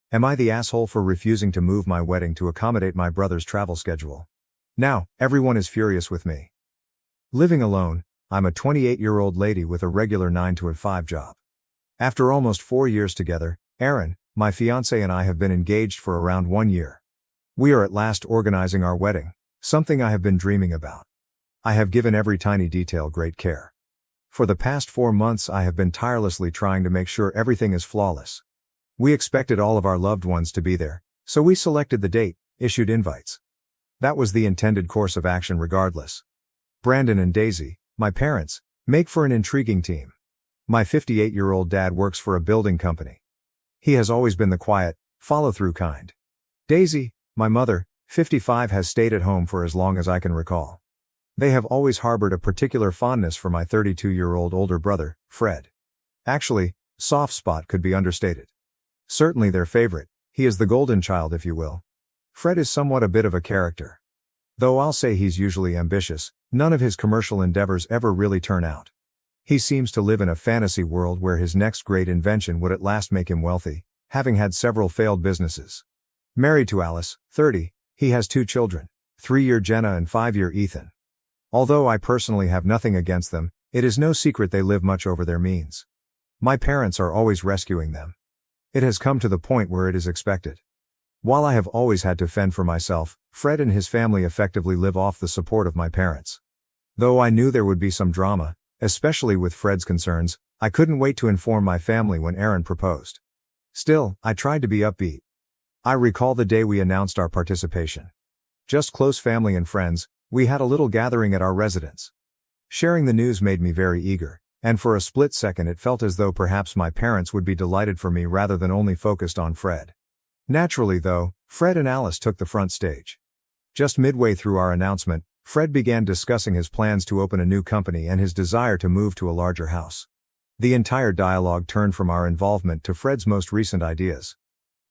Am I the asshole for refusing to move my wedding to accommodate my brother's travel schedule? Now, everyone is furious with me. Living alone, I'm a 28-year-old lady with a regular 9 to 5 job. After almost 4 years together, Erin, my fiancé, and I have been engaged for around 1 year. We are at last organizing our wedding, something I have been dreaming about. I have given every tiny detail great care. For the past 4 months I have been tirelessly trying to make sure everything is flawless. We expected all of our loved ones to be there, so we selected the date, issued invites. That was the intended course of action regardless. Brandon and Daisy, my parents, make for an intriguing team. My 58-year-old dad works for a building company. He has always been the quiet, follow-through kind. Daisy, my mother, 55, has stayed at home for as long as I can recall. They have always harbored a particular fondness for my 32-year-old older brother, Fred. Actually, soft spot could be understated. Certainly their favorite, he is the golden child if you will. Fred is somewhat a bit of a character. Though I'll say he's usually ambitious, none of his commercial endeavors ever really turn out. He seems to live in a fantasy world where his next great invention would at last make him wealthy, having had several failed businesses. Married to Alice, 30, he has 2 children, 3-year Jenna and 5-year Ethan. Although I personally have nothing against them, it is no secret they live much over their means. My parents are always rescuing them. It has come to the point where it is expected. While I have always had to fend for myself, Fred and his family effectively live off the support of my parents. Though I knew there would be some drama, especially with Fred's concerns, I couldn't wait to inform my family when Erin proposed. Still, I tried to be upbeat. I recall the day we announced our participation. Just close family and friends, we had a little gathering at our residence. Sharing the news made me very eager, and for a split second it felt as though perhaps my parents would be delighted for me rather than only focused on Fred. Naturally though, Fred and Alice took the front stage. Just midway through our announcement, Fred began discussing his plans to open a new company and his desire to move to a larger house. The entire dialogue turned from our involvement to Fred's most recent ideas.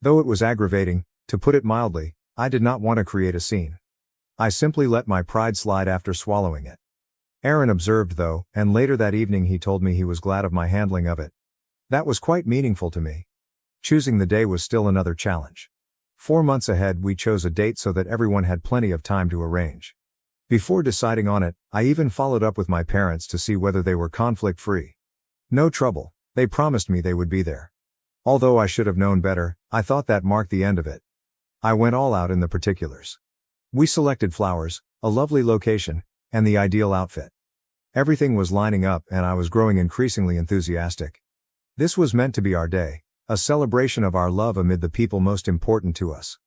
Though it was aggravating, to put it mildly, I did not want to create a scene. I simply let my pride slide after swallowing it. Erin observed though, and later that evening he told me he was glad of my handling of it. That was quite meaningful to me. Choosing the day was still another challenge. 4 months ahead we chose a date so that everyone had plenty of time to arrange. Before deciding on it, I even followed up with my parents to see whether they were conflict-free. No trouble, they promised me they would be there. Although I should have known better, I thought that marked the end of it. I went all out in the particulars. We selected flowers, a lovely location, and the ideal outfit. Everything was lining up and I was growing increasingly enthusiastic. This was meant to be our day, a celebration of our love amid the people most important to us.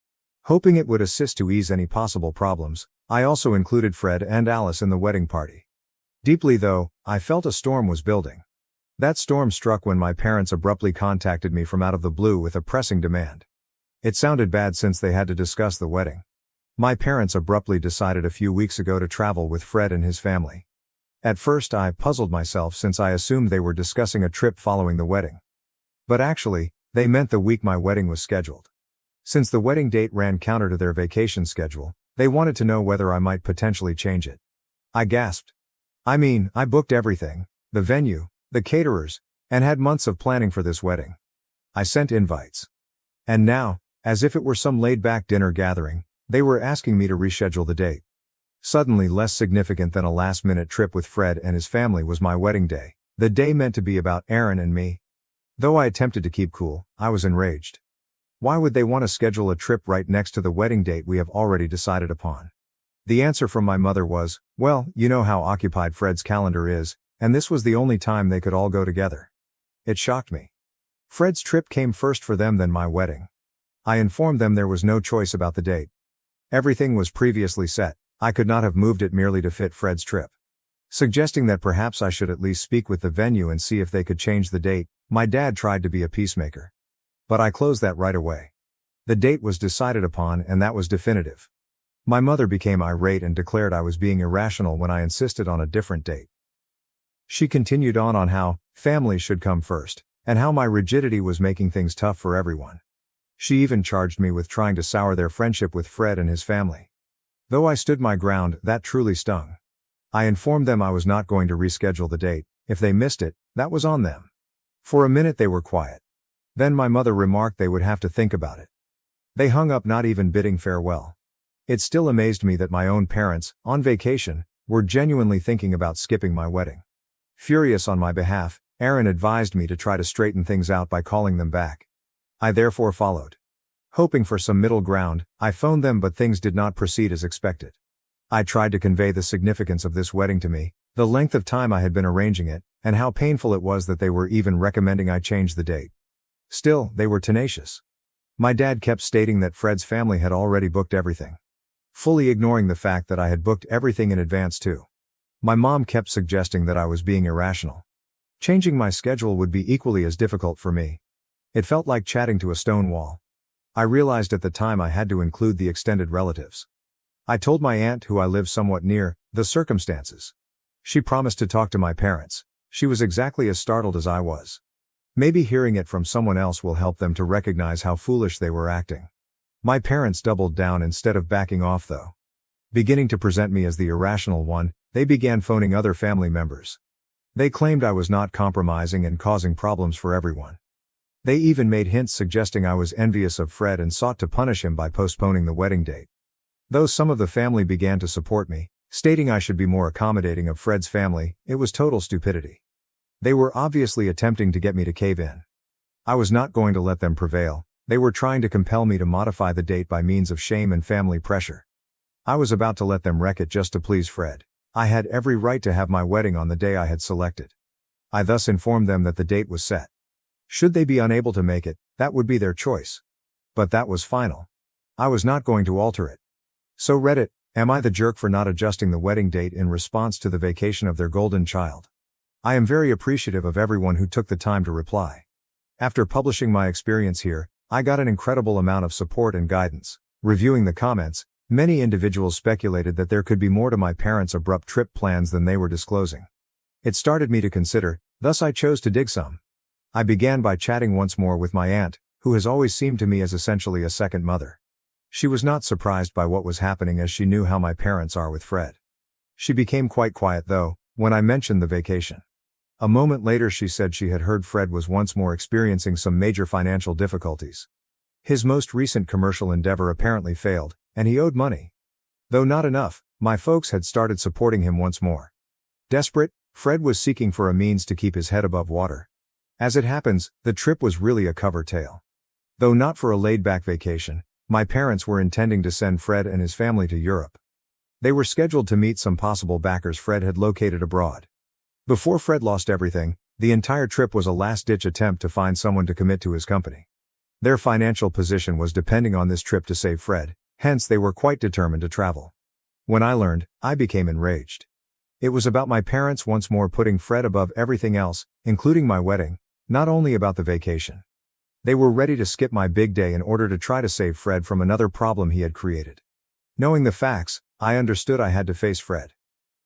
Hoping it would assist to ease any possible problems, I also included Fred and Alice in the wedding party. Deeply though, I felt a storm was building. That storm struck when my parents abruptly contacted me from out of the blue with a pressing demand. It sounded bad since they had to discuss the wedding. My parents abruptly decided a few weeks ago to travel with Fred and his family. At first I puzzled myself since I assumed they were discussing a trip following the wedding. But actually, they meant the week my wedding was scheduled. Since the wedding date ran counter to their vacation schedule, they wanted to know whether I might potentially change it. I gasped. I mean, I booked everything, the venue, the caterers, and had months of planning for this wedding. I sent invites. And now, as if it were some laid-back dinner gathering, they were asking me to reschedule the date. Suddenly less significant than a last-minute trip with Fred and his family was my wedding day, the day meant to be about Erin and me. Though I attempted to keep cool, I was enraged. Why would they want to schedule a trip right next to the wedding date we have already decided upon? The answer from my mother was, well, you know how occupied Fred's calendar is, and this was the only time they could all go together. It shocked me. Fred's trip came first for them than my wedding. I informed them there was no choice about the date. Everything was previously set. I could not have moved it merely to fit Fred's trip. Suggesting that perhaps I should at least speak with the venue and see if they could change the date, my dad tried to be a peacemaker. But I closed that right away. The date was decided upon and that was definitive. My mother became irate and declared I was being irrational when I insisted on a different date. She continued on how families should come first, and how my rigidity was making things tough for everyone. She even charged me with trying to sour their friendship with Fred and his family. Though I stood my ground, that truly stung. I informed them I was not going to reschedule the date. If they missed it, that was on them. For a minute they were quiet. Then my mother remarked they would have to think about it. They hung up, not even bidding farewell. It still amazed me that my own parents, on vacation, were genuinely thinking about skipping my wedding. Furious on my behalf, Aaron advised me to try to straighten things out by calling them back. I therefore followed. Hoping for some middle ground, I phoned them, but things did not proceed as expected. I tried to convey the significance of this wedding to me, the length of time I had been arranging it, and how painful it was that they were even recommending I change the date. Still, they were tenacious. My dad kept stating that Fred's family had already booked everything, fully ignoring the fact that I had booked everything in advance too. My mom kept suggesting that I was being irrational. Changing my schedule would be equally as difficult for me. It felt like chatting to a stone wall. I realized at the time I had to include the extended relatives. I told my aunt, who I live somewhat near, the circumstances. She promised to talk to my parents. She was exactly as startled as I was. Maybe hearing it from someone else will help them to recognize how foolish they were acting. My parents doubled down instead of backing off though. Beginning to present me as the irrational one, they began phoning other family members. They claimed I was not compromising and causing problems for everyone. They even made hints suggesting I was envious of Fred and sought to punish him by postponing the wedding date. Though some of the family began to support me, stating I should be more accommodating of Fred's family, it was total stupidity. They were obviously attempting to get me to cave in. I was not going to let them prevail. They were trying to compel me to modify the date by means of shame and family pressure. I was about to let them wreck it just to please Fred. I had every right to have my wedding on the day I had selected. I thus informed them that the date was set. Should they be unable to make it, that would be their choice. But that was final. I was not going to alter it. So Reddit, am I the jerk for not adjusting the wedding date in response to the vacation of their golden child? I am very appreciative of everyone who took the time to reply. After publishing my experience here, I got an incredible amount of support and guidance. Reviewing the comments, many individuals speculated that there could be more to my parents' abrupt trip plans than they were disclosing. It started me to consider, thus I chose to dig some. I began by chatting once more with my aunt, who has always seemed to me as essentially a second mother. She was not surprised by what was happening as she knew how my parents are with Fred. She became quite quiet though, when I mentioned the vacation. A moment later she said she had heard Fred was once more experiencing some major financial difficulties. His most recent commercial endeavor apparently failed, and he owed money. Though not enough, my folks had started supporting him once more. Desperate, Fred was seeking for a means to keep his head above water. As it happens, the trip was really a cover tale. Though not for a laid-back vacation, my parents were intending to send Fred and his family to Europe. They were scheduled to meet some possible backers Fred had located abroad. Before Fred lost everything, the entire trip was a last-ditch attempt to find someone to commit to his company. Their financial position was depending on this trip to save Fred, hence they were quite determined to travel. When I learned, I became enraged. It was about my parents once more putting Fred above everything else, including my wedding, not only about the vacation. They were ready to skip my big day in order to try to save Fred from another problem he had created. Knowing the facts, I understood I had to face Fred.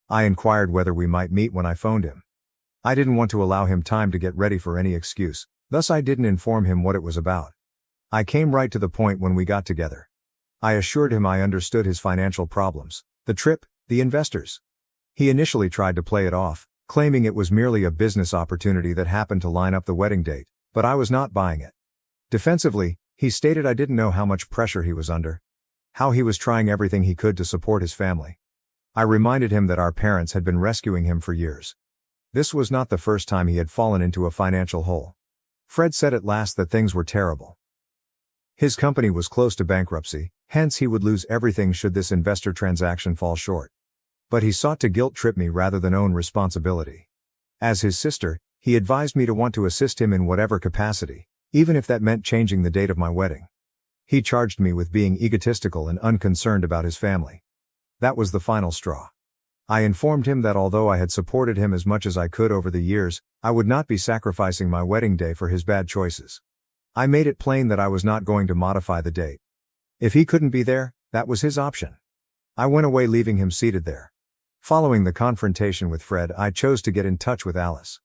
I inquired whether we might meet when I phoned him. I didn't want to allow him time to get ready for any excuse, thus I didn't inform him what it was about. I came right to the point when we got together. I assured him I understood his financial problems, the trip, the investors. He initially tried to play it off, claiming it was merely a business opportunity that happened to line up the wedding date, but I was not buying it. Defensively, he stated I didn't know how much pressure he was under, how he was trying everything he could to support his family. I reminded him that our parents had been rescuing him for years. This was not the first time he had fallen into a financial hole. Fred said at last that things were terrible. His company was close to bankruptcy, hence he would lose everything should this investor transaction fall short. But he sought to guilt-trip me rather than own responsibility. As his sister, he advised me to want to assist him in whatever capacity, even if that meant changing the date of my wedding. He charged me with being egotistical and unconcerned about his family. That was the final straw. I informed him that although I had supported him as much as I could over the years, I would not be sacrificing my wedding day for his bad choices. I made it plain that I was not going to modify the date. If he couldn't be there, that was his option. I went away leaving him seated there. Following the confrontation with Fred, I chose to get in touch with Alice.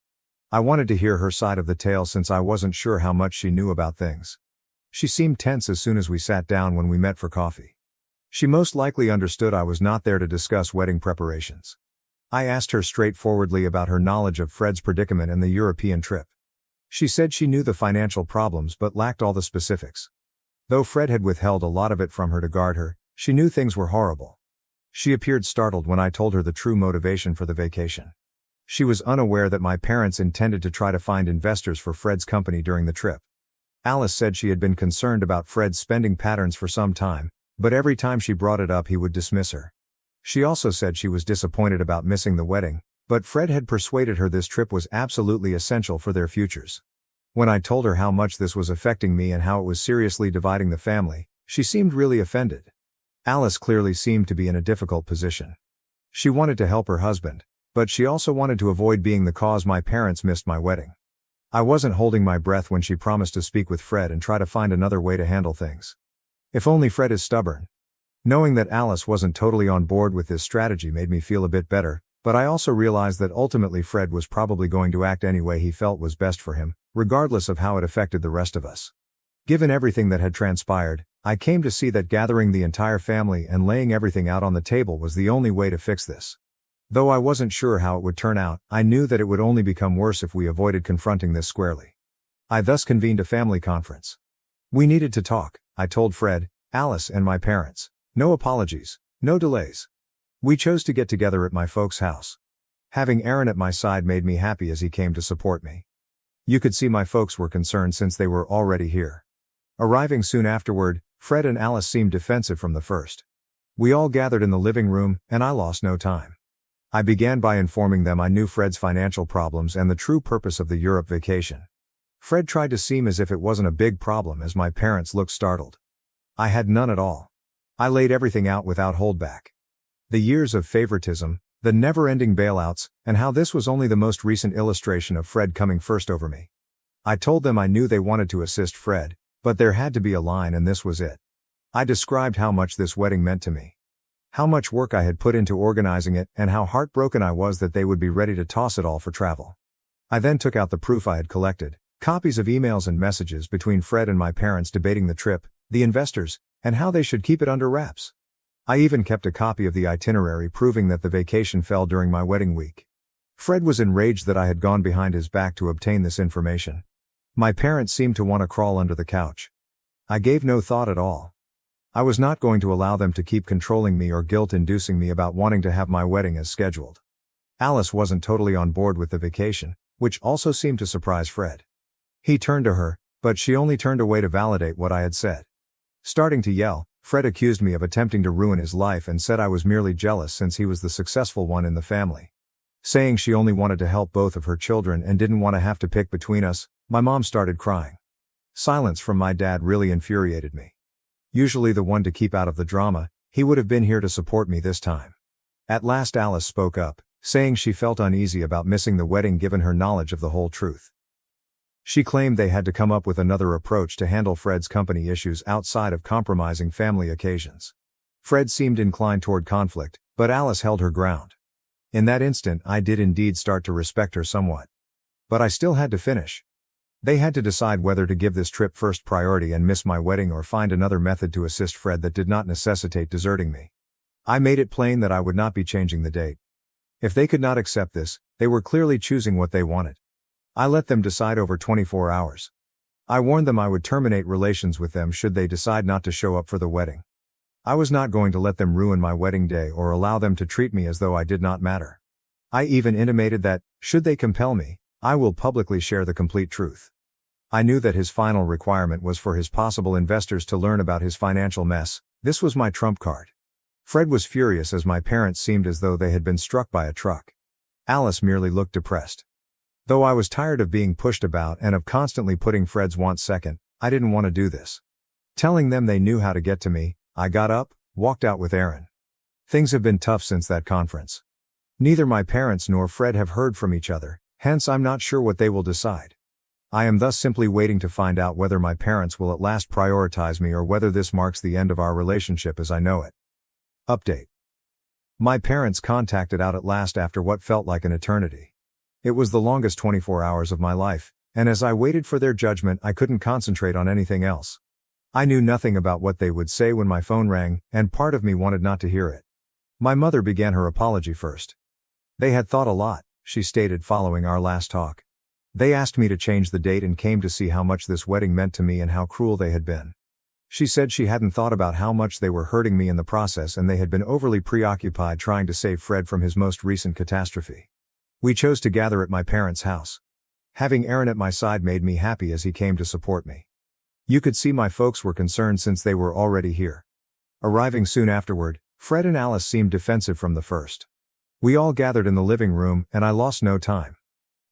I wanted to hear her side of the tale since I wasn't sure how much she knew about things. She seemed tense as soon as we sat down when we met for coffee. She most likely understood I was not there to discuss wedding preparations. I asked her straightforwardly about her knowledge of Fred's predicament and the European trip. She said she knew the financial problems but lacked all the specifics. Though Fred had withheld a lot of it from her to guard her, she knew things were horrible. She appeared startled when I told her the true motivation for the vacation. She was unaware that my parents intended to try to find investors for Fred's company during the trip. Alice said she had been concerned about Fred's spending patterns for some time, but every time she brought it up he would dismiss her. She also said she was disappointed about missing the wedding, but Fred had persuaded her this trip was absolutely essential for their futures. When I told her how much this was affecting me and how it was seriously dividing the family, she seemed really offended. Alice clearly seemed to be in a difficult position. She wanted to help her husband, but she also wanted to avoid being the cause my parents missed my wedding. I wasn't holding my breath when she promised to speak with Fred and try to find another way to handle things. If only Fred is stubborn. Knowing that Alice wasn't totally on board with this strategy made me feel a bit better, but I also realized that ultimately Fred was probably going to act any way he felt was best for him, regardless of how it affected the rest of us. Given everything that had transpired, I came to see that gathering the entire family and laying everything out on the table was the only way to fix this. Though I wasn't sure how it would turn out, I knew that it would only become worse if we avoided confronting this squarely. I thus convened a family conference. We needed to talk, I told Fred, Alice and my parents. No apologies, no delays. We chose to get together at my folks' house. Having Aaron at my side made me happy as he came to support me. You could see my folks were concerned since they were already here. Arriving soon afterward, Fred and Alice seemed defensive from the first. We all gathered in the living room, and I lost no time. I began by informing them I knew Fred's financial problems and the true purpose of the Europe vacation. Fred tried to seem as if it wasn't a big problem as my parents looked startled. I had none at all. I laid everything out without holdback. The years of favoritism, the never-ending bailouts, and how this was only the most recent illustration of Fred coming first over me. I told them I knew they wanted to assist Fred, but there had to be a line and this was it. I described how much this wedding meant to me. How much work I had put into organizing it and how heartbroken I was that they would be ready to toss it all for travel. I then took out the proof I had collected, copies of emails and messages between Fred and my parents debating the trip, the investors, and how they should keep it under wraps. I even kept a copy of the itinerary proving that the vacation fell during my wedding week. Fred was enraged that I had gone behind his back to obtain this information. My parents seemed to want to crawl under the couch. I gave no thought at all. I was not going to allow them to keep controlling me or guilt-inducing me about wanting to have my wedding as scheduled. Alice wasn't totally on board with the vacation, which also seemed to surprise Fred. He turned to her, but she only turned away to validate what I had said. Starting to yell, Fred accused me of attempting to ruin his life and said I was merely jealous since he was the successful one in the family. Saying she only wanted to help both of her children and didn't want to have to pick between us, my mom started crying. Silence from my dad really infuriated me. Usually the one to keep out of the drama, he would have been here to support me this time. At last Alice spoke up, saying she felt uneasy about missing the wedding given her knowledge of the whole truth. She claimed they had to come up with another approach to handle Fred's company issues outside of compromising family occasions. Fred seemed inclined toward conflict, but Alice held her ground. In that instant I did indeed start to respect her somewhat. But I still had to finish. They had to decide whether to give this trip first priority and miss my wedding or find another method to assist Fred that did not necessitate deserting me. I made it plain that I would not be changing the date. If they could not accept this, they were clearly choosing what they wanted. I let them decide over 24 hours. I warned them I would terminate relations with them should they decide not to show up for the wedding. I was not going to let them ruin my wedding day or allow them to treat me as though I did not matter. I even intimated that, should they compel me, I will publicly share the complete truth. I knew that his final requirement was for his possible investors to learn about his financial mess. This was my trump card. Fred was furious as my parents seemed as though they had been struck by a truck. Alice merely looked depressed. Though I was tired of being pushed about and of constantly putting Fred's wants second, I didn't want to do this. Telling them they knew how to get to me, I got up, walked out with Aaron. Things have been tough since that conference. Neither my parents nor Fred have heard from each other, hence I'm not sure what they will decide. I am thus simply waiting to find out whether my parents will at last prioritize me or whether this marks the end of our relationship as I know it. Update. My parents contacted out at last after what felt like an eternity. It was the longest 24 hours of my life, and as I waited for their judgment I couldn't concentrate on anything else. I knew nothing about what they would say when my phone rang, and part of me wanted not to hear it. My mother began her apology first. They had thought a lot, she stated following our last talk. They asked me to change the date and came to see how much this wedding meant to me and how cruel they had been. She said she hadn't thought about how much they were hurting me in the process and they had been overly preoccupied trying to save Fred from his most recent catastrophe. We chose to gather at my parents' house. Having Aaron at my side made me happy as he came to support me. You could see my folks were concerned since they were already here. Arriving soon afterward, Fred and Alice seemed defensive from the first. We all gathered in the living room and I lost no time.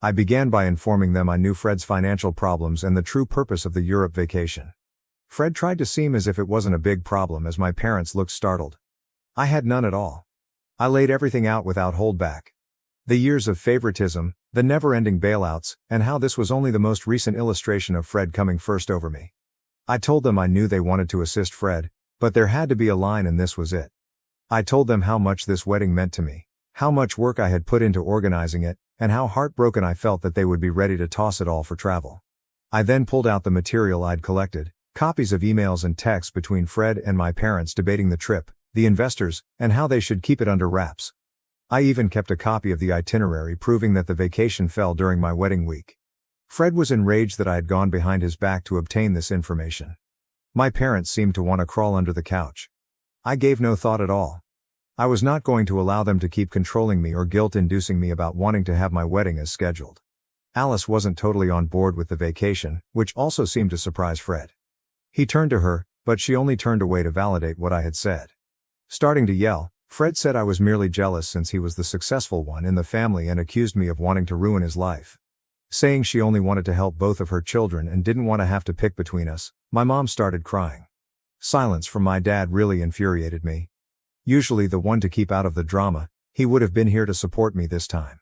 I began by informing them I knew Fred's financial problems and the true purpose of the Europe vacation. Fred tried to seem as if it wasn't a big problem as my parents looked startled. I had none at all. I laid everything out without holdback. The years of favoritism, the never-ending bailouts, and how this was only the most recent illustration of Fred coming first over me. I told them I knew they wanted to assist Fred, but there had to be a line and this was it. I told them how much this wedding meant to me, how much work I had put into organizing it, and how heartbroken I felt that they would be ready to toss it all for travel. I then pulled out the material I'd collected, copies of emails and texts between Fred and my parents debating the trip, the investors, and how they should keep it under wraps. I even kept a copy of the itinerary proving that the vacation fell during my wedding week. Fred was enraged that I had gone behind his back to obtain this information. My parents seemed to want to crawl under the couch. I gave no thought at all. I was not going to allow them to keep controlling me or guilt-inducing me about wanting to have my wedding as scheduled. Alice wasn't totally on board with the vacation, which also seemed to surprise Fred. He turned to her, but she only turned away to validate what I had said. Starting to yell, Fred said I was merely jealous since he was the successful one in the family and accused me of wanting to ruin his life. Saying she only wanted to help both of her children and didn't want to have to pick between us, my mom started crying. Silence from my dad really infuriated me. Usually the one to keep out of the drama, he would have been here to support me this time.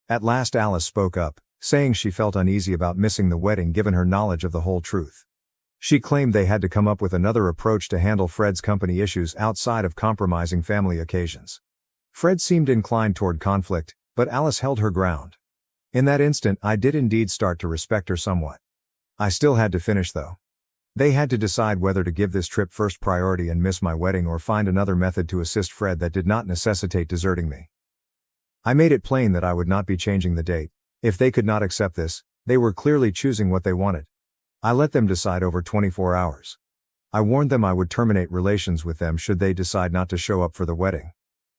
At last Alice spoke up, saying she felt uneasy about missing the wedding given her knowledge of the whole truth. She claimed they had to come up with another approach to handle Fred's company issues outside of compromising family occasions. Fred seemed inclined toward conflict, but Alice held her ground. In that instant I did indeed start to respect her somewhat. I still had to finish though. They had to decide whether to give this trip first priority and miss my wedding or find another method to assist Fred that did not necessitate deserting me. I made it plain that I would not be changing the date. If they could not accept this, they were clearly choosing what they wanted. I let them decide over 24 hours. I warned them I would terminate relations with them should they decide not to show up for the wedding.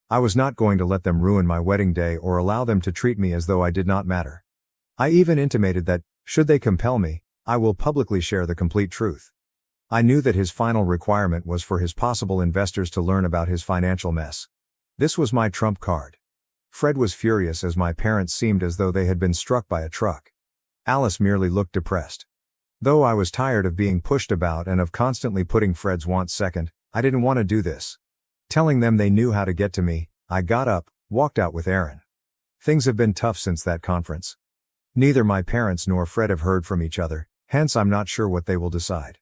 I was not going to let them ruin my wedding day or allow them to treat me as though I did not matter. I even intimated that, should they compel me, I will publicly share the complete truth. I knew that his final requirement was for his possible investors to learn about his financial mess. This was my trump card. Fred was furious as my parents seemed as though they had been struck by a truck. Alice merely looked depressed. Though I was tired of being pushed about and of constantly putting Fred's wants second, I didn't want to do this. Telling them they knew how to get to me, I got up, walked out with Aaron. Things have been tough since that conference. Neither my parents nor Fred have heard from each other, hence I'm not sure what they will decide.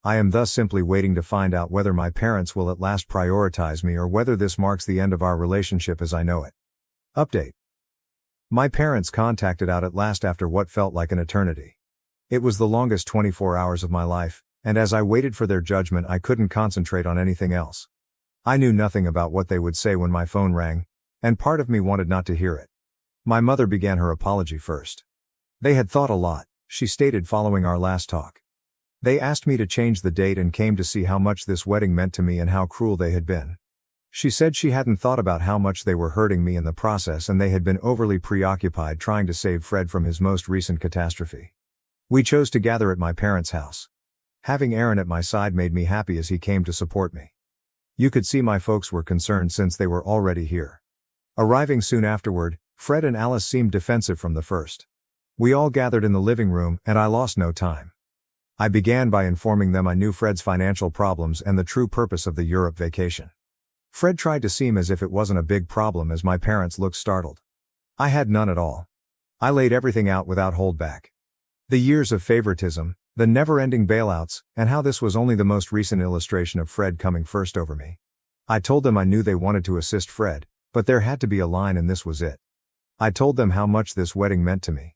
I am thus simply waiting to find out whether my parents will at last prioritize me or whether this marks the end of our relationship as I know it. Update. My parents contacted out at last after what felt like an eternity. It was the longest 24 hours of my life, and as I waited for their judgment I couldn't concentrate on anything else. I knew nothing about what they would say when my phone rang, and part of me wanted not to hear it. My mother began her apology first. They had thought a lot, she stated following our last talk. They asked me to change the date and came to see how much this wedding meant to me and how cruel they had been. She said she hadn't thought about how much they were hurting me in the process and they had been overly preoccupied trying to save Fred from his most recent catastrophe. We chose to gather at my parents' house. Having Aaron at my side made me happy as he came to support me. You could see my folks were concerned since they were already here. Arriving soon afterward, Fred and Alice seemed defensive from the first. We all gathered in the living room and I lost no time. I began by informing them I knew Fred's financial problems and the true purpose of the Europe vacation. Fred tried to seem as if it wasn't a big problem as my parents looked startled. I had none at all. I laid everything out without holdback. The years of favoritism, the never-ending bailouts, and how this was only the most recent illustration of Fred coming first over me. I told them I knew they wanted to assist Fred, but there had to be a line and this was it. I told them how much this wedding meant to me.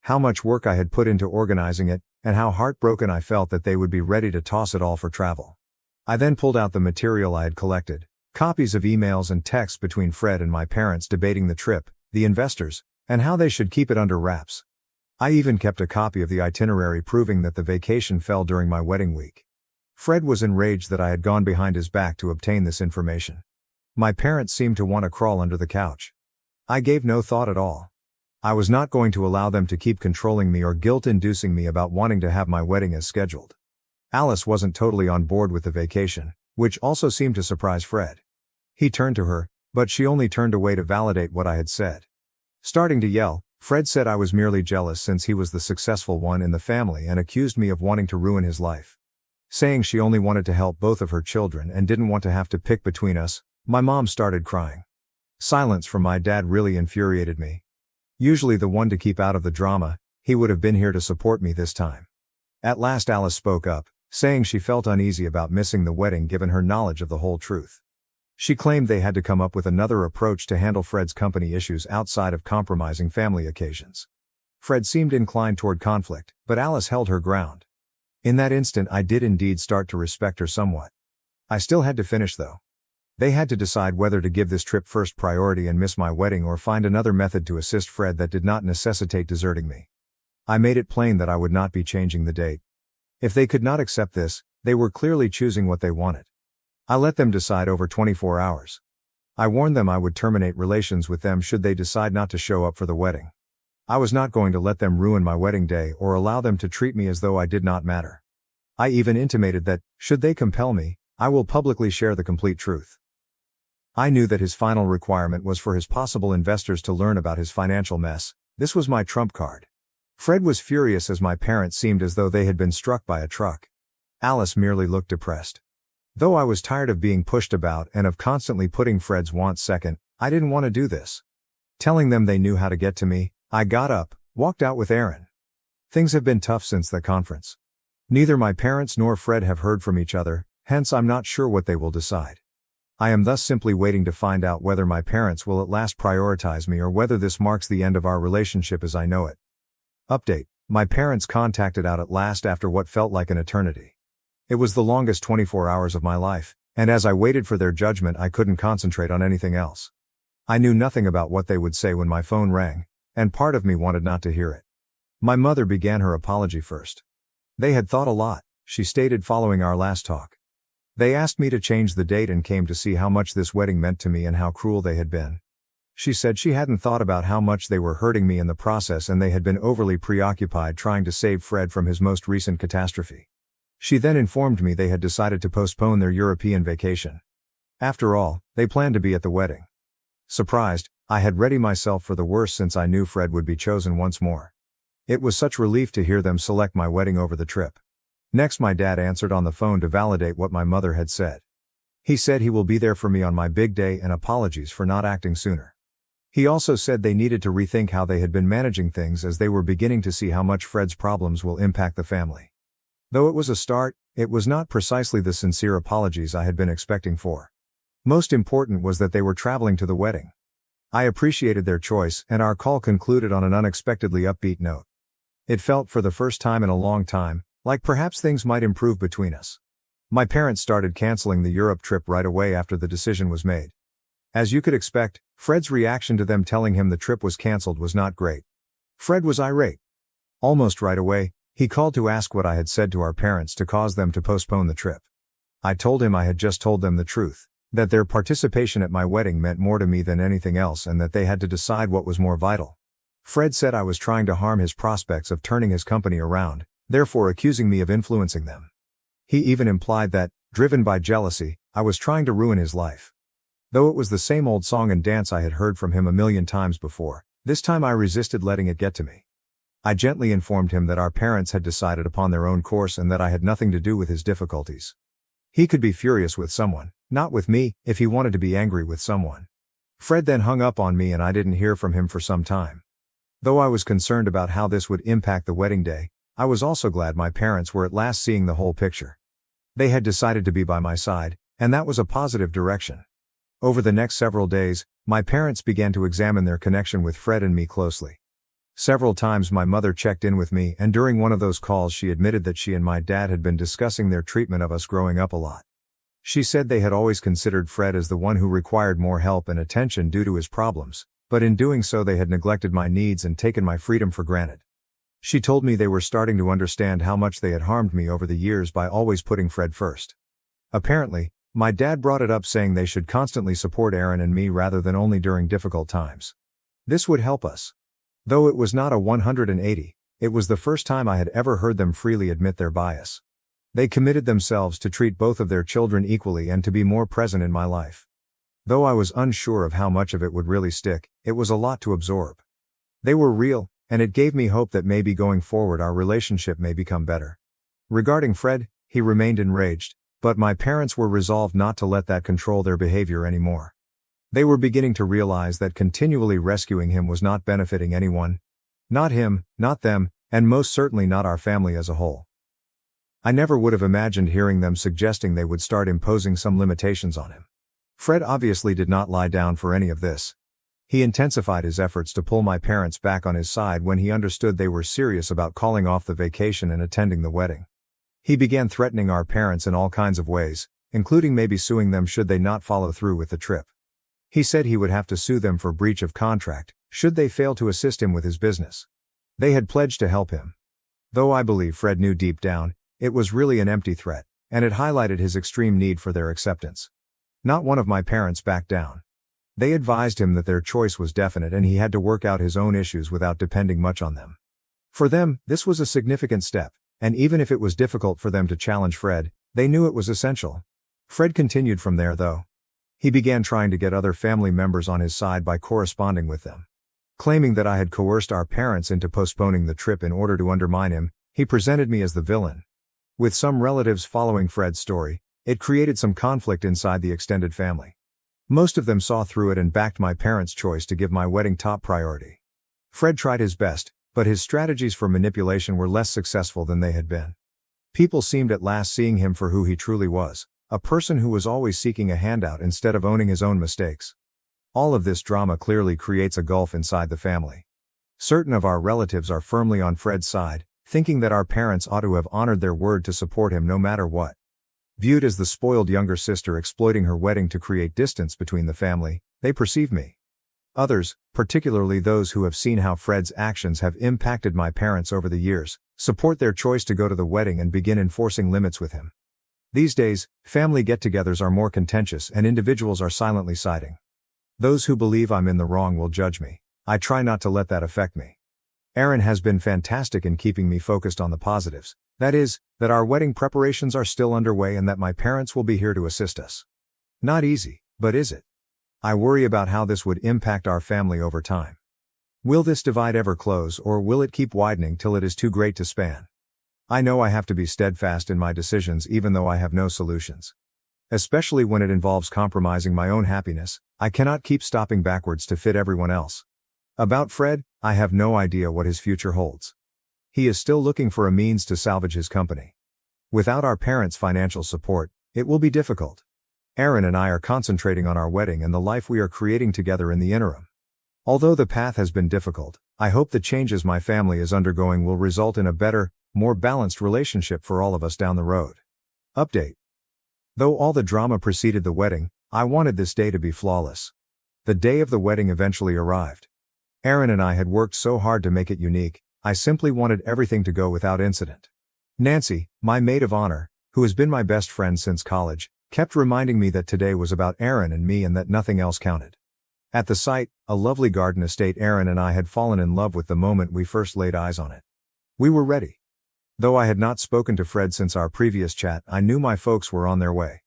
How much work I had put into organizing it, and how heartbroken I felt that they would be ready to toss it all for travel. I then pulled out the material I had collected, copies of emails and texts between Fred and my parents debating the trip, the investors, and how they should keep it under wraps. I even kept a copy of the itinerary proving that the vacation fell during my wedding week. Fred was enraged that I had gone behind his back to obtain this information. My parents seemed to want to crawl under the couch. I gave no thought at all. I was not going to allow them to keep controlling me or guilt-inducing me about wanting to have my wedding as scheduled. Alice wasn't totally on board with the vacation, which also seemed to surprise Fred. He turned to her, but she only turned away to validate what I had said. Starting to yell, Fred said I was merely jealous since he was the successful one in the family and accused me of wanting to ruin his life. Saying she only wanted to help both of her children and didn't want to have to pick between us, my mom started crying. Silence from my dad really infuriated me. Usually the one to keep out of the drama, he would have been here to support me this time. At last Alice spoke up, saying she felt uneasy about missing the wedding given her knowledge of the whole truth. She claimed they had to come up with another approach to handle Fred's company issues outside of compromising family occasions. Fred seemed inclined toward conflict, but Alice held her ground. In that instant I did indeed start to respect her somewhat. I still had to finish though. They had to decide whether to give this trip first priority and miss my wedding or find another method to assist Fred that did not necessitate deserting me. I made it plain that I would not be changing the date. If they could not accept this, they were clearly choosing what they wanted. I let them decide over 24 hours. I warned them I would terminate relations with them should they decide not to show up for the wedding. I was not going to let them ruin my wedding day or allow them to treat me as though I did not matter. I even intimated that, should they compel me, I will publicly share the complete truth. I knew that his final requirement was for his possible investors to learn about his financial mess. This was my trump card. Fred was furious as my parents seemed as though they had been struck by a truck. Alice merely looked depressed. Though I was tired of being pushed about and of constantly putting Fred's wants second, I didn't want to do this. Telling them they knew how to get to me, I got up, walked out with Aaron. Things have been tough since the conference. Neither my parents nor Fred have heard from each other, hence I'm not sure what they will decide. I am thus simply waiting to find out whether my parents will at last prioritize me or whether this marks the end of our relationship as I know it. Update: my parents contacted out at last after what felt like an eternity. It was the longest 24 hours of my life, and as I waited for their judgment I couldn't concentrate on anything else. I knew nothing about what they would say when my phone rang, and part of me wanted not to hear it. My mother began her apology first. They had thought a lot, she stated following our last talk. They asked me to change the date and came to see how much this wedding meant to me and how cruel they had been. She said she hadn't thought about how much they were hurting me in the process and they had been overly preoccupied trying to save Fred from his most recent catastrophe. She then informed me they had decided to postpone their European vacation. After all, they planned to be at the wedding. Surprised, I had readied myself for the worst since I knew Fred would be chosen once more. It was such relief to hear them select my wedding over the trip. Next my dad answered on the phone to validate what my mother had said. He said he will be there for me on my big day and apologies for not acting sooner. He also said they needed to rethink how they had been managing things as they were beginning to see how much Fred's problems will impact the family. Though it was a start, it was not precisely the sincere apologies I had been expecting for. Most important was that they were traveling to the wedding. I appreciated their choice and our call concluded on an unexpectedly upbeat note. It felt for the first time in a long time, like perhaps things might improve between us. My parents started canceling the Europe trip right away after the decision was made. As you could expect, Fred's reaction to them telling him the trip was canceled was not great. Fred was irate. Almost right away, he called to ask what I had said to our parents to cause them to postpone the trip. I told him I had just told them the truth, that their participation at my wedding meant more to me than anything else and that they had to decide what was more vital. Fred said I was trying to harm his prospects of turning his company around, therefore accusing me of influencing them. He even implied that, driven by jealousy, I was trying to ruin his life. Though it was the same old song and dance I had heard from him a million times before, this time I resisted letting it get to me. I gently informed him that our parents had decided upon their own course and that I had nothing to do with his difficulties. He could be furious with someone, not with me, if he wanted to be angry with someone. Fred then hung up on me and I didn't hear from him for some time. Though I was concerned about how this would impact the wedding day, I was also glad my parents were at last seeing the whole picture. They had decided to be by my side, and that was a positive direction. Over the next several days, my parents began to examine their connection with Fred and me closely. Several times my mother checked in with me and during one of those calls she admitted that she and my dad had been discussing their treatment of us growing up a lot. She said they had always considered Fred as the one who required more help and attention due to his problems, but in doing so they had neglected my needs and taken my freedom for granted. She told me they were starting to understand how much they had harmed me over the years by always putting Fred first. Apparently, my dad brought it up saying they should constantly support Aaron and me rather than only during difficult times. This would help us. Though it was not a 180, it was the first time I had ever heard them freely admit their bias. They committed themselves to treat both of their children equally and to be more present in my life. Though I was unsure of how much of it would really stick, it was a lot to absorb. They were real, and it gave me hope that maybe going forward our relationship may become better. Regarding Fred, he remained enraged, but my parents were resolved not to let that control their behavior anymore. They were beginning to realize that continually rescuing him was not benefiting anyone. Not him, not them, and most certainly not our family as a whole. I never would have imagined hearing them suggesting they would start imposing some limitations on him. Fred obviously did not lie down for any of this. He intensified his efforts to pull my parents back on his side when he understood they were serious about calling off the vacation and attending the wedding. He began threatening our parents in all kinds of ways, including maybe suing them should they not follow through with the trip. He said he would have to sue them for breach of contract, should they fail to assist him with his business. They had pledged to help him. Though I believe Fred knew deep down, it was really an empty threat, and it highlighted his extreme need for their acceptance. Not one of my parents backed down. They advised him that their choice was definite and he had to work out his own issues without depending much on them. For them, this was a significant step, and even if it was difficult for them to challenge Fred, they knew it was essential. Fred continued from there though. He began trying to get other family members on his side by corresponding with them. Claiming that I had coerced our parents into postponing the trip in order to undermine him, he presented me as the villain. With some relatives following Fred's story, it created some conflict inside the extended family. Most of them saw through it and backed my parents' choice to give my wedding top priority. Fred tried his best, but his strategies for manipulation were less successful than they had been. People seemed at last seeing him for who he truly was, a person who was always seeking a handout instead of owning his own mistakes. All of this drama clearly creates a gulf inside the family. Certain of our relatives are firmly on Fred's side, thinking that our parents ought to have honored their word to support him no matter what. Viewed as the spoiled younger sister exploiting her wedding to create distance between the family, they perceive me. Others, particularly those who have seen how Fred's actions have impacted my parents over the years, support their choice to go to the wedding and begin enforcing limits with him. These days, family get-togethers are more contentious and individuals are silently siding. Those who believe I'm in the wrong will judge me. I try not to let that affect me. Aaron has been fantastic in keeping me focused on the positives. That is, that our wedding preparations are still underway and that my parents will be here to assist us. Not easy, but is it? I worry about how this would impact our family over time. Will this divide ever close or will it keep widening till it is too great to span? I know I have to be steadfast in my decisions even though I have no solutions. Especially when it involves compromising my own happiness, I cannot keep stopping backwards to fit everyone else. About Fred, I have no idea what his future holds. He is still looking for a means to salvage his company. Without our parents' financial support, it will be difficult. Aaron and I are concentrating on our wedding and the life we are creating together in the interim. Although the path has been difficult, I hope the changes my family is undergoing will result in a better, more balanced relationship for all of us down the road. Update. Though all the drama preceded the wedding, I wanted this day to be flawless. The day of the wedding eventually arrived. Aaron and I had worked so hard to make it unique, I simply wanted everything to go without incident. Nancy, my maid of honor, who has been my best friend since college, kept reminding me that today was about Aaron and me and that nothing else counted. At the site, a lovely garden estate, Aaron and I had fallen in love with the moment we first laid eyes on it. We were ready. Though I had not spoken to Fred since our previous chat, I knew my folks were on their way.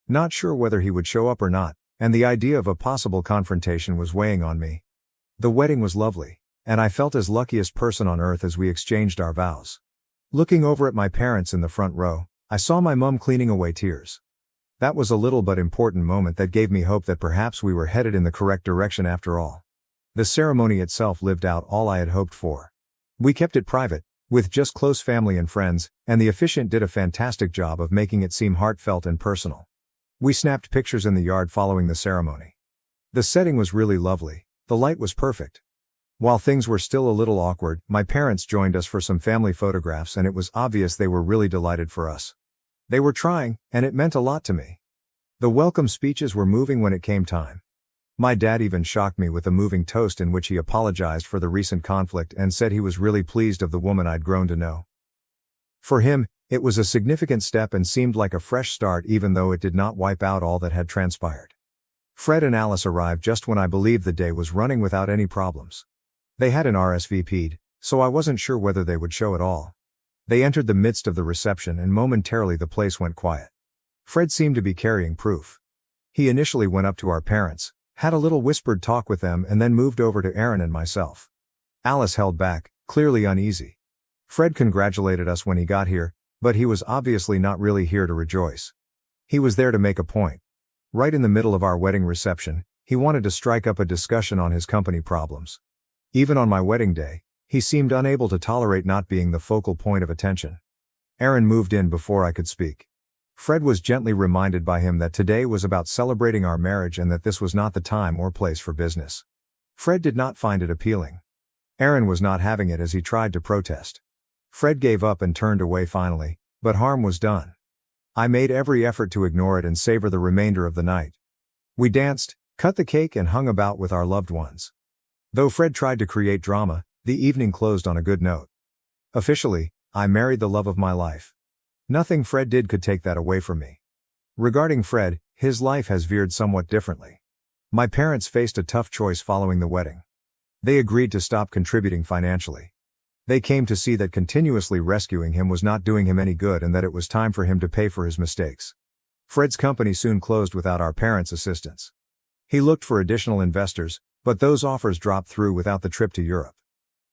Not sure whether he would show up or not, and the idea of a possible confrontation was weighing on me. The wedding was lovely, and I felt as luckiest person on earth as we exchanged our vows. Looking over at my parents in the front row, I saw my mum cleaning away tears. That was a little but important moment that gave me hope that perhaps we were headed in the correct direction after all. The ceremony itself lived out all I had hoped for. We kept it private, with just close family and friends, and the officiant did a fantastic job of making it seem heartfelt and personal. We snapped pictures in the yard following the ceremony. The setting was really lovely, the light was perfect. While things were still a little awkward, my parents joined us for some family photographs and it was obvious they were really delighted for us. They were trying, and it meant a lot to me. The welcome speeches were moving when it came time. My dad even shocked me with a moving toast in which he apologized for the recent conflict and said he was really pleased of the woman I'd grown to know. For him, it was a significant step and seemed like a fresh start even though it did not wipe out all that had transpired. Fred and Alice arrived just when I believed the day was running without any problems. They hadn't RSVP'd, so I wasn't sure whether they would show at all. They entered the midst of the reception and momentarily the place went quiet. Fred seemed to be carrying proof. He initially went up to our parents, had a little whispered talk with them and then moved over to Aaron and myself. Alice held back, clearly uneasy. Fred congratulated us when he got here, but he was obviously not really here to rejoice. He was there to make a point. Right in the middle of our wedding reception, he wanted to strike up a discussion on his company problems. Even on my wedding day, he seemed unable to tolerate not being the focal point of attention. Aaron moved in before I could speak. Fred was gently reminded by him that today was about celebrating our marriage and that this was not the time or place for business. Fred did not find it appealing. Aaron was not having it as he tried to protest. Fred gave up and turned away finally, but harm was done. I made every effort to ignore it and savor the remainder of the night. We danced, cut the cake and hung about with our loved ones. Though Fred tried to create drama, the evening closed on a good note. Officially, I married the love of my life. Nothing Fred did could take that away from me. Regarding Fred, his life has veered somewhat differently. My parents faced a tough choice following the wedding. They agreed to stop contributing financially. They came to see that continuously rescuing him was not doing him any good and that it was time for him to pay for his mistakes. Fred's company soon closed without our parents' assistance. He looked for additional investors, but those offers dropped through without the trip to Europe.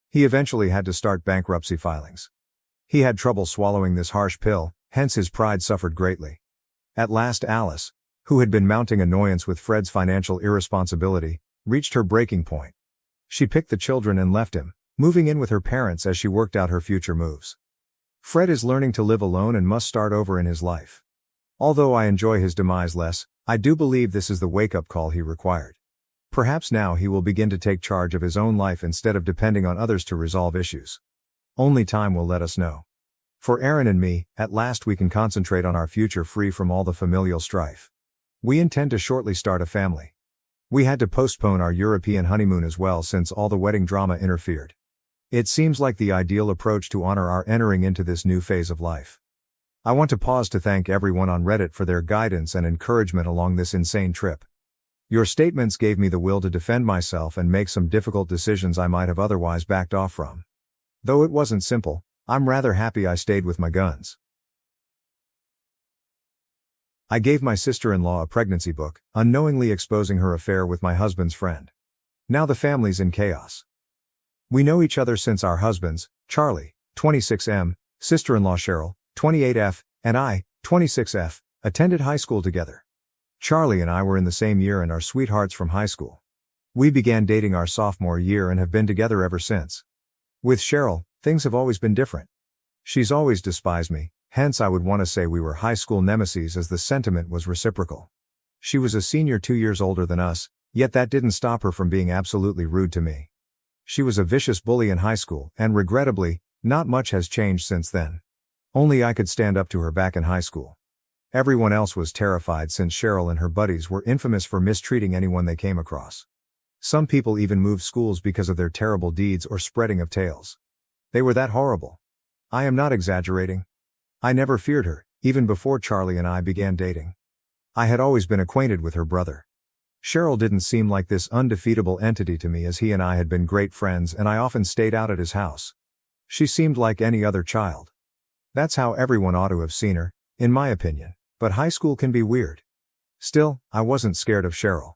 He eventually had to start bankruptcy filings. He had trouble swallowing this harsh pill, hence his pride suffered greatly. At last Alice, who had been mounting annoyance with Fred's financial irresponsibility, reached her breaking point. She picked the children and left him, moving in with her parents as she worked out her future moves. Fred is learning to live alone and must start over in his life. Although I enjoy his demise less, I do believe this is the wake-up call he required. Perhaps now he will begin to take charge of his own life instead of depending on others to resolve issues. Only time will let us know. For Aaron and me, at last we can concentrate on our future free from all the familial strife. We intend to shortly start a family. We had to postpone our European honeymoon as well since all the wedding drama interfered. It seems like the ideal approach to honor our entering into this new phase of life. I want to pause to thank everyone on Reddit for their guidance and encouragement along this insane trip. Your statements gave me the will to defend myself and make some difficult decisions I might have otherwise backed off from. Though it wasn't simple, I'm rather happy I stayed with my guns. I gave my sister-in-law a pregnancy book, unknowingly exposing her affair with my husband's friend. Now the family's in chaos. We know each other since our husbands, Charlie, 26M, sister-in-law Cheryl, 28F, and I, 26F, attended high school together. Charlie and I were in the same year and are sweethearts from high school. We began dating our sophomore year and have been together ever since. With Cheryl, things have always been different. She's always despised me, hence I would want to say we were high school nemesis as the sentiment was reciprocal. She was a senior 2 years older than us, yet that didn't stop her from being absolutely rude to me. She was a vicious bully in high school, and regrettably, not much has changed since then. Only I could stand up to her back in high school. Everyone else was terrified since Cheryl and her buddies were infamous for mistreating anyone they came across. Some people even moved schools because of their terrible deeds or spreading of tales. They were that horrible. I am not exaggerating. I never feared her, even before Charlie and I began dating. I had always been acquainted with her brother. Cheryl didn't seem like this undefeatable entity to me as he and I had been great friends and I often stayed out at his house. She seemed like any other child. That's how everyone ought to have seen her, in my opinion, but high school can be weird. Still, I wasn't scared of Cheryl.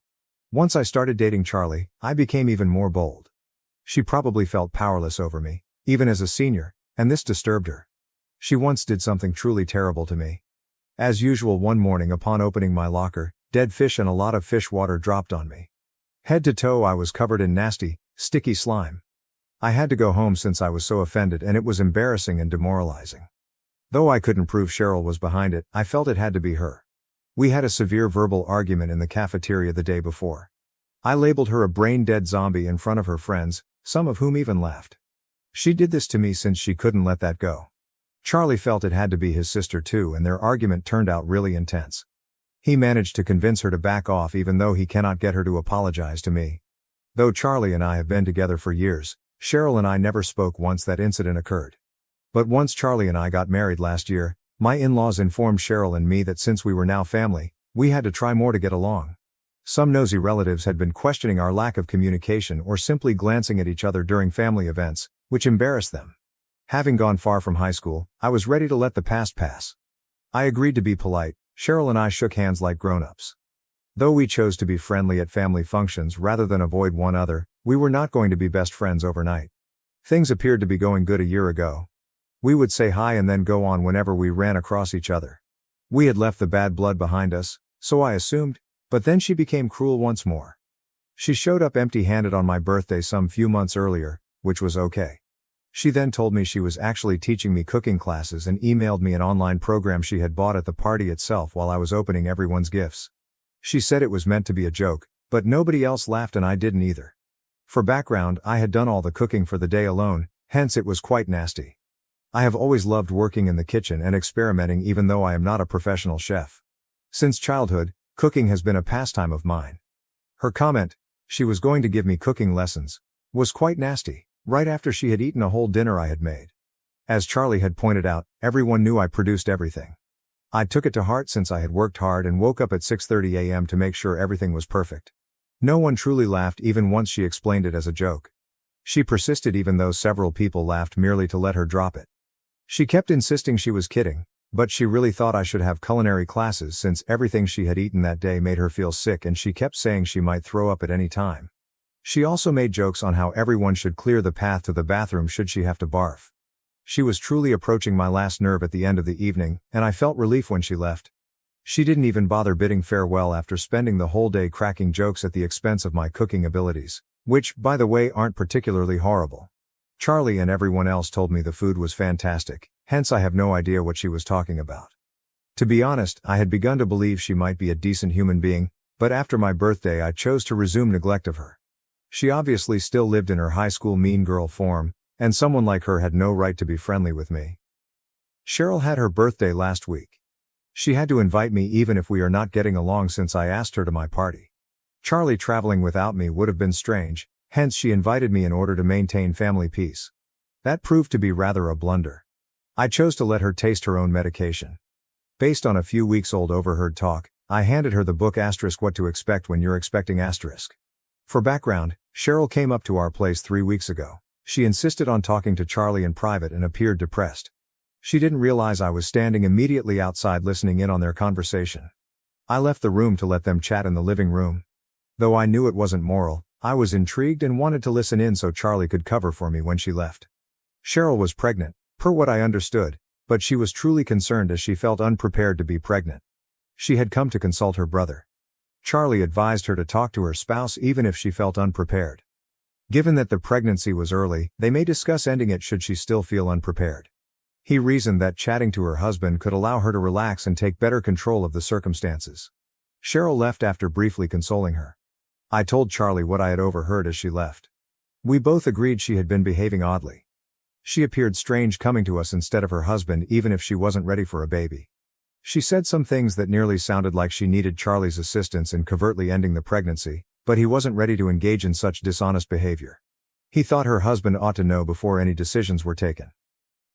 Once I started dating Charlie, I became even more bold. She probably felt powerless over me, even as a senior, and this disturbed her. She once did something truly terrible to me. As usual, one morning upon opening my locker, dead fish and a lot of fish water dropped on me. Head to toe I was covered in nasty, sticky slime. I had to go home since I was so offended and it was embarrassing and demoralizing. Though I couldn't prove Cheryl was behind it, I felt it had to be her. We had a severe verbal argument in the cafeteria the day before. I labeled her a brain-dead zombie in front of her friends, some of whom even laughed. She did this to me since she couldn't let that go. Charlie felt it had to be his sister too and their argument turned out really intense. He managed to convince her to back off even though he cannot get her to apologize to me. Though Charlie and I have been together for years, Cheryl and I never spoke once that incident occurred. But once Charlie and I got married last year, my in-laws informed Cheryl and me that since we were now family, we had to try more to get along. Some nosy relatives had been questioning our lack of communication or simply glancing at each other during family events, which embarrassed them. Having gone far from high school, I was ready to let the past pass. I agreed to be polite. Cheryl and I shook hands like grown-ups. Though we chose to be friendly at family functions rather than avoid one another, we were not going to be best friends overnight. Things appeared to be going good a year ago. We would say hi and then go on whenever we ran across each other. We had left the bad blood behind us, so I assumed, but then she became cruel once more. She showed up empty-handed on my birthday some few months earlier, which was okay. She then told me she was actually teaching me cooking classes and emailed me an online program she had bought at the party itself while I was opening everyone's gifts. She said it was meant to be a joke, but nobody else laughed and I didn't either. For background, I had done all the cooking for the day alone, hence it was quite nasty. I have always loved working in the kitchen and experimenting even though I am not a professional chef. Since childhood, cooking has been a pastime of mine. Her comment, she was going to give me cooking lessons, was quite nasty, right after she had eaten a whole dinner I had made. As Charlie had pointed out, everyone knew I produced everything. I took it to heart since I had worked hard and woke up at 6:30 a.m. to make sure everything was perfect. No one truly laughed even once she explained it as a joke. She persisted even though several people laughed merely to let her drop it. She kept insisting she was kidding, but she really thought I should have culinary classes since everything she had eaten that day made her feel sick and she kept saying she might throw up at any time. She also made jokes on how everyone should clear the path to the bathroom should she have to barf. She was truly approaching my last nerve at the end of the evening, and I felt relief when she left. She didn't even bother bidding farewell after spending the whole day cracking jokes at the expense of my cooking abilities, which, by the way, aren't particularly horrible. Charlie and everyone else told me the food was fantastic, hence I have no idea what she was talking about. To be honest, I had begun to believe she might be a decent human being, but after my birthday I chose to resume neglect of her. She obviously still lived in her high school mean girl form, and someone like her had no right to be friendly with me. Cheryl had her birthday last week. She had to invite me even if we are not getting along since I asked her to my party. Charlie traveling without me would have been strange, hence she invited me in order to maintain family peace. That proved to be rather a blunder. I chose to let her taste her own medication. Based on a few weeks old overheard talk, I handed her the book What to Expect When You're Expecting *. For background, Cheryl came up to our place 3 weeks ago. She insisted on talking to Charlie in private and appeared depressed. She didn't realize I was standing immediately outside listening in on their conversation. I left the room to let them chat in the living room. Though I knew it wasn't moral, I was intrigued and wanted to listen in so Charlie could cover for me when she left. Cheryl was pregnant, per what I understood, but she was truly concerned as she felt unprepared to be pregnant. She had come to consult her brother. Charlie advised her to talk to her spouse even if she felt unprepared. Given that the pregnancy was early, they may discuss ending it should she still feel unprepared. He reasoned that chatting to her husband could allow her to relax and take better control of the circumstances. Cheryl left after briefly consoling her. I told Charlie what I had overheard as she left. We both agreed she had been behaving oddly. She appeared strange coming to us instead of her husband even if she wasn't ready for a baby. She said some things that nearly sounded like she needed Charlie's assistance in covertly ending the pregnancy, but he wasn't ready to engage in such dishonest behavior. He thought her husband ought to know before any decisions were taken.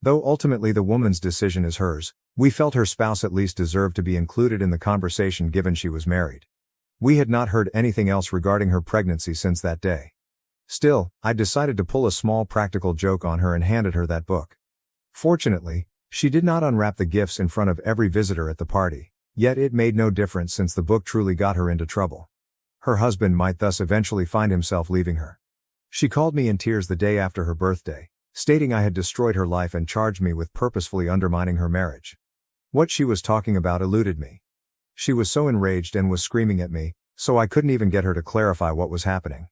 Though ultimately the woman's decision is hers, we felt her spouse at least deserved to be included in the conversation given she was married. We had not heard anything else regarding her pregnancy since that day. Still, I decided to pull a small practical joke on her and handed her that book. Fortunately, she did not unwrap the gifts in front of every visitor at the party, yet it made no difference since the book truly got her into trouble. Her husband might thus eventually find himself leaving her. She called me in tears the day after her birthday, stating I had destroyed her life and charged me with purposefully undermining her marriage. What she was talking about eluded me. She was so enraged and was screaming at me, so I couldn't even get her to clarify what was happening.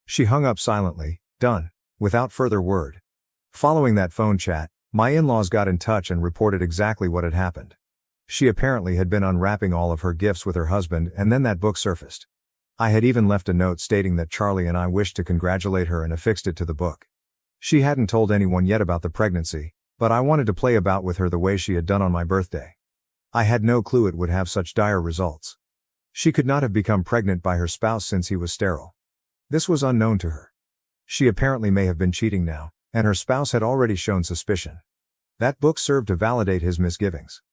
She hung up silently, done, without further word. Following that phone chat, my in-laws got in touch and reported exactly what had happened. She apparently had been unwrapping all of her gifts with her husband and then that book surfaced. I had even left a note stating that Charlie and I wished to congratulate her and affixed it to the book. She hadn't told anyone yet about the pregnancy, but I wanted to play about with her the way she had done on my birthday. I had no clue it would have such dire results. She could not have become pregnant by her spouse since he was sterile. This was unknown to her. She apparently may have been cheating now, and her spouse had already shown suspicion. That book served to validate his misgivings.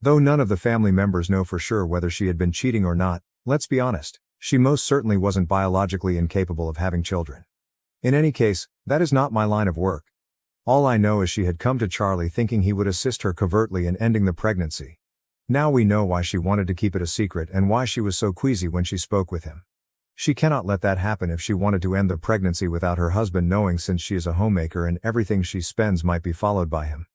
Though none of the family members know for sure whether she had been cheating or not, let's be honest, she most certainly wasn't biologically incapable of having children. In any case, that is not my line of work. All I know is she had come to Charlie thinking he would assist her covertly in ending the pregnancy. Now we know why she wanted to keep it a secret and why she was so queasy when she spoke with him. She cannot let that happen if she wanted to end the pregnancy without her husband knowing, since she is a homemaker and everything she spends might be followed by him.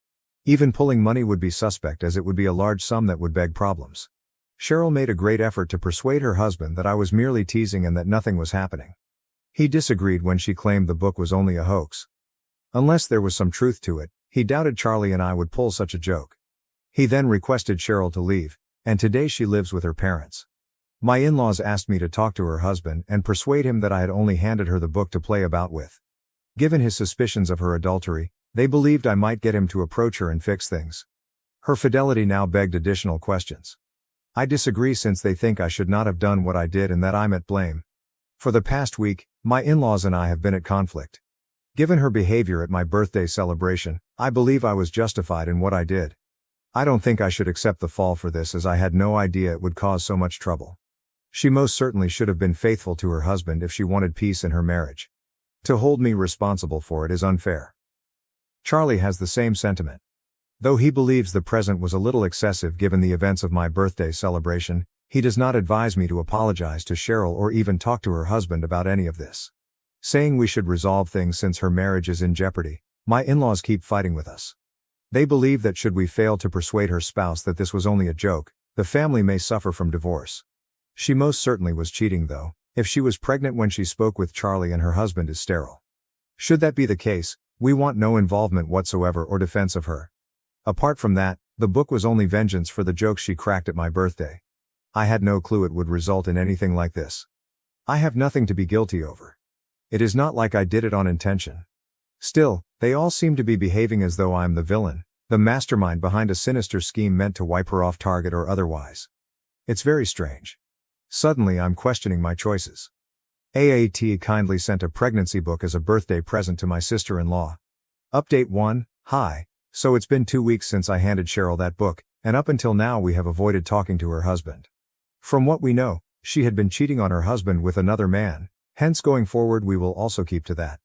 Even pulling money would be suspect, as it would be a large sum that would beg problems. Cheryl made a great effort to persuade her husband that I was merely teasing and that nothing was happening. He disagreed when she claimed the book was only a hoax. Unless there was some truth to it, he doubted Charlie and I would pull such a joke. He then requested Cheryl to leave, and today she lives with her parents. My in-laws asked me to talk to her husband and persuade him that I had only handed her the book to play about with. Given his suspicions of her adultery, they believed I might get him to approach her and fix things. Her fidelity now begged additional questions. I disagree, since they think I should not have done what I did and that I'm at blame. For the past week, my in-laws and I have been at conflict. Given her behavior at my birthday celebration, I believe I was justified in what I did. I don't think I should accept the fall for this, as I had no idea it would cause so much trouble. She most certainly should have been faithful to her husband if she wanted peace in her marriage. To hold me responsible for it is unfair. Charlie has the same sentiment. Though he believes the present was a little excessive given the events of my birthday celebration, he does not advise me to apologize to Cheryl or even talk to her husband about any of this. Saying we should resolve things since her marriage is in jeopardy, my in-laws keep fighting with us. They believe that should we fail to persuade her spouse that this was only a joke, the family may suffer from divorce. She most certainly was cheating, though, if she was pregnant when she spoke with Charlie and her husband is sterile. Should that be the case, we want no involvement whatsoever or defense of her. Apart from that, the book was only vengeance for the jokes she cracked at my birthday. I had no clue it would result in anything like this. I have nothing to be guilty over. It is not like I did it on intention. Still, they all seem to be behaving as though I am the villain, the mastermind behind a sinister scheme meant to wipe her off target or otherwise. It's very strange. Suddenly I'm questioning my choices. AAT kindly sent a pregnancy book as a birthday present to my sister-in-law. Update 1, Hi, so it's been 2 weeks since I handed Cheryl that book, and up until now we have avoided talking to her husband. From what we know, she had been cheating on her husband with another man, hence going forward we will also keep to that.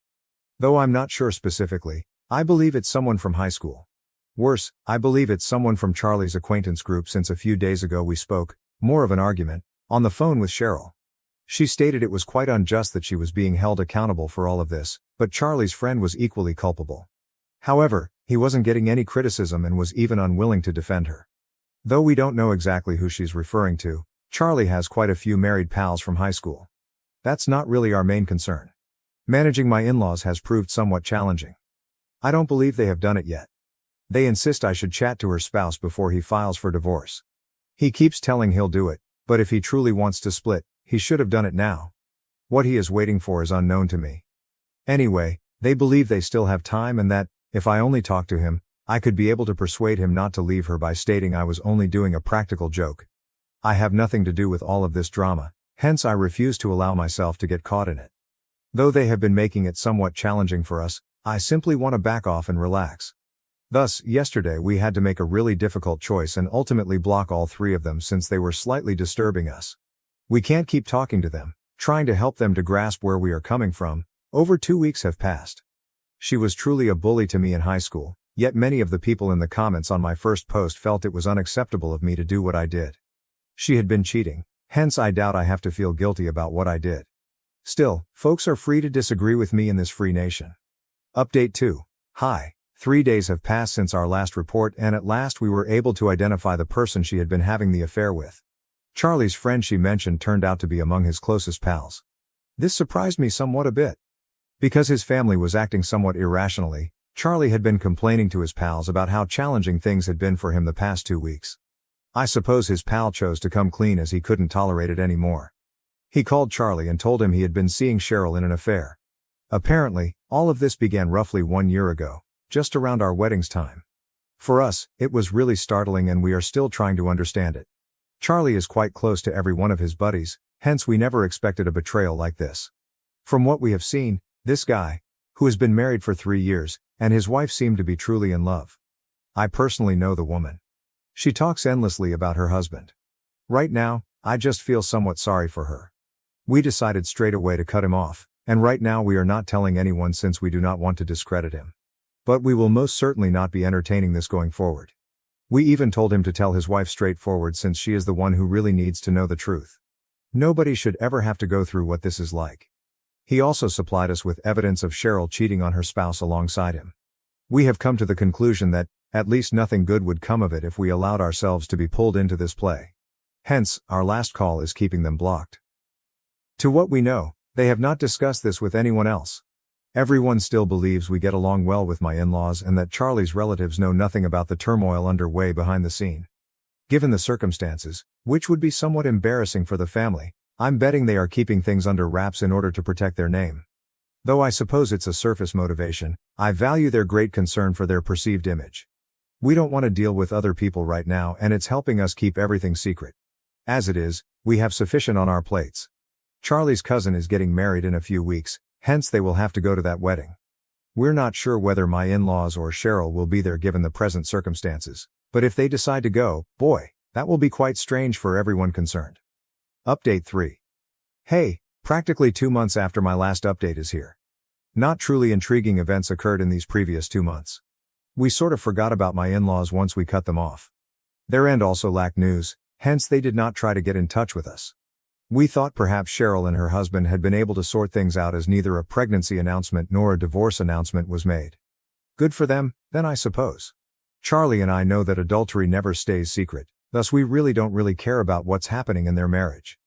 Though I'm not sure specifically, I believe it's someone from high school. Worse, I believe it's someone from Charlie's acquaintance group, since a few days ago we spoke, more of an argument, on the phone with Cheryl. She stated it was quite unjust that she was being held accountable for all of this, but Charlie's friend was equally culpable. However, he wasn't getting any criticism and was even unwilling to defend her. Though we don't know exactly who she's referring to, Charlie has quite a few married pals from high school. That's not really our main concern. Managing my in-laws has proved somewhat challenging. I don't believe they have done it yet. They insist I should chat to her spouse before he files for divorce. He keeps telling he'll do it, but if he truly wants to split, he should have done it now. What he is waiting for is unknown to me. Anyway, they believe they still have time and that, if I only talk to him, I could be able to persuade him not to leave her by stating I was only doing a practical joke. I have nothing to do with all of this drama, hence I refuse to allow myself to get caught in it. Though they have been making it somewhat challenging for us, I simply want to back off and relax. Thus, yesterday we had to make a really difficult choice and ultimately block all 3 of them since they were slightly disturbing us. We can't keep talking to them, trying to help them to grasp where we are coming from. Over 2 weeks have passed. She was truly a bully to me in high school, yet many of the people in the comments on my first post felt it was unacceptable of me to do what I did. She had been cheating, hence I doubt I have to feel guilty about what I did. Still, folks are free to disagree with me in this free nation. Update 2. Hi, 3 days have passed since our last report and at last we were able to identify the person she had been having the affair with. Charlie's friend she mentioned turned out to be among his closest pals. This surprised me somewhat a bit. Because his family was acting somewhat irrationally, Charlie had been complaining to his pals about how challenging things had been for him the past 2 weeks. I suppose his pal chose to come clean as he couldn't tolerate it anymore. He called Charlie and told him he had been seeing Cheryl in an affair. Apparently, all of this began roughly 1 year ago, just around our wedding's time. For us, it was really startling and we are still trying to understand it. Charlie is quite close to every one of his buddies, hence we never expected a betrayal like this. From what we have seen, this guy, who has been married for 3 years, and his wife seem to be truly in love. I personally know the woman. She talks endlessly about her husband. Right now, I just feel somewhat sorry for her. We decided straight away to cut him off, and right now we are not telling anyone since we do not want to discredit him. But we will most certainly not be entertaining this going forward. We even told him to tell his wife straightforward since she is the one who really needs to know the truth. Nobody should ever have to go through what this is like. He also supplied us with evidence of Cheryl cheating on her spouse alongside him. We have come to the conclusion that, at least nothing good would come of it if we allowed ourselves to be pulled into this play. Hence, our last call is keeping them blocked. To what we know, they have not discussed this with anyone else. Everyone still believes we get along well with my in-laws and that Charlie's relatives know nothing about the turmoil underway behind the scene. Given the circumstances, which would be somewhat embarrassing for the family, I'm betting they are keeping things under wraps in order to protect their name. Though I suppose it's a surface motivation, I value their great concern for their perceived image. We don't want to deal with other people right now and it's helping us keep everything secret. As it is, we have sufficient on our plates. Charlie's cousin is getting married in a few weeks, hence they will have to go to that wedding. We're not sure whether my in-laws or Cheryl will be there given the present circumstances, but if they decide to go, boy, that will be quite strange for everyone concerned. Update 3. Hey, practically 2 months after my last update is here. Not truly intriguing events occurred in these previous 2 months. We sort of forgot about my in-laws once we cut them off. Their end also lacked news, hence they did not try to get in touch with us. We thought perhaps Cheryl and her husband had been able to sort things out as neither a pregnancy announcement nor a divorce announcement was made. Good for them, then I suppose. Charlie and I know that adultery never stays secret, thus we really don't care about what's happening in their marriage.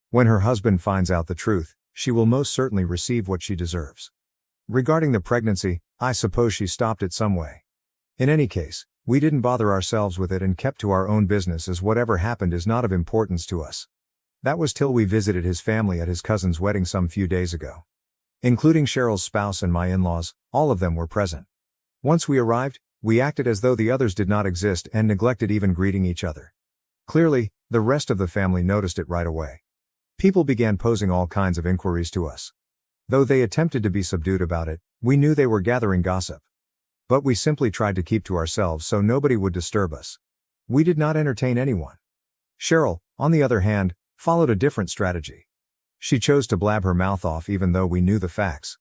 When her husband finds out the truth, she will most certainly receive what she deserves. Regarding the pregnancy, I suppose she stopped it some way. In any case, we didn't bother ourselves with it and kept to our own business as whatever happened is not of importance to us. That was till we visited his family at his cousin's wedding some few days ago. Including Cheryl's spouse and my in-laws, all of them were present. Once we arrived, we acted as though the others did not exist and neglected even greeting each other. Clearly, the rest of the family noticed it right away. People began posing all kinds of inquiries to us. Though they attempted to be subdued about it, we knew they were gathering gossip. But we simply tried to keep to ourselves so nobody would disturb us. We did not entertain anyone. Cheryl, on the other hand, followed a different strategy. She chose to blab her mouth off even though we knew the facts.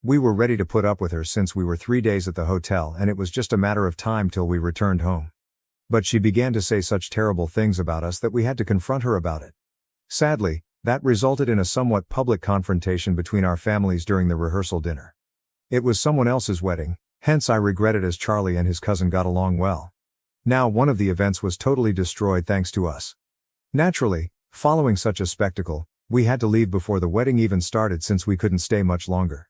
We were ready to put up with her since we were 3 days at the hotel and it was just a matter of time till we returned home. But she began to say such terrible things about us that we had to confront her about it. Sadly, that resulted in a somewhat public confrontation between our families during the rehearsal dinner. It was someone else's wedding, hence I regret it as Charlie and his cousin got along well. Now one of the events was totally destroyed thanks to us. Naturally, following such a spectacle, we had to leave before the wedding even started since we couldn't stay much longer.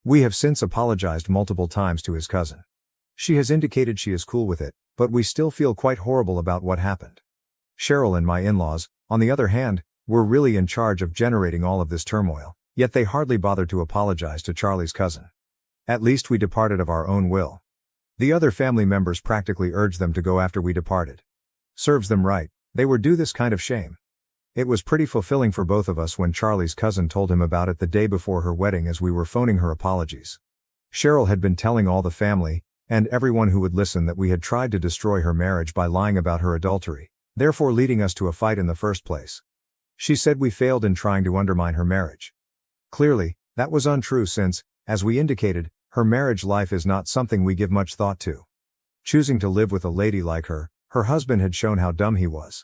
We have since apologized multiple times to his cousin. She has indicated she is cool with it, but we still feel quite horrible about what happened. Cheryl and my in-laws, on the other hand, were really in charge of generating all of this turmoil, yet they hardly bothered to apologize to Charlie's cousin. At least we departed of our own will. The other family members practically urged them to go after we departed. Serves them right, they were due this kind of shame. It was pretty fulfilling for both of us when Charlie's cousin told him about it the day before her wedding as we were phoning her apologies. Cheryl had been telling all the family, and everyone who would listen that we had tried to destroy her marriage by lying about her adultery, therefore leading us to a fight in the first place. She said we failed in trying to undermine her marriage. Clearly, that was untrue since, as we indicated, her marriage life is not something we give much thought to. Choosing to live with a lady like her husband had shown how dumb he was.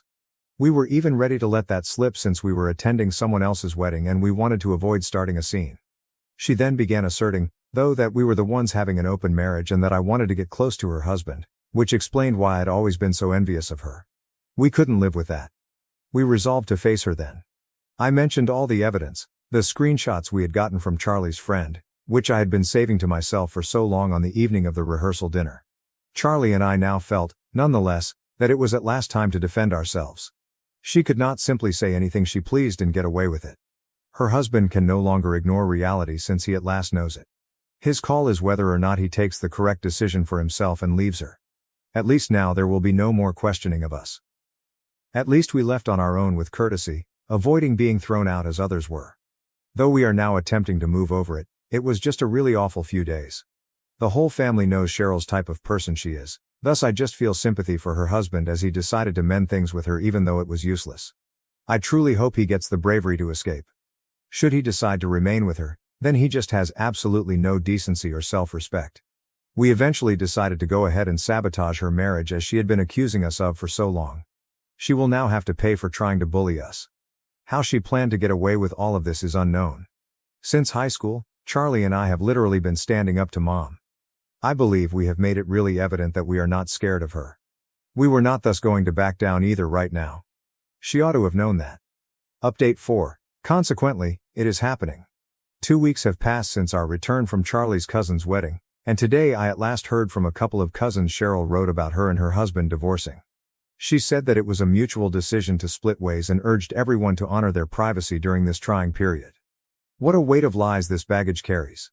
We were even ready to let that slip since we were attending someone else's wedding and we wanted to avoid starting a scene. She then began asserting, though, that we were the ones having an open marriage and that I wanted to get close to her husband, which explained why I'd always been so envious of her. We couldn't live with that. We resolved to face her then. I mentioned all the evidence, the screenshots we had gotten from Charlie's friend, which I had been saving to myself for so long on the evening of the rehearsal dinner. Charlie and I now felt, nonetheless, that it was at last time to defend ourselves. She could not simply say anything she pleased and get away with it. Her husband can no longer ignore reality since he at last knows it. His call is whether or not he takes the correct decision for himself and leaves her. At least now there will be no more questioning of us. At least we left on our own with courtesy, avoiding being thrown out as others were. Though we are now attempting to move over it, it was just a really awful few days. The whole family knows Cheryl's type of person she is, thus I just feel sympathy for her husband as he decided to mend things with her even though it was useless. I truly hope he gets the bravery to escape. Should he decide to remain with her, then he just has absolutely no decency or self-respect. We eventually decided to go ahead and sabotage her marriage as she had been accusing us of for so long. She will now have to pay for trying to bully us. How she planned to get away with all of this is unknown. Since high school, Charlie and I have literally been standing up to Mom. I believe we have made it really evident that we are not scared of her. We were not thus going to back down either right now. She ought to have known that. Update 4. Consequently, it is happening. 2 weeks have passed since our return from Charlie's cousin's wedding, and today I at last heard from a couple of cousins Cheryl wrote about her and her husband divorcing. She said that it was a mutual decision to split ways and urged everyone to honor their privacy during this trying period. What a weight of lies this baggage carries.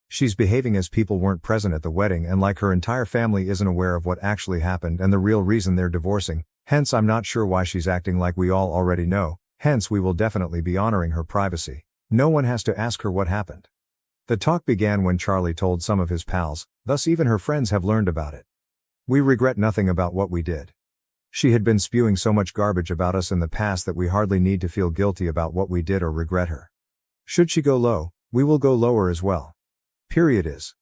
She's behaving as people weren't present at the wedding and like her entire family isn't aware of what actually happened and the real reason they're divorcing, hence I'm not sure why she's acting like we all already know, hence we will definitely be honoring her privacy. No one has to ask her what happened. The talk began when Charlie told some of his pals, thus even her friends have learned about it. We regret nothing about what we did. She had been spewing so much garbage about us in the past that we hardly need to feel guilty about what we did or regret her. Should she go low, we will go lower as well. Period is.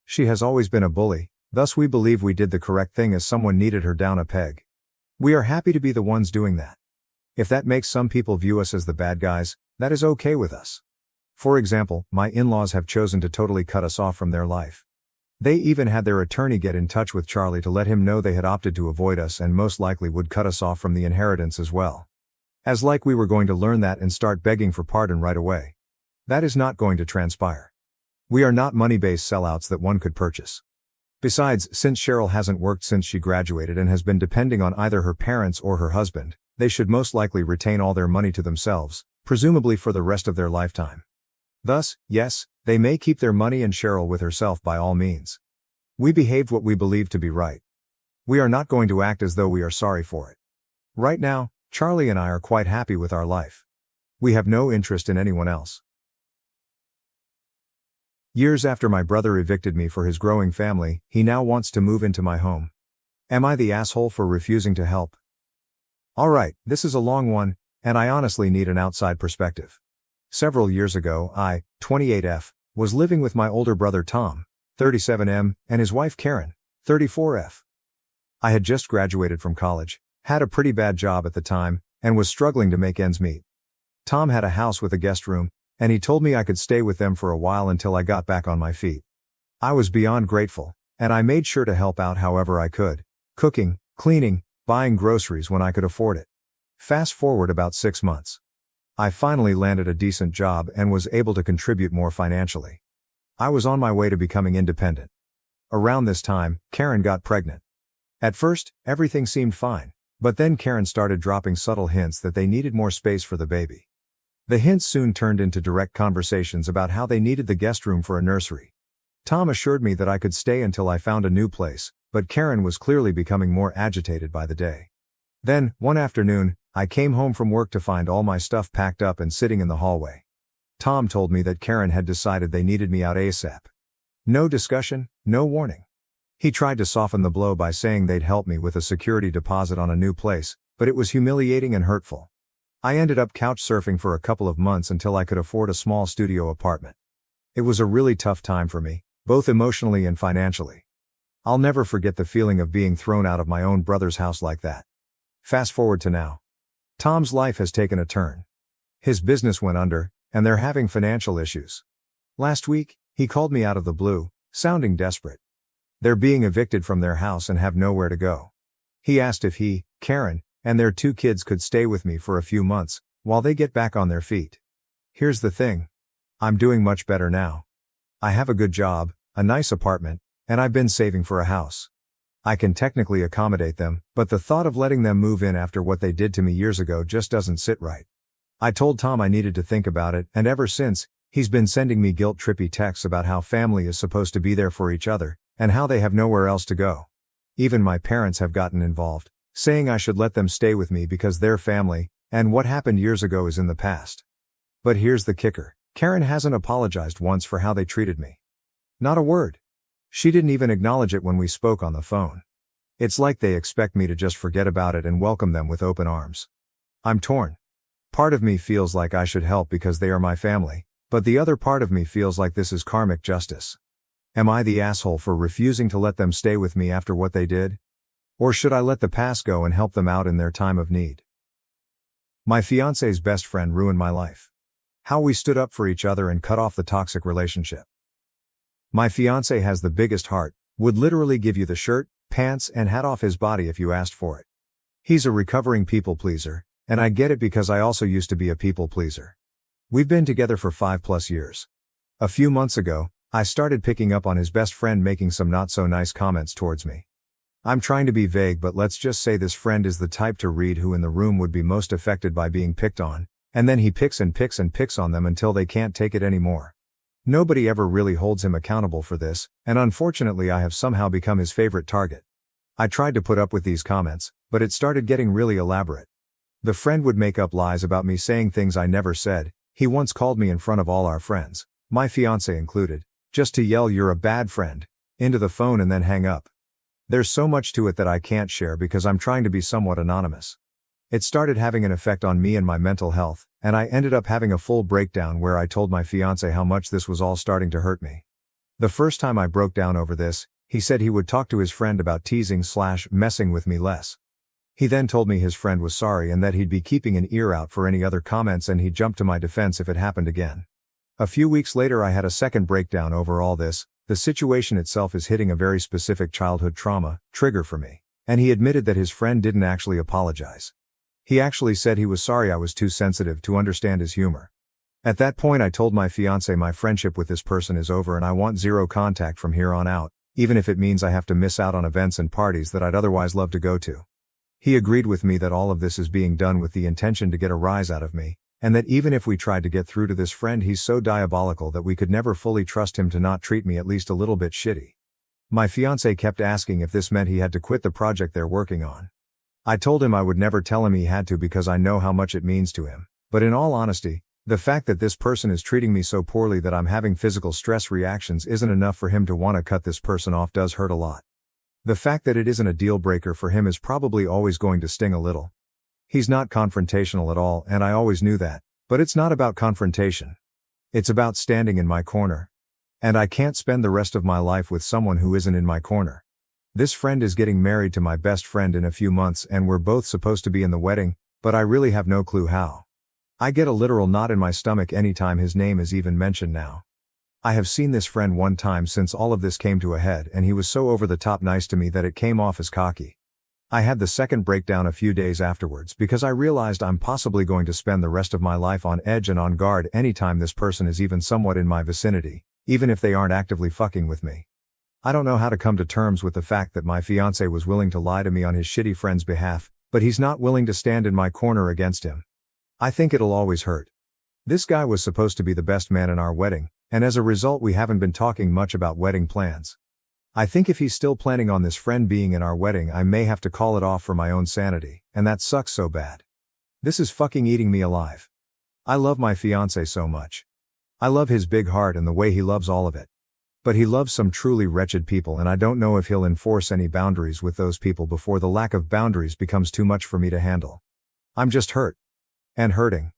She has always been a bully, thus we believe we did the correct thing as someone needed her down a peg. We are happy to be the ones doing that. If that makes some people view us as the bad guys, that is okay with us. For example, my in-laws have chosen to totally cut us off from their life. They even had their attorney get in touch with Charlie to let him know they had opted to avoid us and most likely would cut us off from the inheritance as well. As like we were going to learn that and start begging for pardon right away. That is not going to transpire. We are not money-based sellouts that one could purchase. Besides, since Cheryl hasn't worked since she graduated and has been depending on either her parents or her husband, they should most likely retain all their money to themselves, presumably for the rest of their lifetime. Thus, yes, they may keep their money and Cheryl with herself by all means. We behaved what we believe to be right. We are not going to act as though we are sorry for it. Right now, Charlie and I are quite happy with our life. We have no interest in anyone else. Years after my brother evicted me for his growing family, he now wants to move into my home. Am I the asshole for refusing to help? Alright, this is a long one, and I honestly need an outside perspective. Several years ago, I, 28F, was living with my older brother Tom, 37M, and his wife Karen, 34F. I had just graduated from college, had a pretty bad job at the time, and was struggling to make ends meet. Tom had a house with a guest room, and he told me I could stay with them for a while until I got back on my feet. I was beyond grateful, and I made sure to help out however I could, cooking, cleaning, buying groceries when I could afford it. Fast forward about 6 months. I finally landed a decent job and was able to contribute more financially. I was on my way to becoming independent. Around this time, Karen got pregnant. At first, everything seemed fine, but then Karen started dropping subtle hints that they needed more space for the baby. The hints soon turned into direct conversations about how they needed the guest room for a nursery. Tom assured me that I could stay until I found a new place, but Karen was clearly becoming more agitated by the day. Then, one afternoon, I came home from work to find all my stuff packed up and sitting in the hallway. Tom told me that Karen had decided they needed me out ASAP. No discussion, no warning. He tried to soften the blow by saying they'd help me with a security deposit on a new place, but it was humiliating and hurtful. I ended up couch surfing for a couple of months until I could afford a small studio apartment. It was a really tough time for me, both emotionally and financially. I'll never forget the feeling of being thrown out of my own brother's house like that. Fast forward to now. Tom's life has taken a turn. His business went under, and they're having financial issues. Last week, he called me out of the blue, sounding desperate. They're being evicted from their house and have nowhere to go. He asked if he, Karen, and their 2 kids could stay with me for a few months, while they get back on their feet. Here's the thing. I'm doing much better now. I have a good job, a nice apartment, and I've been saving for a house. I can technically accommodate them, but the thought of letting them move in after what they did to me years ago just doesn't sit right. I told Tom I needed to think about it, and ever since, he's been sending me guilt-trippy texts about how family is supposed to be there for each other, and how they have nowhere else to go. Even my parents have gotten involved, saying I should let them stay with me because they're family, and what happened years ago is in the past. But here's the kicker. Karen hasn't apologized once for how they treated me. Not a word. She didn't even acknowledge it when we spoke on the phone. It's like they expect me to just forget about it and welcome them with open arms. I'm torn. Part of me feels like I should help because they are my family, but the other part of me feels like this is karmic justice. Am I the asshole for refusing to let them stay with me after what they did? Or should I let the past go and help them out in their time of need? My fiance's best friend ruined my life. How we stood up for each other and cut off the toxic relationship. My fiance has the biggest heart, would literally give you the shirt, pants, and hat off his body if you asked for it. He's a recovering people pleaser, and I get it because I also used to be a people pleaser. We've been together for 5+ years. A few months ago, I started picking up on his best friend making some not so nice comments towards me. I'm trying to be vague, but let's just say this friend is the type to read who in the room would be most affected by being picked on, and then he picks and picks and picks on them until they can't take it anymore. Nobody ever really holds him accountable for this, and unfortunately I have somehow become his favorite target. I tried to put up with these comments, but it started getting really elaborate. The friend would make up lies about me saying things I never said. He once called me in front of all our friends, my fiance included, just to yell "you're a bad friend" into the phone and then hang up. There's so much to it that I can't share because I'm trying to be somewhat anonymous. It started having an effect on me and my mental health, and I ended up having a full breakdown where I told my fiance how much this was all starting to hurt me. The first time I broke down over this, he said he would talk to his friend about teasing/messing with me less. He then told me his friend was sorry and that he'd be keeping an ear out for any other comments and he'd jump to my defense if it happened again. A few weeks later I had a second breakdown over all this. The situation itself is hitting a very specific childhood trauma trigger for me, and he admitted that his friend didn't actually apologize. He actually said he was sorry I was too sensitive to understand his humor. At that point I told my fiance my friendship with this person is over and I want zero contact from here on out, even if it means I have to miss out on events and parties that I'd otherwise love to go to. He agreed with me that all of this is being done with the intention to get a rise out of me, and that even if we tried to get through to this friend he's so diabolical that we could never fully trust him to not treat me at least a little bit shitty. My fiancé kept asking if this meant he had to quit the project they're working on. I told him I would never tell him he had to because I know how much it means to him, but in all honesty, the fact that this person is treating me so poorly that I'm having physical stress reactions isn't enough for him to want to cut this person off does hurt a lot. The fact that it isn't a deal breaker for him is probably always going to sting a little. He's not confrontational at all and I always knew that, but it's not about confrontation. It's about standing in my corner. And I can't spend the rest of my life with someone who isn't in my corner. This friend is getting married to my best friend in a few months and we're both supposed to be in the wedding, but I really have no clue how. I get a literal knot in my stomach anytime his name is even mentioned now. I have seen this friend one time since all of this came to a head and he was so over the top nice to me that it came off as cocky. I had the second breakdown a few days afterwards because I realized I'm possibly going to spend the rest of my life on edge and on guard anytime this person is even somewhat in my vicinity, even if they aren't actively fucking with me. I don't know how to come to terms with the fact that my fiancé was willing to lie to me on his shitty friend's behalf, but he's not willing to stand in my corner against him. I think it'll always hurt. This guy was supposed to be the best man in our wedding, and as a result we haven't been talking much about wedding plans. I think if he's still planning on this friend being in our wedding I may have to call it off for my own sanity, and that sucks so bad. This is fucking eating me alive. I love my fiancé so much. I love his big heart and the way he loves all of it. But he loves some truly wretched people and I don't know if he'll enforce any boundaries with those people before the lack of boundaries becomes too much for me to handle. I'm just hurt. And hurting.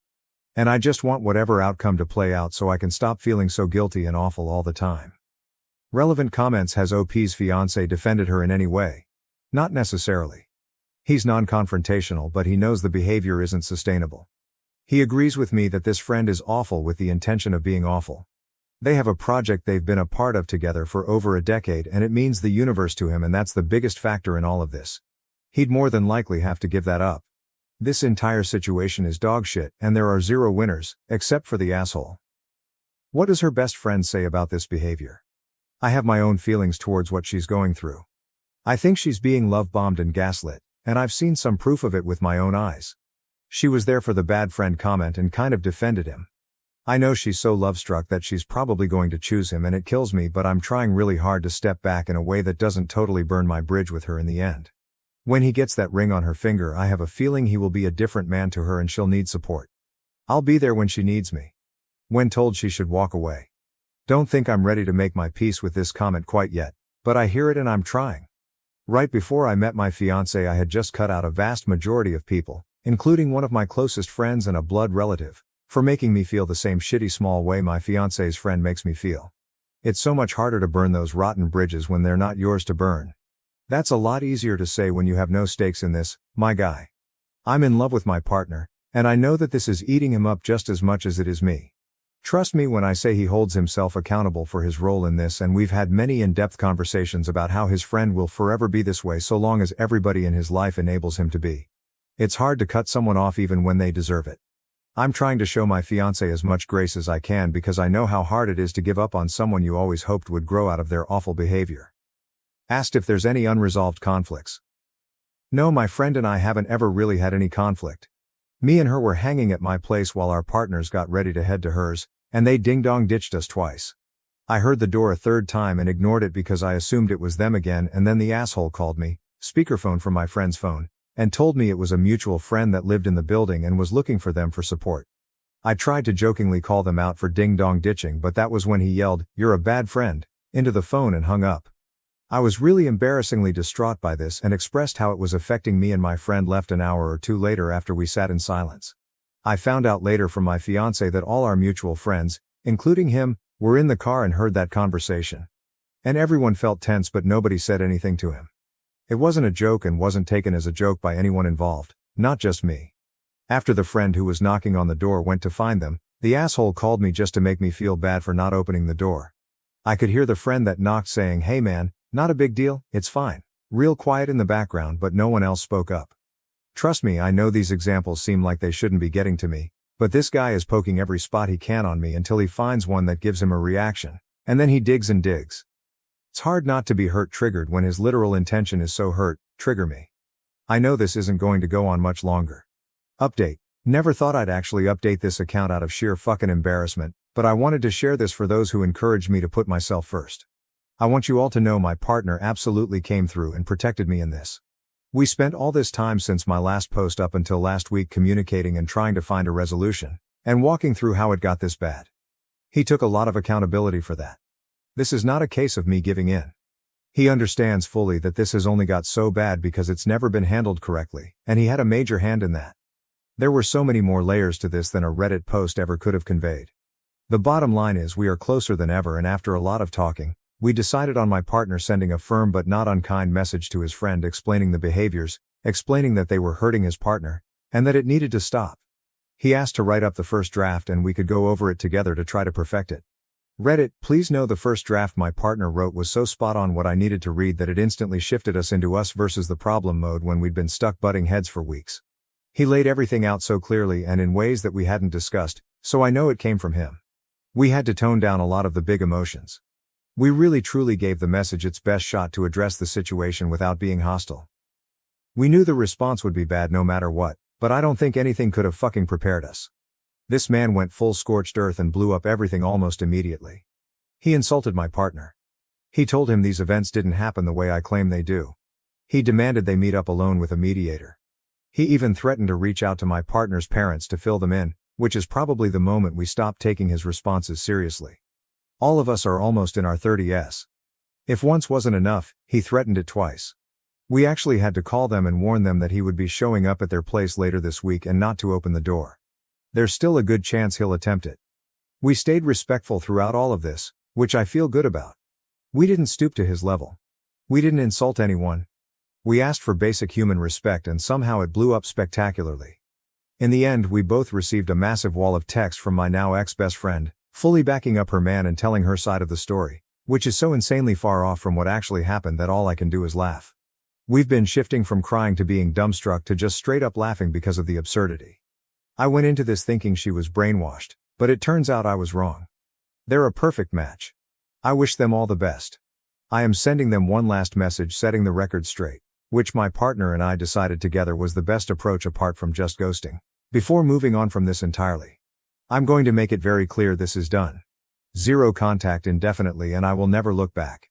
And I just want whatever outcome to play out so I can stop feeling so guilty and awful all the time. Relevant comments. Has OP's fiancé defended her in any way? Not necessarily. He's non-confrontational but he knows the behavior isn't sustainable. He agrees with me that this friend is awful with the intention of being awful. They have a project they've been a part of together for over a decade and it means the universe to him and that's the biggest factor in all of this. He'd more than likely have to give that up. This entire situation is dog shit and there are zero winners, except for the asshole. What does her best friend say about this behavior? I have my own feelings towards what she's going through. I think she's being love-bombed and gaslit, and I've seen some proof of it with my own eyes. She was there for the bad friend comment and kind of defended him. I know she's so love-struck that she's probably going to choose him and it kills me, but I'm trying really hard to step back in a way that doesn't totally burn my bridge with her in the end. When he gets that ring on her finger, I have a feeling he will be a different man to her and she'll need support. I'll be there when she needs me. When told she should walk away. Don't think I'm ready to make my peace with this comment quite yet, but I hear it and I'm trying. Right before I met my fiancé, I had just cut out a vast majority of people, including one of my closest friends and a blood relative, for making me feel the same shitty small way my fiancé's friend makes me feel. It's so much harder to burn those rotten bridges when they're not yours to burn. That's a lot easier to say when you have no stakes in this, my guy. I'm in love with my partner, and I know that this is eating him up just as much as it is me. Trust me when I say he holds himself accountable for his role in this, and we've had many in-depth conversations about how his friend will forever be this way so long as everybody in his life enables him to be. It's hard to cut someone off even when they deserve it. I'm trying to show my fiancé as much grace as I can because I know how hard it is to give up on someone you always hoped would grow out of their awful behavior. Asked if there's any unresolved conflicts. No, my friend and I haven't ever really had any conflict. Me and her were hanging at my place while our partners got ready to head to hers, and they ding-dong ditched us twice. I heard the door a third time and ignored it because I assumed it was them again, and then the asshole called me, speakerphone from my friend's phone, and told me it was a mutual friend that lived in the building and was looking for them for support. I tried to jokingly call them out for ding-dong ditching, but that was when he yelled, "You're a bad friend," into the phone and hung up. I was really embarrassingly distraught by this and expressed how it was affecting me, and my friend left an hour or two later after we sat in silence. I found out later from my fiancé that all our mutual friends, including him, were in the car and heard that conversation. And everyone felt tense, but nobody said anything to him. It wasn't a joke and wasn't taken as a joke by anyone involved, not just me. After the friend who was knocking on the door went to find them, the asshole called me just to make me feel bad for not opening the door. I could hear the friend that knocked saying, "Hey man, not a big deal, it's fine," real quiet in the background, but no one else spoke up. Trust me, I know these examples seem like they shouldn't be getting to me, but this guy is poking every spot he can on me until he finds one that gives him a reaction, and then he digs and digs. It's hard not to be triggered when his literal intention is so trigger me. I know this isn't going to go on much longer. Update. Never thought I'd actually update this account out of sheer fucking embarrassment, but I wanted to share this for those who encouraged me to put myself first. I want you all to know my partner absolutely came through and protected me in this. We spent all this time since my last post up until last week communicating and trying to find a resolution, and walking through how it got this bad. He took a lot of accountability for that. This is not a case of me giving in. He understands fully that this has only got so bad because it's never been handled correctly, and he had a major hand in that. There were so many more layers to this than a Reddit post ever could have conveyed. The bottom line is we are closer than ever, and after a lot of talking, we decided on my partner sending a firm but not unkind message to his friend explaining the behaviors, explaining that they were hurting his partner, and that it needed to stop. He asked to write up the first draft and we could go over it together to try to perfect it. Reddit, please know the first draft my partner wrote was so spot on what I needed to read that it instantly shifted us into us versus the problem mode when we'd been stuck butting heads for weeks. He laid everything out so clearly and in ways that we hadn't discussed, so I know it came from him. We had to tone down a lot of the big emotions. We really truly gave the message its best shot to address the situation without being hostile. We knew the response would be bad no matter what, but I don't think anything could have fucking prepared us. This man went full scorched earth and blew up everything almost immediately. He insulted my partner. He told him these events didn't happen the way I claim they do. He demanded they meet up alone with a mediator. He even threatened to reach out to my partner's parents to fill them in, which is probably the moment we stopped taking his responses seriously. All of us are almost in our 30s. If once wasn't enough, he threatened it twice. We actually had to call them and warn them that he would be showing up at their place later this week and not to open the door. There's still a good chance he'll attempt it. We stayed respectful throughout all of this, which I feel good about. We didn't stoop to his level. We didn't insult anyone. We asked for basic human respect and somehow it blew up spectacularly. In the end, we both received a massive wall of text from my now ex-best friend, fully backing up her man and telling her side of the story, which is so insanely far off from what actually happened that all I can do is laugh. We've been shifting from crying to being dumbstruck to just straight up laughing because of the absurdity. I went into this thinking she was brainwashed, but it turns out I was wrong. They're a perfect match. I wish them all the best. I am sending them one last message setting the record straight, which my partner and I decided together was the best approach apart from just ghosting, before moving on from this entirely. I'm going to make it very clear this is done. Zero contact indefinitely and I will never look back.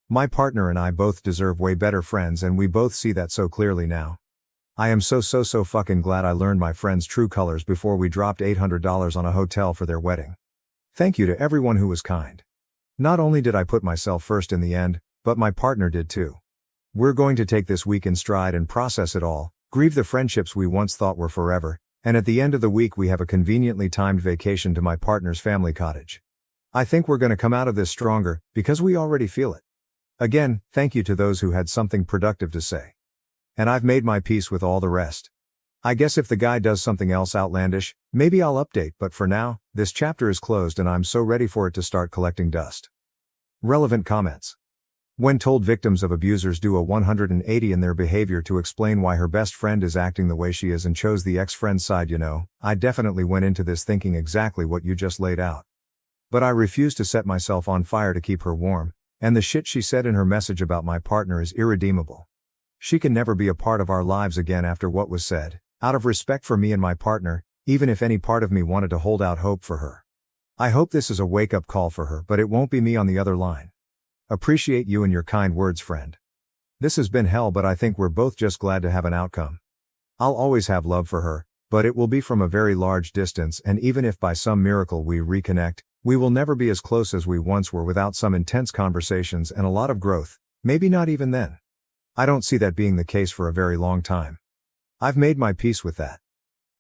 My partner and I both deserve way better friends and we both see that so clearly now. I am so fucking glad I learned my friend's true colors before we dropped $800 on a hotel for their wedding. Thank you to everyone who was kind. Not only did I put myself first in the end, but my partner did too. We're going to take this week in stride and process it all, grieve the friendships we once thought were forever, and at the end of the week we have a conveniently timed vacation to my partner's family cottage. I think we're going to come out of this stronger, because we already feel it. Again, thank you to those who had something productive to say. And I've made my peace with all the rest. I guess if the guy does something else outlandish, maybe I'll update, but for now, this chapter is closed and I'm so ready for it to start collecting dust. Relevant comments. When told victims of abusers do a 180 in their behavior to explain why her best friend is acting the way she is and chose the ex-friend's side, I definitely went into this thinking exactly what you just laid out. But I refuse to set myself on fire to keep her warm, and the shit she said in her message about my partner is irredeemable. She can never be a part of our lives again after what was said, out of respect for me and my partner, even if any part of me wanted to hold out hope for her. I hope this is a wake-up call for her, but it won't be me on the other line. Appreciate you and your kind words, friend. This has been hell, but I think we're both just glad to have an outcome. I'll always have love for her, but it will be from a very large distance, and even if by some miracle we reconnect, we will never be as close as we once were without some intense conversations and a lot of growth, maybe not even then. I don't see that being the case for a very long time. I've made my peace with that.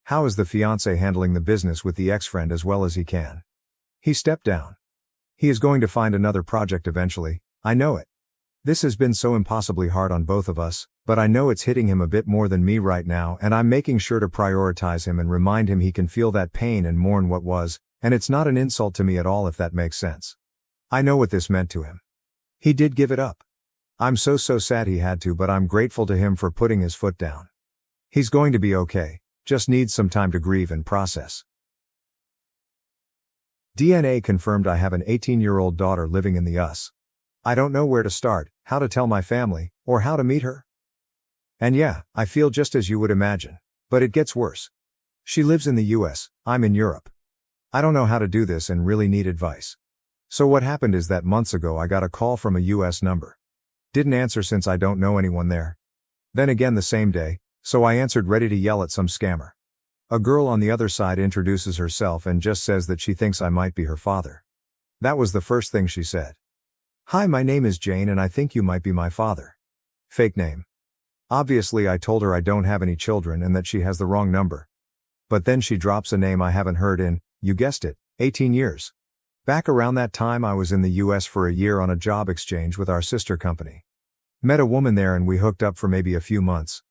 How is the fiancé handling the business with the ex-friend as well as he can? He stepped down. He is going to find another project eventually, I know it. This has been so impossibly hard on both of us, but I know it's hitting him a bit more than me right now, and I'm making sure to prioritize him and remind him he can feel that pain and mourn what was, and it's not an insult to me at all if that makes sense. I know what this meant to him. He did give it up. I'm so sad he had to, but I'm grateful to him for putting his foot down. He's going to be okay, just needs some time to grieve and process. DNA confirmed I have an 18-year-old daughter living in the US. I don't know where to start, how to tell my family, or how to meet her. And yeah, I feel just as you would imagine. But it gets worse. She lives in the US, I'm in Europe. I don't know how to do this and really need advice. So what happened is that months ago I got a call from a US number. Didn't answer since I don't know anyone there. Then again the same day, so I answered ready to yell at some scammer. A girl on the other side introduces herself and just says that she thinks I might be her father. That was the first thing she said. Hi, my name is Jane and I think you might be my father. Fake name. Obviously I told her I don't have any children and that she has the wrong number. But then she drops a name I haven't heard in, you guessed it, 18 years. Back around that time I was in the US for a year on a job exchange with our sister company. Met a woman there and we hooked up for maybe a few months.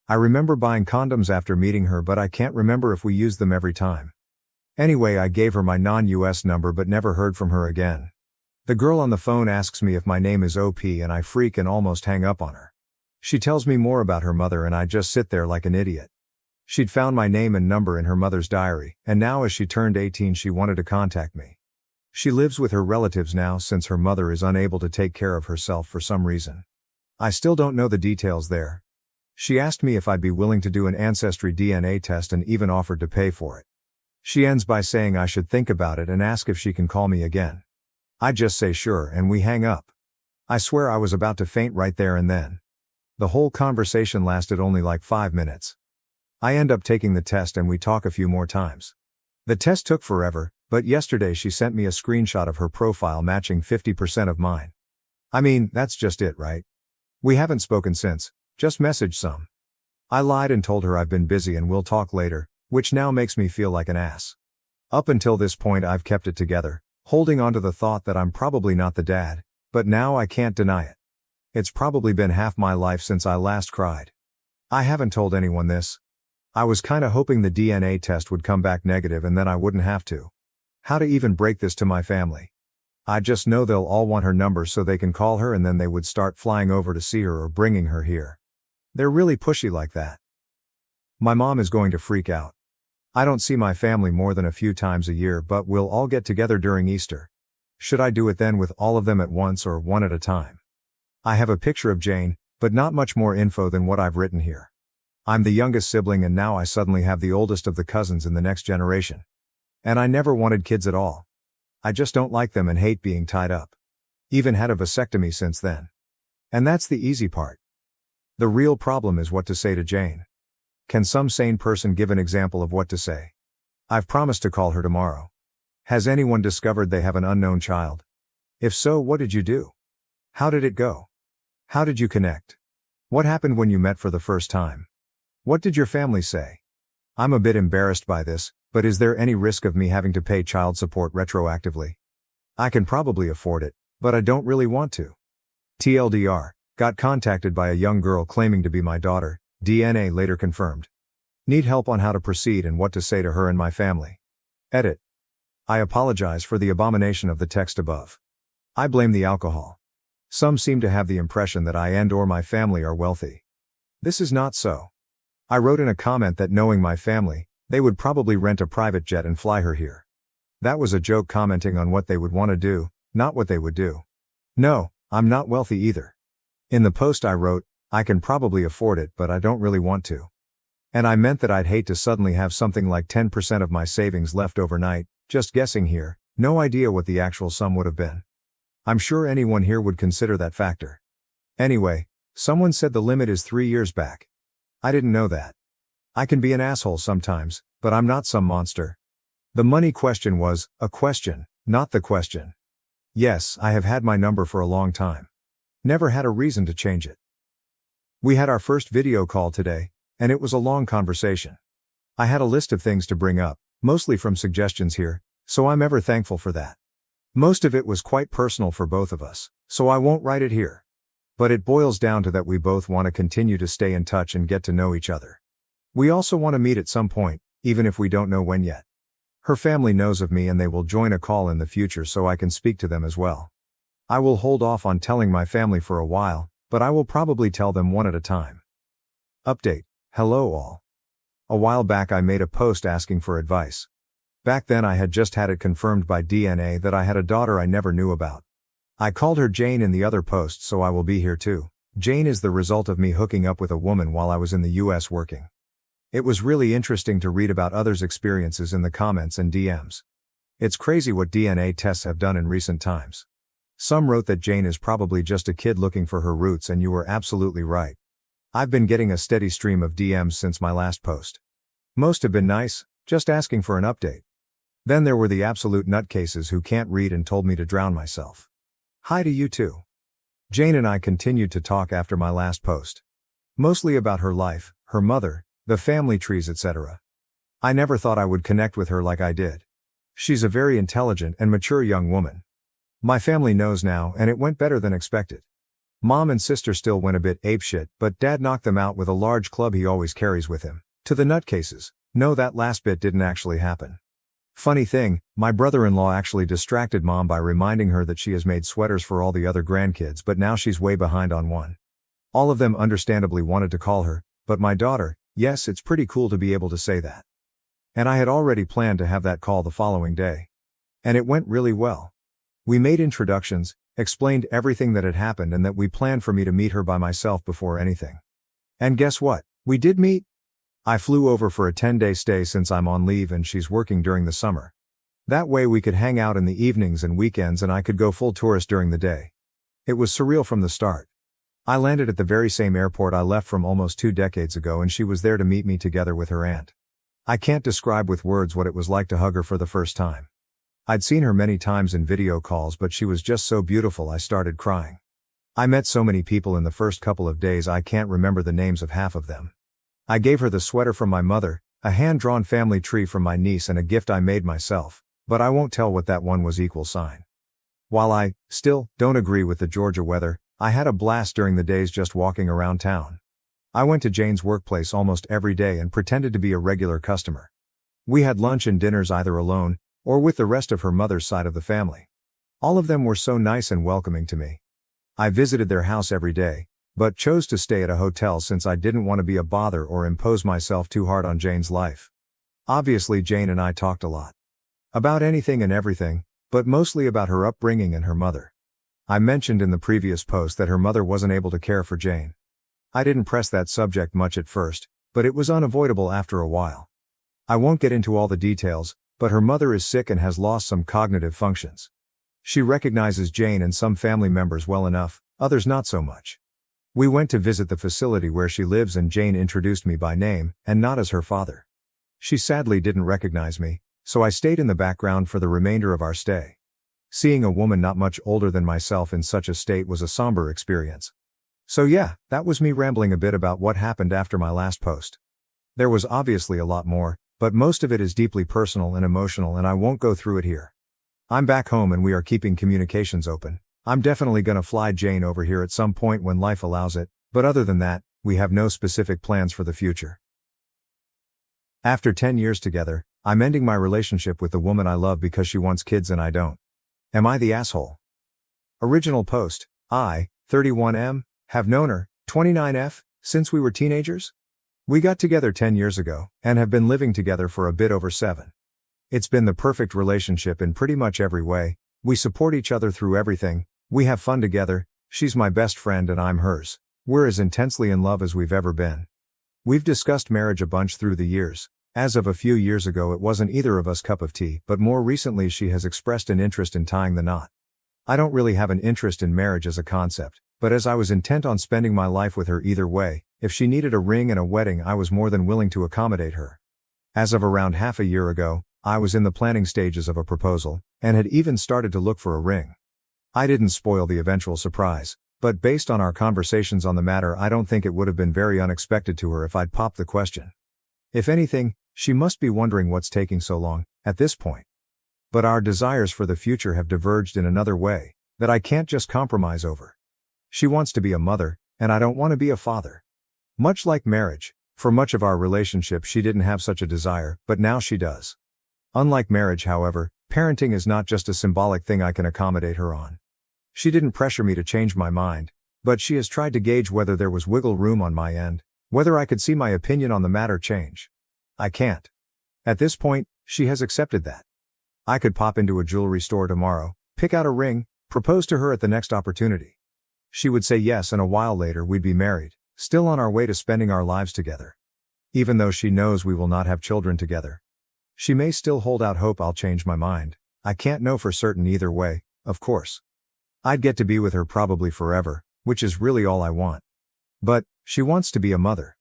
I remember buying condoms after meeting her, but I can't remember if we used them every time. Anyway, I gave her my non-US number but never heard from her again. The girl on the phone asks me if my name is OP and I freak and almost hang up on her. She tells me more about her mother and I just sit there like an idiot. She'd found my name and number in her mother's diary, and now as she turned 18 she wanted to contact me. She lives with her relatives now since her mother is unable to take care of herself for some reason. I still don't know the details there. She asked me if I'd be willing to do an ancestry DNA test and even offered to pay for it. She ends by saying I should think about it and ask if she can call me again. I just say sure and we hang up. I swear I was about to faint right there and then. The whole conversation lasted only like 5 minutes. I end up taking the test and we talk a few more times. The test took forever, but yesterday she sent me a screenshot of her profile matching 50% of mine. I mean, that's just it, right? We haven't spoken since, just messaged some. I lied and told her I've been busy and we'll talk later, which now makes me feel like an ass. Up until this point I've kept it together, holding on to the thought that I'm probably not the dad, but now I can't deny it. It's probably been half my life since I last cried. I haven't told anyone this. I was kinda hoping the DNA test would come back negative and then I wouldn't have to. How to even break this to my family? I just know they'll all want her number so they can call her and then they would start flying over to see her or bringing her here. They're really pushy like that. My mom is going to freak out. I don't see my family more than a few times a year, but we'll all get together during Easter. Should I do it then with all of them at once or one at a time? I have a picture of Jane, but not much more info than what I've written here. I'm the youngest sibling and now I suddenly have the oldest of the cousins in the next generation. And I never wanted kids at all. I just don't like them and hate being tied up. Even had a vasectomy since then. And that's the easy part. The real problem is what to say to Jane. Can some sane person give an example of what to say? I've promised to call her tomorrow. Has anyone discovered they have an unknown child? If so, what did you do? How did it go? How did you connect? What happened when you met for the first time? What did your family say? I'm a bit embarrassed by this, but is there any risk of me having to pay child support retroactively? I can probably afford it, but I don't really want to. TLDR, got contacted by a young girl claiming to be my daughter, DNA later confirmed. Need help on how to proceed and what to say to her and my family. Edit. I apologize for the abomination of the text above. I blame the alcohol. Some seem to have the impression that I and/or my family are wealthy. This is not so. I wrote in a comment that knowing my family, they would probably rent a private jet and fly her here. That was a joke commenting on what they would want to do, not what they would do. No, I'm not wealthy either. In the post I wrote, I can probably afford it but I don't really want to. And I meant that I'd hate to suddenly have something like 10% of my savings left overnight, just guessing here, no idea what the actual sum would have been. I'm sure anyone here would consider that factor. Anyway, someone said the limit is 3 years back. I didn't know that. I can be an asshole sometimes, but I'm not some monster. The money question was a question, not the question. Yes, I have had my number for a long time. Never had a reason to change it. We had our first video call today, and it was a long conversation. I had a list of things to bring up, mostly from suggestions here, so I'm ever thankful for that. Most of it was quite personal for both of us, so I won't write it here. But it boils down to that we both want to continue to stay in touch and get to know each other. We also want to meet at some point, even if we don't know when yet. Her family knows of me and they will join a call in the future so I can speak to them as well. I will hold off on telling my family for a while, but I will probably tell them one at a time. Update. Hello all. A while back I made a post asking for advice. Back then I had just had it confirmed by DNA that I had a daughter I never knew about. I called her Jane in the other post, so I will be here too. Jane is the result of me hooking up with a woman while I was in the US working. It was really interesting to read about others' experiences in the comments and DMs. It's crazy what DNA tests have done in recent times. Some wrote that Jane is probably just a kid looking for her roots, and you were absolutely right. I've been getting a steady stream of DMs since my last post. Most have been nice, just asking for an update. Then there were the absolute nutcases who can't read and told me to drown myself. Hi to you too. Jane and I continued to talk after my last post. Mostly about her life, her mother, the family trees, etc. I never thought I would connect with her like I did. She's a very intelligent and mature young woman. My family knows now, and it went better than expected. Mom and sister still went a bit apeshit, but Dad knocked them out with a large club he always carries with him. To the nutcases, no, that last bit didn't actually happen. Funny thing, my brother-in-law actually distracted Mom by reminding her that she has made sweaters for all the other grandkids, but now she's way behind on one. All of them understandably wanted to call her, but my daughter, yes, it's pretty cool to be able to say that. And I had already planned to have that call the following day. And it went really well. We made introductions, explained everything that had happened, and that we planned for me to meet her by myself before anything. And guess what? We did meet. I flew over for a 10-day stay since I'm on leave and she's working during the summer. That way we could hang out in the evenings and weekends and I could go full tourist during the day. It was surreal from the start. I landed at the very same airport I left from almost 2 decades ago, and she was there to meet me together with her aunt. I can't describe with words what it was like to hug her for the first time. I'd seen her many times in video calls, but she was just so beautiful I started crying. I met so many people in the first couple of days I can't remember the names of half of them. I gave her the sweater from my mother, a hand-drawn family tree from my niece, and a gift I made myself, but I won't tell what that one was equal sign. While I, still, don't agree with the Georgia weather, I had a blast during the days just walking around town. I went to Jane's workplace almost every day and pretended to be a regular customer. We had lunch and dinners either alone, or with the rest of her mother's side of the family. All of them were so nice and welcoming to me. I visited their house every day, but chose to stay at a hotel since I didn't want to be a bother or impose myself too hard on Jane's life. Obviously Jane and I talked a lot. About anything and everything, but mostly about her upbringing and her mother. I mentioned in the previous post that her mother wasn't able to care for Jane. I didn't press that subject much at first, but it was unavoidable after a while. I won't get into all the details, but her mother is sick and has lost some cognitive functions. She recognizes Jane and some family members well enough, others not so much. We went to visit the facility where she lives and Jane introduced me by name, and not as her father. She sadly didn't recognize me, so I stayed in the background for the remainder of our stay. Seeing a woman not much older than myself in such a state was a somber experience. So yeah, that was me rambling a bit about what happened after my last post. There was obviously a lot more, but most of it is deeply personal and emotional and I won't go through it here. I'm back home and we are keeping communications open. I'm definitely gonna fly Jane over here at some point when life allows it, but other than that, we have no specific plans for the future. After 10 years together, I'm ending my relationship with the woman I love because she wants kids and I don't. Am I the asshole? Original post, I, 31M, have known her, 29F, since we were teenagers? We got together 10 years ago, and have been living together for a bit over 7. It's been the perfect relationship in pretty much every way. We support each other through everything, we have fun together, she's my best friend and I'm hers. We're as intensely in love as we've ever been. We've discussed marriage a bunch through the years. As of a few years ago it wasn't either of us cup of tea, but more recently she has expressed an interest in tying the knot. I don't really have an interest in marriage as a concept, but as I was intent on spending my life with her either way, if she needed a ring and a wedding I was more than willing to accommodate her. As of around half a year ago, I was in the planning stages of a proposal, and had even started to look for a ring. I didn't spoil the eventual surprise, but based on our conversations on the matter I don't think it would have been very unexpected to her if I'd popped the question. If anything, she must be wondering what's taking so long, at this point. But our desires for the future have diverged in another way, that I can't just compromise over. She wants to be a mother, and I don't want to be a father. Much like marriage, for much of our relationship she didn't have such a desire, but now she does. Unlike marriage, however, parenting is not just a symbolic thing I can accommodate her on. She didn't pressure me to change my mind, but she has tried to gauge whether there was wiggle room on my end, whether I could see my opinion on the matter change. I can't. At this point, she has accepted that. I could pop into a jewelry store tomorrow, pick out a ring, propose to her at the next opportunity. She would say yes and a while later we'd be married, still on our way to spending our lives together. Even though she knows we will not have children together. She may still hold out hope I'll change my mind. I can't know for certain either way, of course. I'd get to be with her probably forever, which is really all I want. But, she wants to be a mother.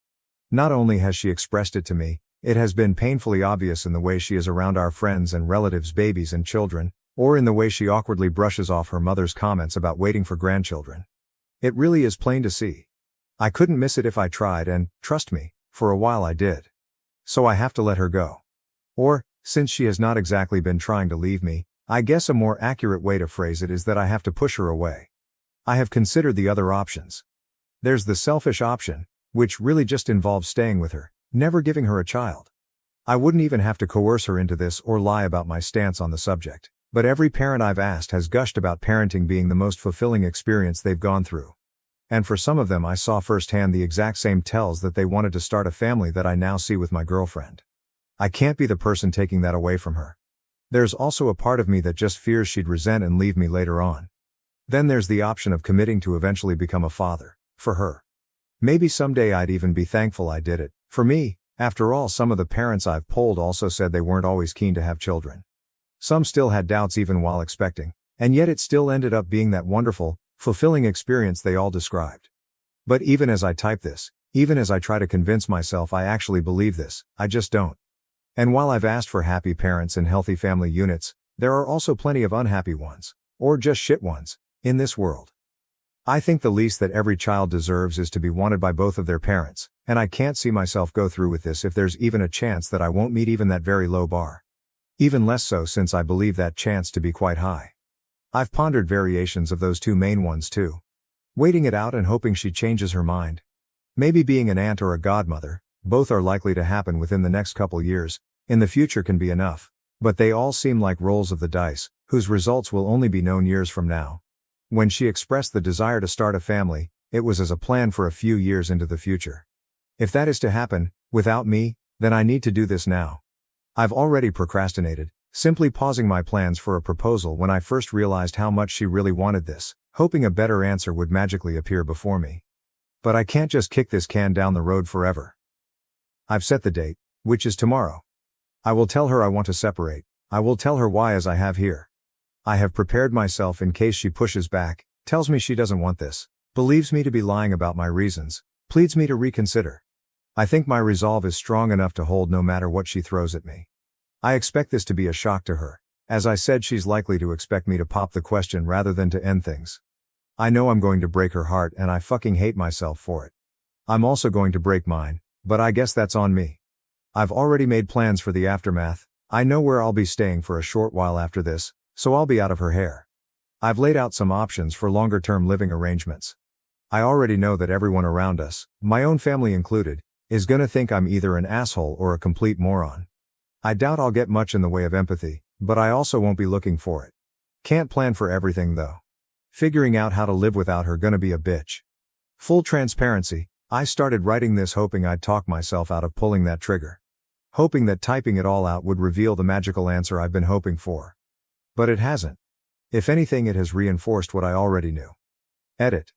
Not only has she expressed it to me, it has been painfully obvious in the way she is around our friends and relatives' babies and children, or in the way she awkwardly brushes off her mother's comments about waiting for grandchildren. It really is plain to see. I couldn't miss it if I tried and, trust me, for a while I did. So I have to let her go. Or, since she has not exactly been trying to leave me, I guess a more accurate way to phrase it is that I have to push her away. I have considered the other options. There's the selfish option, which really just involves staying with her, never giving her a child. I wouldn't even have to coerce her into this or lie about my stance on the subject, but every parent I've asked has gushed about parenting being the most fulfilling experience they've gone through. And for some of them I saw firsthand the exact same tells that they wanted to start a family that I now see with my girlfriend. I can't be the person taking that away from her. There's also a part of me that just fears she'd resent and leave me later on. Then there's the option of committing to eventually become a father, for her. Maybe someday I'd even be thankful I did it. For me, after all, some of the parents I've polled also said they weren't always keen to have children. Some still had doubts even while expecting, and yet it still ended up being that wonderful, fulfilling experience they all described. But even as I type this, even as I try to convince myself I actually believe this, I just don't. And while I've asked for happy parents and healthy family units, there are also plenty of unhappy ones, or just shit ones, in this world. I think the least that every child deserves is to be wanted by both of their parents, and I can't see myself go through with this if there's even a chance that I won't meet even that very low bar. Even less so since I believe that chance to be quite high. I've pondered variations of those two main ones too. Waiting it out and hoping she changes her mind. Maybe being an aunt or a godmother, both are likely to happen within the next couple years, in the future can be enough, but they all seem like rolls of the dice, whose results will only be known years from now. When she expressed the desire to start a family, it was as a plan for a few years into the future. If that is to happen, without me, then I need to do this now. I've already procrastinated, simply pausing my plans for a proposal when I first realized how much she really wanted this, hoping a better answer would magically appear before me. But I can't just kick this can down the road forever. I've set the date, which is tomorrow. I will tell her I want to separate. I will tell her why as I have here. I have prepared myself in case she pushes back, tells me she doesn't want this, believes me to be lying about my reasons, pleads me to reconsider. I think my resolve is strong enough to hold no matter what she throws at me. I expect this to be a shock to her. As I said, she's likely to expect me to pop the question rather than to end things. I know I'm going to break her heart and I fucking hate myself for it. I'm also going to break mine, but I guess that's on me. I've already made plans for the aftermath. I know where I'll be staying for a short while after this, so I'll be out of her hair. I've laid out some options for longer-term living arrangements. I already know that everyone around us, my own family included, is gonna think I'm either an asshole or a complete moron. I doubt I'll get much in the way of empathy, but I also won't be looking for it. Can't plan for everything though. Figuring out how to live without her gonna be a bitch. Full transparency, I started writing this hoping I'd talk myself out of pulling that trigger. Hoping that typing it all out would reveal the magical answer I've been hoping for. But it hasn't. If anything, it has reinforced what I already knew. Edit.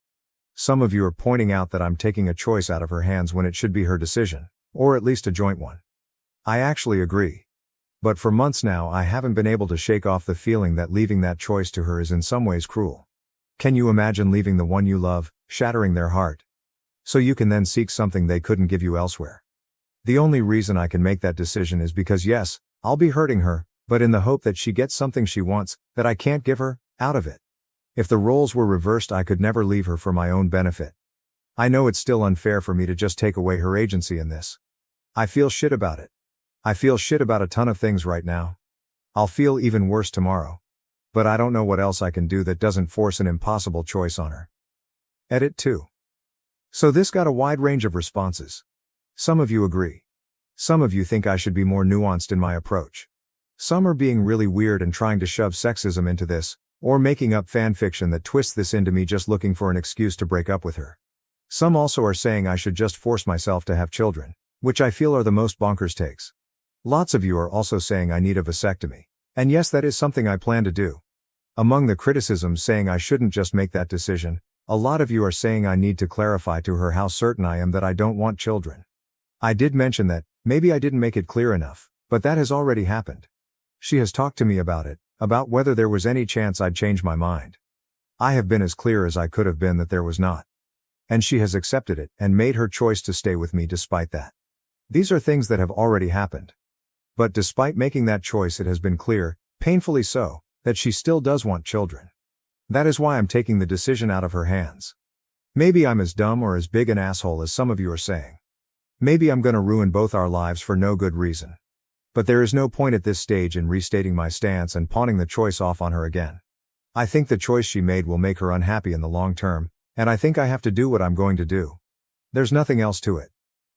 Some of you are pointing out that I'm taking a choice out of her hands when it should be her decision, or at least a joint one. I actually agree. But for months now I haven't been able to shake off the feeling that leaving that choice to her is in some ways cruel. Can you imagine leaving the one you love, shattering their heart, so you can then seek something they couldn't give you elsewhere? The only reason I can make that decision is because yes, I'll be hurting her, but in the hope that she gets something she wants, that I can't give her, out of it. If the roles were reversed, I could never leave her for my own benefit. I know it's still unfair for me to just take away her agency in this. I feel shit about it. I feel shit about a ton of things right now. I'll feel even worse tomorrow. But I don't know what else I can do that doesn't force an impossible choice on her. Edit 2. So this got a wide range of responses. Some of you agree. Some of you think I should be more nuanced in my approach. Some are being really weird and trying to shove sexism into this, or making up fan fiction that twists this into me just looking for an excuse to break up with her. Some also are saying I should just force myself to have children, which I feel are the most bonkers takes. Lots of you are also saying I need a vasectomy. And yes, that is something I plan to do. Among the criticisms saying I shouldn't just make that decision, a lot of you are saying I need to clarify to her how certain I am that I don't want children. I did mention that, maybe I didn't make it clear enough, but that has already happened. She has talked to me about it, about whether there was any chance I'd change my mind. I have been as clear as I could have been that there was not. And she has accepted it and made her choice to stay with me despite that. These are things that have already happened. But despite making that choice, it has been clear, painfully so, that she still does want children. That is why I'm taking the decision out of her hands. Maybe I'm as dumb or as big an asshole as some of you are saying. Maybe I'm gonna ruin both our lives for no good reason. But there is no point at this stage in restating my stance and pawning the choice off on her again. I think the choice she made will make her unhappy in the long term, and I think I have to do what I'm going to do. There's nothing else to it.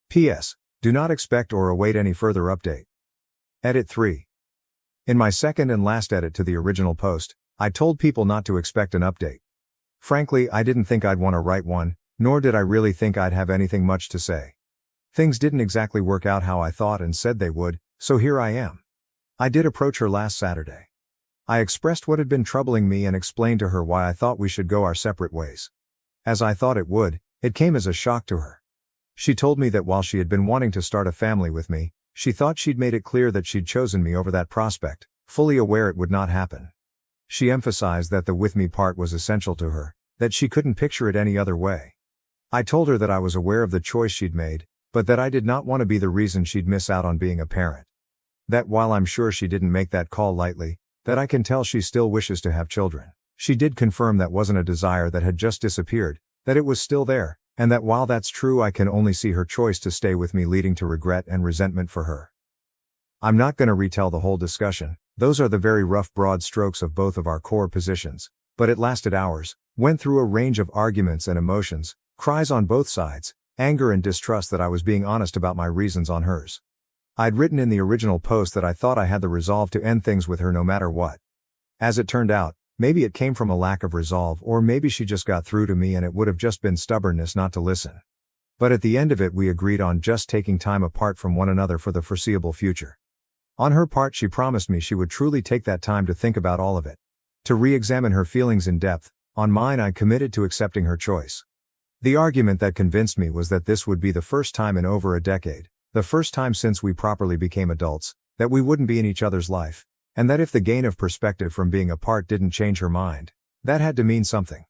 P.S. Do not expect or await any further update. Edit 3. In my second and last edit to the original post, I told people not to expect an update. Frankly, I didn't think I'd want to write one, nor did I really think I'd have anything much to say. Things didn't exactly work out how I thought and said they would, so here I am. I did approach her last Saturday. I expressed what had been troubling me and explained to her why I thought we should go our separate ways. As I thought it would, it came as a shock to her. She told me that while she had been wanting to start a family with me, she thought she'd made it clear that she'd chosen me over that prospect, fully aware it would not happen. She emphasized that the with me part was essential to her, that she couldn't picture it any other way. I told her that I was aware of the choice she'd made, but that I did not want to be the reason she'd miss out on being a parent. That while I'm sure she didn't make that call lightly, that I can tell she still wishes to have children. She did confirm that wasn't a desire that had just disappeared, that it was still there, and that while that's true, I can only see her choice to stay with me leading to regret and resentment for her. I'm not gonna retell the whole discussion, those are the very rough broad strokes of both of our core positions, but it lasted hours, went through a range of arguments and emotions, cries on both sides, anger and distrust that I was being honest about my reasons on hers. I'd written in the original post that I thought I had the resolve to end things with her no matter what. As it turned out, maybe it came from a lack of resolve, or maybe she just got through to me and it would have just been stubbornness not to listen. But at the end of it, we agreed on just taking time apart from one another for the foreseeable future. On her part, she promised me she would truly take that time to think about all of it, to re-examine her feelings in depth. On mine, I committed to accepting her choice. The argument that convinced me was that this would be the first time in over a decade, the first time since we properly became adults, that we wouldn't be in each other's life, and that if the gain of perspective from being apart didn't change her mind, that had to mean something.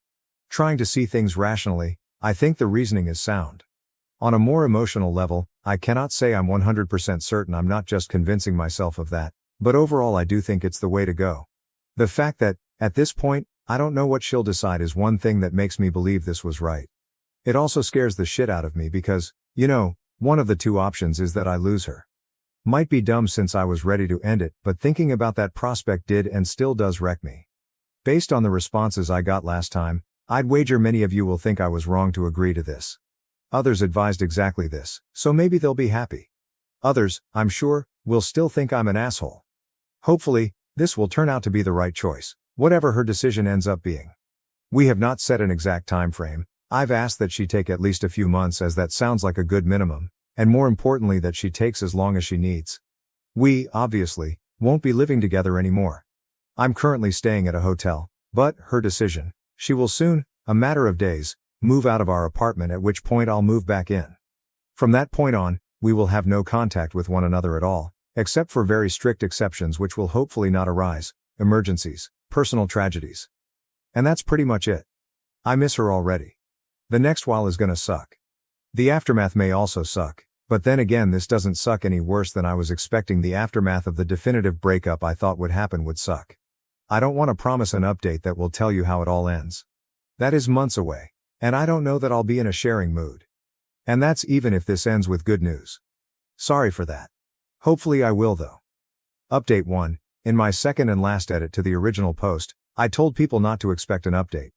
Trying to see things rationally, I think the reasoning is sound. On a more emotional level, I cannot say I'm 100% certain I'm not just convincing myself of that, but overall I do think it's the way to go. The fact that, at this point, I don't know what she'll decide is one thing that makes me believe this was right. It also scares the shit out of me because, one of the two options is that I lose her. Might be dumb since I was ready to end it, but thinking about that prospect did and still does wreck me. Based on the responses I got last time, I'd wager many of you will think I was wrong to agree to this. Others advised exactly this, so maybe they'll be happy. Others, I'm sure, will still think I'm an asshole. Hopefully, this will turn out to be the right choice, whatever her decision ends up being. We have not set an exact time frame. I've asked that she take at least a few months as that sounds like a good minimum, and more importantly that she takes as long as she needs. We, obviously, won't be living together anymore. I'm currently staying at a hotel, but, her decision, she will soon, a matter of days, move out of our apartment at which point I'll move back in. From that point on, we will have no contact with one another at all, except for very strict exceptions which will hopefully not arise, emergencies, personal tragedies. And that's pretty much it. I miss her already. The next while is gonna suck. The aftermath may also suck. But then again, this doesn't suck any worse than I was expecting the aftermath of the definitive breakup I thought would happen would suck. I don't want to promise an update that will tell you how it all ends. That is months away. And I don't know that I'll be in a sharing mood. And that's even if this ends with good news. Sorry for that. Hopefully I will though. Update 1. In my second and last edit to the original post, I told people not to expect an update.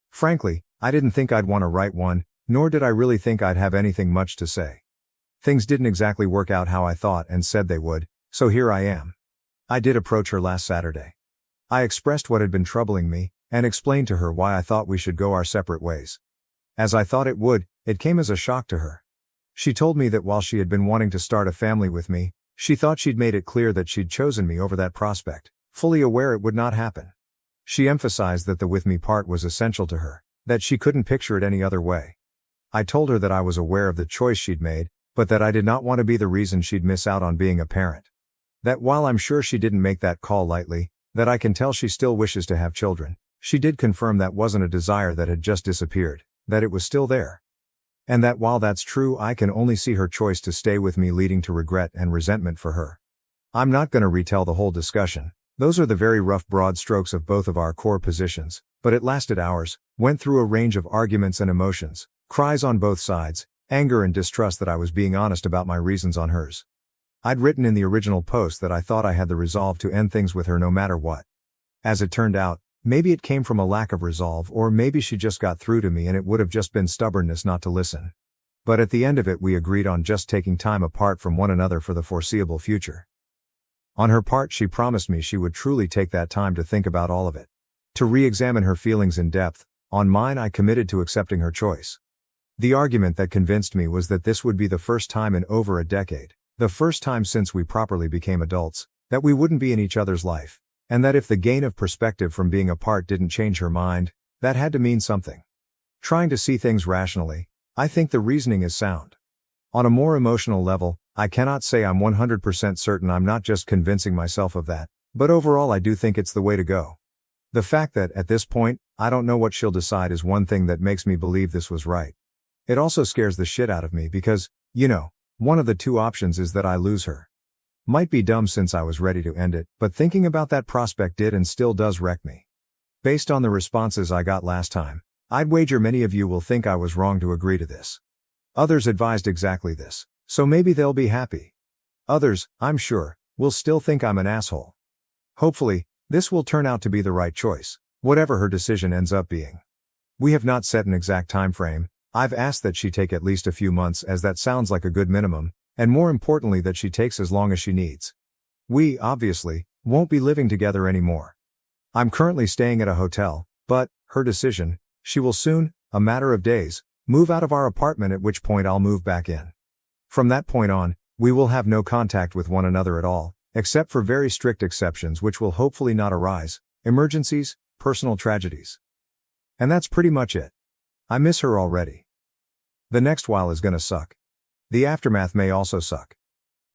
Frankly, I didn't think I'd want to write one, nor did I really think I'd have anything much to say. Things didn't exactly work out how I thought and said they would, so here I am. I did approach her last Saturday. I expressed what had been troubling me, and explained to her why I thought we should go our separate ways. As I thought it would, it came as a shock to her. She told me that while she had been wanting to start a family with me, she thought she'd made it clear that she'd chosen me over that prospect, fully aware it would not happen. She emphasized that the with me part was essential to her, that she couldn't picture it any other way. I told her that I was aware of the choice she'd made, but that I did not want to be the reason she'd miss out on being a parent. That while I'm sure she didn't make that call lightly, that I can tell she still wishes to have children, she did confirm that wasn't a desire that had just disappeared, that it was still there. And that while that's true, I can only see her choice to stay with me leading to regret and resentment for her. I'm not gonna retell the whole discussion. Those are the very rough broad strokes of both of our core positions, but it lasted hours, went through a range of arguments and emotions, cries on both sides, anger and distrust that I was being honest about my reasons on hers. I'd written in the original post that I thought I had the resolve to end things with her no matter what. As it turned out, maybe it came from a lack of resolve, or maybe she just got through to me and it would have just been stubbornness not to listen. But at the end of it, we agreed on just taking time apart from one another for the foreseeable future. On her part, she promised me she would truly take that time to think about all of it, to re-examine her feelings in depth. On mine, I committed to accepting her choice. The argument that convinced me was that this would be the first time in over a decade, the first time since we properly became adults, that we wouldn't be in each other's life, and that if the gain of perspective from being apart didn't change her mind, that had to mean something. Trying to see things rationally, I think the reasoning is sound. On a more emotional level, I cannot say I'm 100% certain I'm not just convincing myself of that, but overall I do think it's the way to go. The fact that, at this point, I don't know what she'll decide is one thing that makes me believe this was right. It also scares the shit out of me because, one of the two options is that I lose her. Might be dumb since I was ready to end it, but thinking about that prospect did and still does wreck me. Based on the responses I got last time, I'd wager many of you will think I was wrong to agree to this. Others advised exactly this, so maybe they'll be happy. Others, I'm sure, will still think I'm an asshole. Hopefully, this will turn out to be the right choice, whatever her decision ends up being. We have not set an exact time frame. I've asked that she take at least a few months as that sounds like a good minimum, and more importantly that she takes as long as she needs. We, obviously, won't be living together anymore. I'm currently staying at a hotel, but, her decision, she will soon, a matter of days, move out of our apartment at which point I'll move back in. From that point on, we will have no contact with one another at all, except for very strict exceptions which will hopefully not arise, emergencies, personal tragedies. And that's pretty much it. I miss her already. The next while is gonna suck. The aftermath may also suck.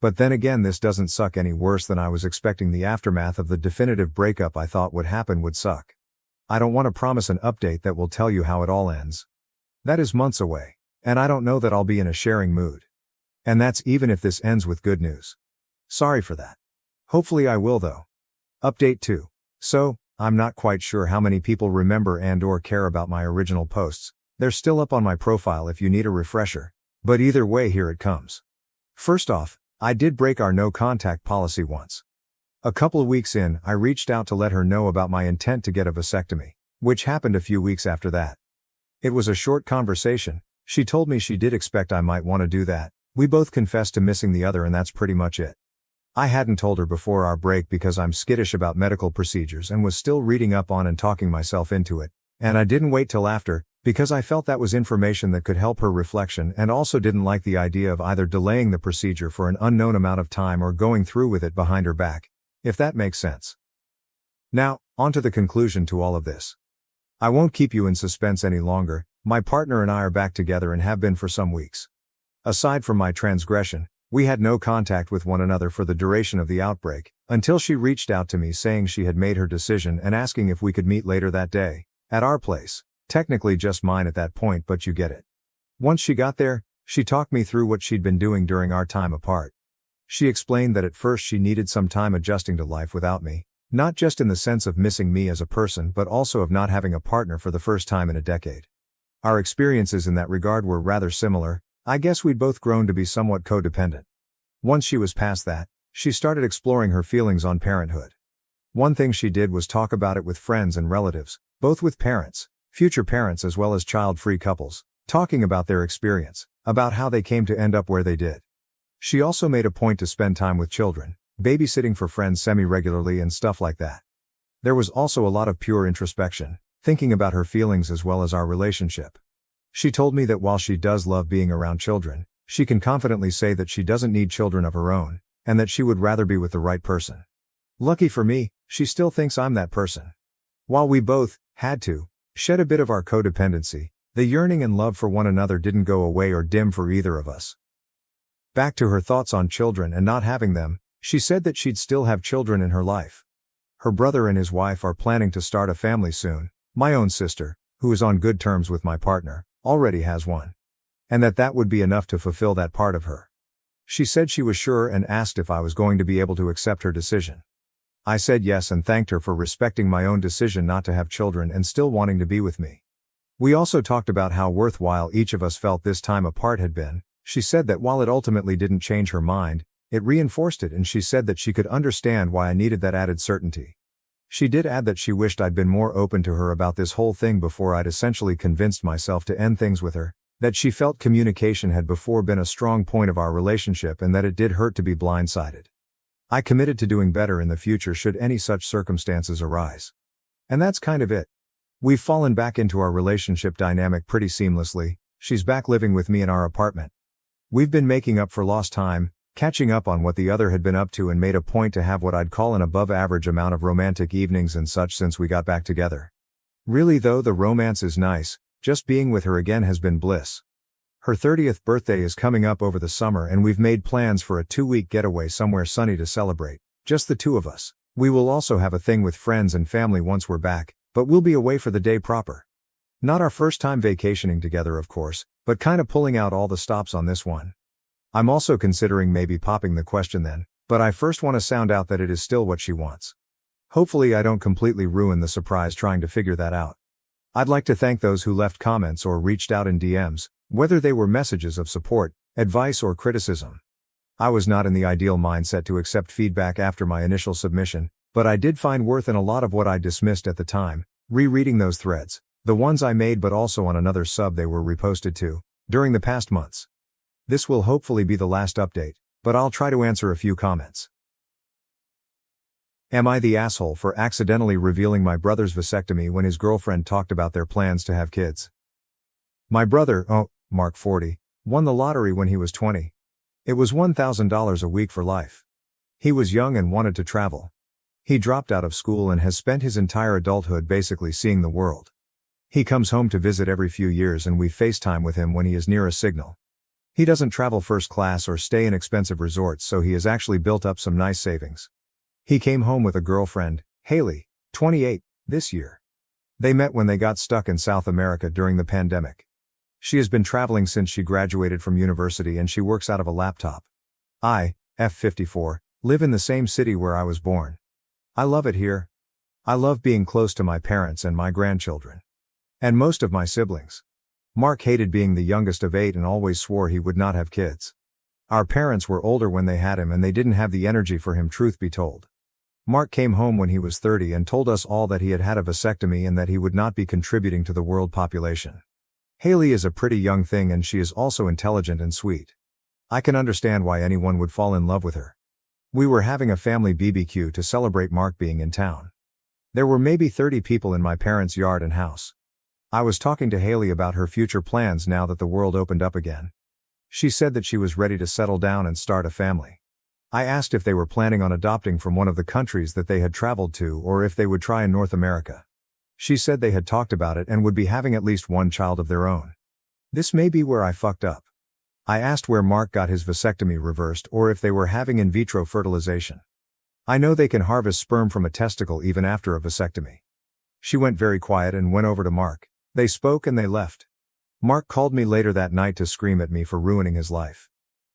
But then again, this doesn't suck any worse than I was expecting. The aftermath of the definitive breakup I thought would happen would suck. I don't want to promise an update that will tell you how it all ends. That is months away. And I don't know that I'll be in a sharing mood. And that's even if this ends with good news. Sorry for that. Hopefully I will though. Update 2. So, I'm not quite sure how many people remember and/or care about my original posts. They're still up on my profile if you need a refresher. But either way, here it comes. First off, I did break our no contact policy once. A couple of weeks in, I reached out to let her know about my intent to get a vasectomy, which happened a few weeks after that. It was a short conversation. She told me she did expect I might want to do that. We both confessed to missing the other, and that's pretty much it. I hadn't told her before our break because I'm skittish about medical procedures and was still reading up on and talking myself into it. And I didn't wait till after, because I felt that was information that could help her reflection, and also didn't like the idea of either delaying the procedure for an unknown amount of time or going through with it behind her back. If that makes sense. Now, on to the conclusion to all of this. I won't keep you in suspense any longer. My partner and I are back together and have been for some weeks. Aside from my transgression, we had no contact with one another for the duration of the outbreak, until she reached out to me saying she had made her decision and asking if we could meet later that day, at our place. Technically just mine at that point, but you get it. Once she got there, she talked me through what she'd been doing during our time apart. She explained that at first she needed some time adjusting to life without me, not just in the sense of missing me as a person but also of not having a partner for the first time in a decade. Our experiences in that regard were rather similar. I guess we'd both grown to be somewhat codependent. Once she was past that, she started exploring her feelings on parenthood. One thing she did was talk about it with friends and relatives, both with parents, future parents as well as child-free couples, talking about their experience, about how they came to end up where they did. She also made a point to spend time with children, babysitting for friends semi-regularly and stuff like that. There was also a lot of pure introspection, thinking about her feelings as well as our relationship. She told me that while she does love being around children, she can confidently say that she doesn't need children of her own, and that she would rather be with the right person. Lucky for me, she still thinks I'm that person. While we both had to shed a bit of our codependency, the yearning and love for one another didn't go away or dim for either of us. Back to her thoughts on children and not having them, she said that she'd still have children in her life. Her brother and his wife are planning to start a family soon. My own sister, who is on good terms with my partner, already has one. And that would be enough to fulfill that part of her. She said she was sure and asked if I was going to be able to accept her decision. I said yes and thanked her for respecting my own decision not to have children and still wanting to be with me. We also talked about how worthwhile each of us felt this time apart had been. She said that while it ultimately didn't change her mind, it reinforced it, and she said that she could understand why I needed that added certainty. She did add that she wished I'd been more open to her about this whole thing before I'd essentially convinced myself to end things with her, that she felt communication had before been a strong point of our relationship and that it did hurt to be blindsided. I committed to doing better in the future should any such circumstances arise. And that's kind of it. We've fallen back into our relationship dynamic pretty seamlessly. She's back living with me in our apartment. We've been making up for lost time, catching up on what the other had been up to, and made a point to have what I'd call an above average amount of romantic evenings and such since we got back together. Really though, the romance is nice, just being with her again has been bliss. Her 30th birthday is coming up over the summer and we've made plans for a 2-week getaway somewhere sunny to celebrate, just the two of us. We will also have a thing with friends and family once we're back, but we'll be away for the day proper. Not our first time vacationing together of course, but kinda pulling out all the stops on this one. I'm also considering maybe popping the question then, but I first want to sound out that it is still what she wants. Hopefully I don't completely ruin the surprise trying to figure that out. I'd like to thank those who left comments or reached out in DMs, whether they were messages of support, advice or criticism. I was not in the ideal mindset to accept feedback after my initial submission, but I did find worth in a lot of what I dismissed at the time, rereading those threads, the ones I made but also on another sub they were reposted to, during the past months. This will hopefully be the last update, but I'll try to answer a few comments. Am I the asshole for accidentally revealing my brother's vasectomy when his girlfriend talked about their plans to have kids? My brother, Mark 40, won the lottery when he was 20. It was $1,000 a week for life. He was young and wanted to travel. He dropped out of school and has spent his entire adulthood basically seeing the world. He comes home to visit every few years and we FaceTime with him when he is near a signal. He doesn't travel first class or stay in expensive resorts, so he has actually built up some nice savings. He came home with a girlfriend, Haley, 28, this year. They met when they got stuck in South America during the pandemic. She has been traveling since she graduated from university and she works out of a laptop. I, F54, live in the same city where I was born. I love it here. I love being close to my parents and my grandchildren. And most of my siblings. Mark hated being the youngest of 8 and always swore he would not have kids. Our parents were older when they had him and they didn't have the energy for him, truth be told. Mark came home when he was 30 and told us all that he had had a vasectomy and that he would not be contributing to the world population. Haley is a pretty young thing and she is also intelligent and sweet. I can understand why anyone would fall in love with her. We were having a family BBQ to celebrate Mark being in town. There were maybe 30 people in my parents' yard and house. I was talking to Haley about her future plans now that the world opened up again. She said that she was ready to settle down and start a family. I asked if they were planning on adopting from one of the countries that they had traveled to or if they would try in North America. She said they had talked about it and would be having at least one child of their own. This may be where I fucked up. I asked where Mark got his vasectomy reversed or if they were having in vitro fertilization. I know they can harvest sperm from a testicle even after a vasectomy. She went very quiet and went over to Mark. They spoke and they left. Mark called me later that night to scream at me for ruining his life.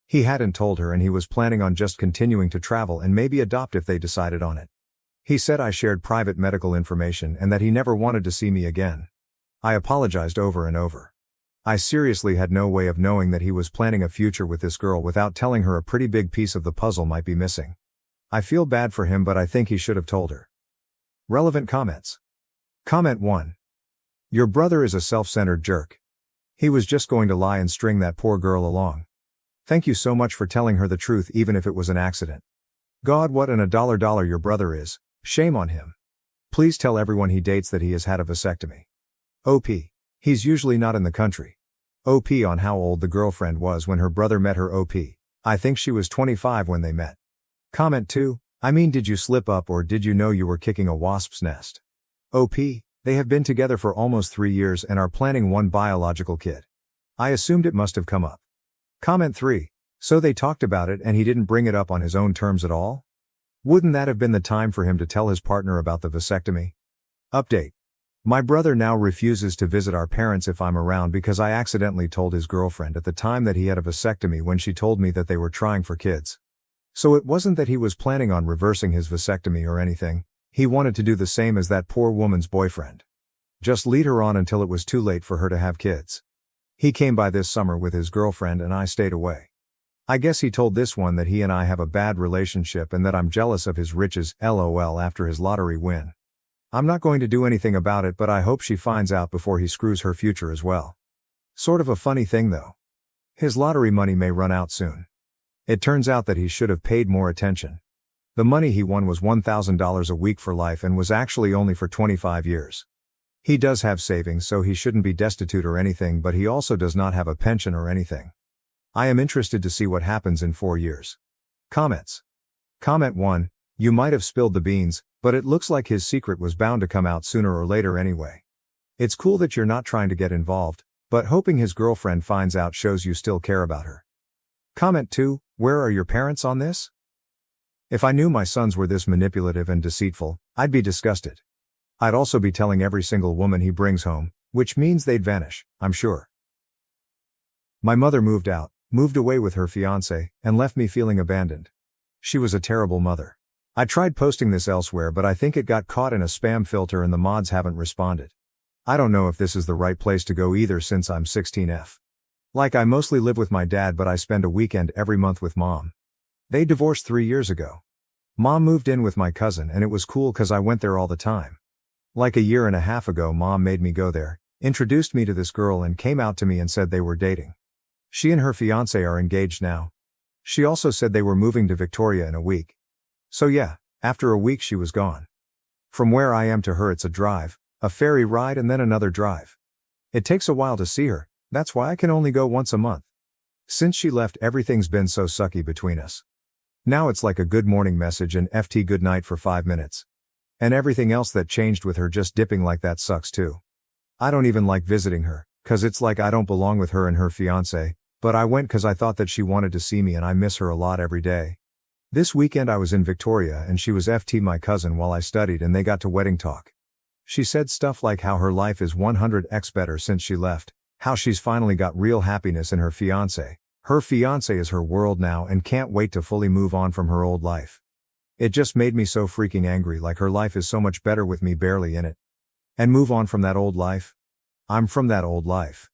He hadn't told her and he was planning on just continuing to travel and maybe adopt if they decided on it. He said I shared private medical information and that he never wanted to see me again. I apologized over and over. I seriously had no way of knowing that he was planning a future with this girl without telling her a pretty big piece of the puzzle might be missing. I feel bad for him, but I think he should have told her. Relevant comments. Comment 1. Your brother is a self-centered jerk. He was just going to lie and string that poor girl along. Thank you so much for telling her the truth even if it was an accident. God, what an $1 your brother is, shame on him. Please tell everyone he dates that he has had a vasectomy. OP. He's usually not in the country. OP on how old the girlfriend was when her brother met her. OP. I think she was 25 when they met. Comment 2. I mean, did you slip up or did you know you were kicking a wasp's nest? OP. They have been together for almost 3 years and are planning one biological kid. I assumed it must have come up. Comment 3. So they talked about it and he didn't bring it up on his own terms at all? Wouldn't that have been the time for him to tell his partner about the vasectomy? Update. My brother now refuses to visit our parents if I'm around because I accidentally told his girlfriend at the time that he had a vasectomy when she told me that they were trying for kids. So it wasn't that he was planning on reversing his vasectomy or anything, he wanted to do the same as that poor woman's boyfriend. Just lead her on until it was too late for her to have kids. He came by this summer with his girlfriend and I stayed away. I guess he told this one that he and I have a bad relationship and that I'm jealous of his riches, lol, after his lottery win. I'm not going to do anything about it, but I hope she finds out before he screws her future as well. Sort of a funny thing though. His lottery money may run out soon. It turns out that he should have paid more attention. The money he won was $1,000 a week for life and was actually only for 25 years. He does have savings, so he shouldn't be destitute or anything, but he also does not have a pension or anything. I am interested to see what happens in 4 years. Comments. Comment 1. You might have spilled the beans, but it looks like his secret was bound to come out sooner or later anyway. It's cool that you're not trying to get involved, but hoping his girlfriend finds out shows you still care about her. Comment 2. Where are your parents on this? If I knew my sons were this manipulative and deceitful, I'd be disgusted. I'd also be telling every single woman he brings home, which means they'd vanish, I'm sure. My mother moved out, moved away with her fiancé, and left me feeling abandoned. She was a terrible mother. I tried posting this elsewhere, but I think it got caught in a spam filter and the mods haven't responded. I don't know if this is the right place to go either since I'm 16F. Like, I mostly live with my dad, but I spend a weekend every month with mom. They divorced 3 years ago. Mom moved in with my cousin and it was cool cause I went there all the time. Like a year and a half ago, mom made me go there, introduced me to this girl and came out to me and said they were dating. She and her fiancé are engaged now. She also said they were moving to Victoria in a week. So yeah, after a week she was gone. From where I am to her it's a drive, a ferry ride and then another drive. It takes a while to see her, that's why I can only go once a month. Since she left, everything's been so sucky between us. Now it's like a good morning message and FT good night for 5 minutes. And everything else that changed with her just dipping like that sucks too. I don't even like visiting her, cause it's like I don't belong with her and her fiancé, But I went cause I thought that she wanted to see me and I miss her a lot every day. This weekend I was in Victoria and she was FT my cousin while I studied and they got to wedding talk. She said stuff like how her life is 100x better since she left, how she's finally got real happiness in her fiancé. Her fiancé is her world now and can't wait to fully move on from her old life. It just made me so freaking angry, like her life is so much better with me barely in it. And move on from that old life? I'm from that old life.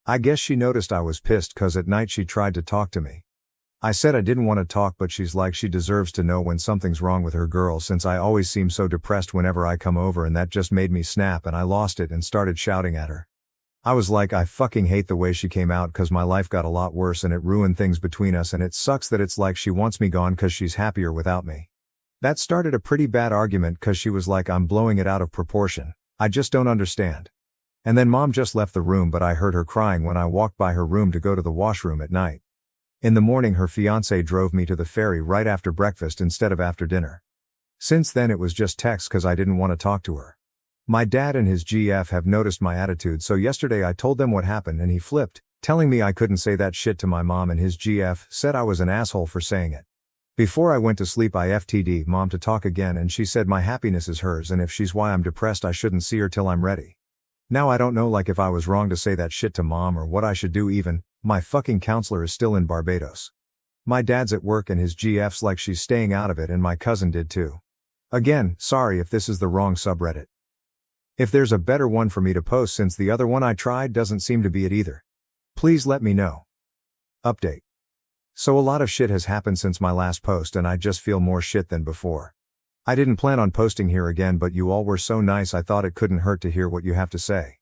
I guess she noticed I was pissed cause at night she tried to talk to me. I said I didn't want to talk but she's like she deserves to know when something's wrong with her girl since I always seem so depressed whenever I come over and that just made me snap and I lost it and started shouting at her. I was like I fucking hate the way she came out cause my life got a lot worse and it ruined things between us and it sucks that it's like she wants me gone cause she's happier without me. That started a pretty bad argument cause she was like I'm blowing it out of proportion. I just don't understand. And then mom just left the room but I heard her crying when I walked by her room to go to the washroom at night. In the morning her fiancé drove me to the ferry right after breakfast instead of after dinner. Since then it was just text cause I didn't want to talk to her. My dad and his GF have noticed my attitude so yesterday I told them what happened and he flipped, telling me I couldn't say that shit to my mom and his GF said I was an asshole for saying it. Before I went to sleep I FT'd mom to talk again and she said my happiness is hers and if she's why I'm depressed I shouldn't see her till I'm ready. Now I don't know like if I was wrong to say that shit to mom or what I should do even. My fucking counselor is still in Barbados. My dad's at work and his GF's like she's staying out of it and my cousin did too. Again, sorry if this is the wrong subreddit. If there's a better one for me to post since the other one I tried doesn't seem to be it either. Please let me know. Update. So a lot of shit has happened since my last post and I just feel more shit than before. I didn't plan on posting here again but you all were so nice I thought it couldn't hurt to hear what you have to say.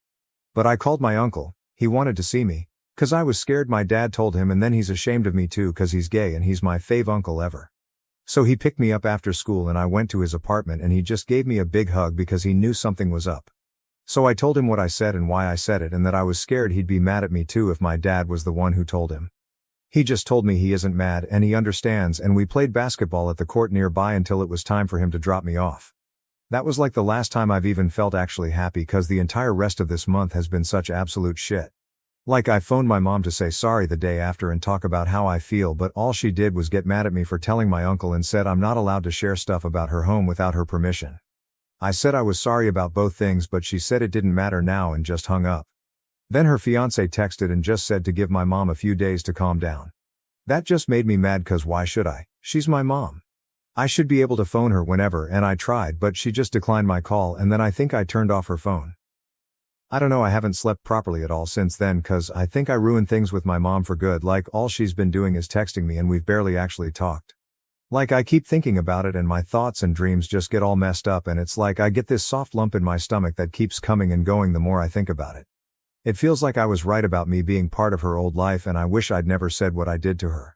But I called my uncle, he wanted to see me. Cause I was scared my dad told him and then he's ashamed of me too cause he's gay and he's my fave uncle ever. So he picked me up after school and I went to his apartment and he just gave me a big hug because he knew something was up. So I told him what I said and why I said it and that I was scared he'd be mad at me too if my dad was the one who told him. He just told me he isn't mad and he understands and we played basketball at the court nearby until it was time for him to drop me off. That was like the last time I've even felt actually happy cause the entire rest of this month has been such absolute shit. Like I phoned my mom to say sorry the day after and talk about how I feel but all she did was get mad at me for telling my uncle and said I'm not allowed to share stuff about her home without her permission. I said I was sorry about both things but she said it didn't matter now and just hung up. Then her fiancé texted and just said to give my mom a few days to calm down. That just made me mad cause why should I? She's my mom. I should be able to phone her whenever and I tried but she just declined my call and then I think I turned off her phone. I don't know I haven't slept properly at all since then cause I think I ruined things with my mom for good like all she's been doing is texting me and we've barely actually talked. Like I keep thinking about it and my thoughts and dreams just get all messed up and it's like I get this soft lump in my stomach that keeps coming and going the more I think about it. It feels like I was right about me being part of her old life and I wish I'd never said what I did to her.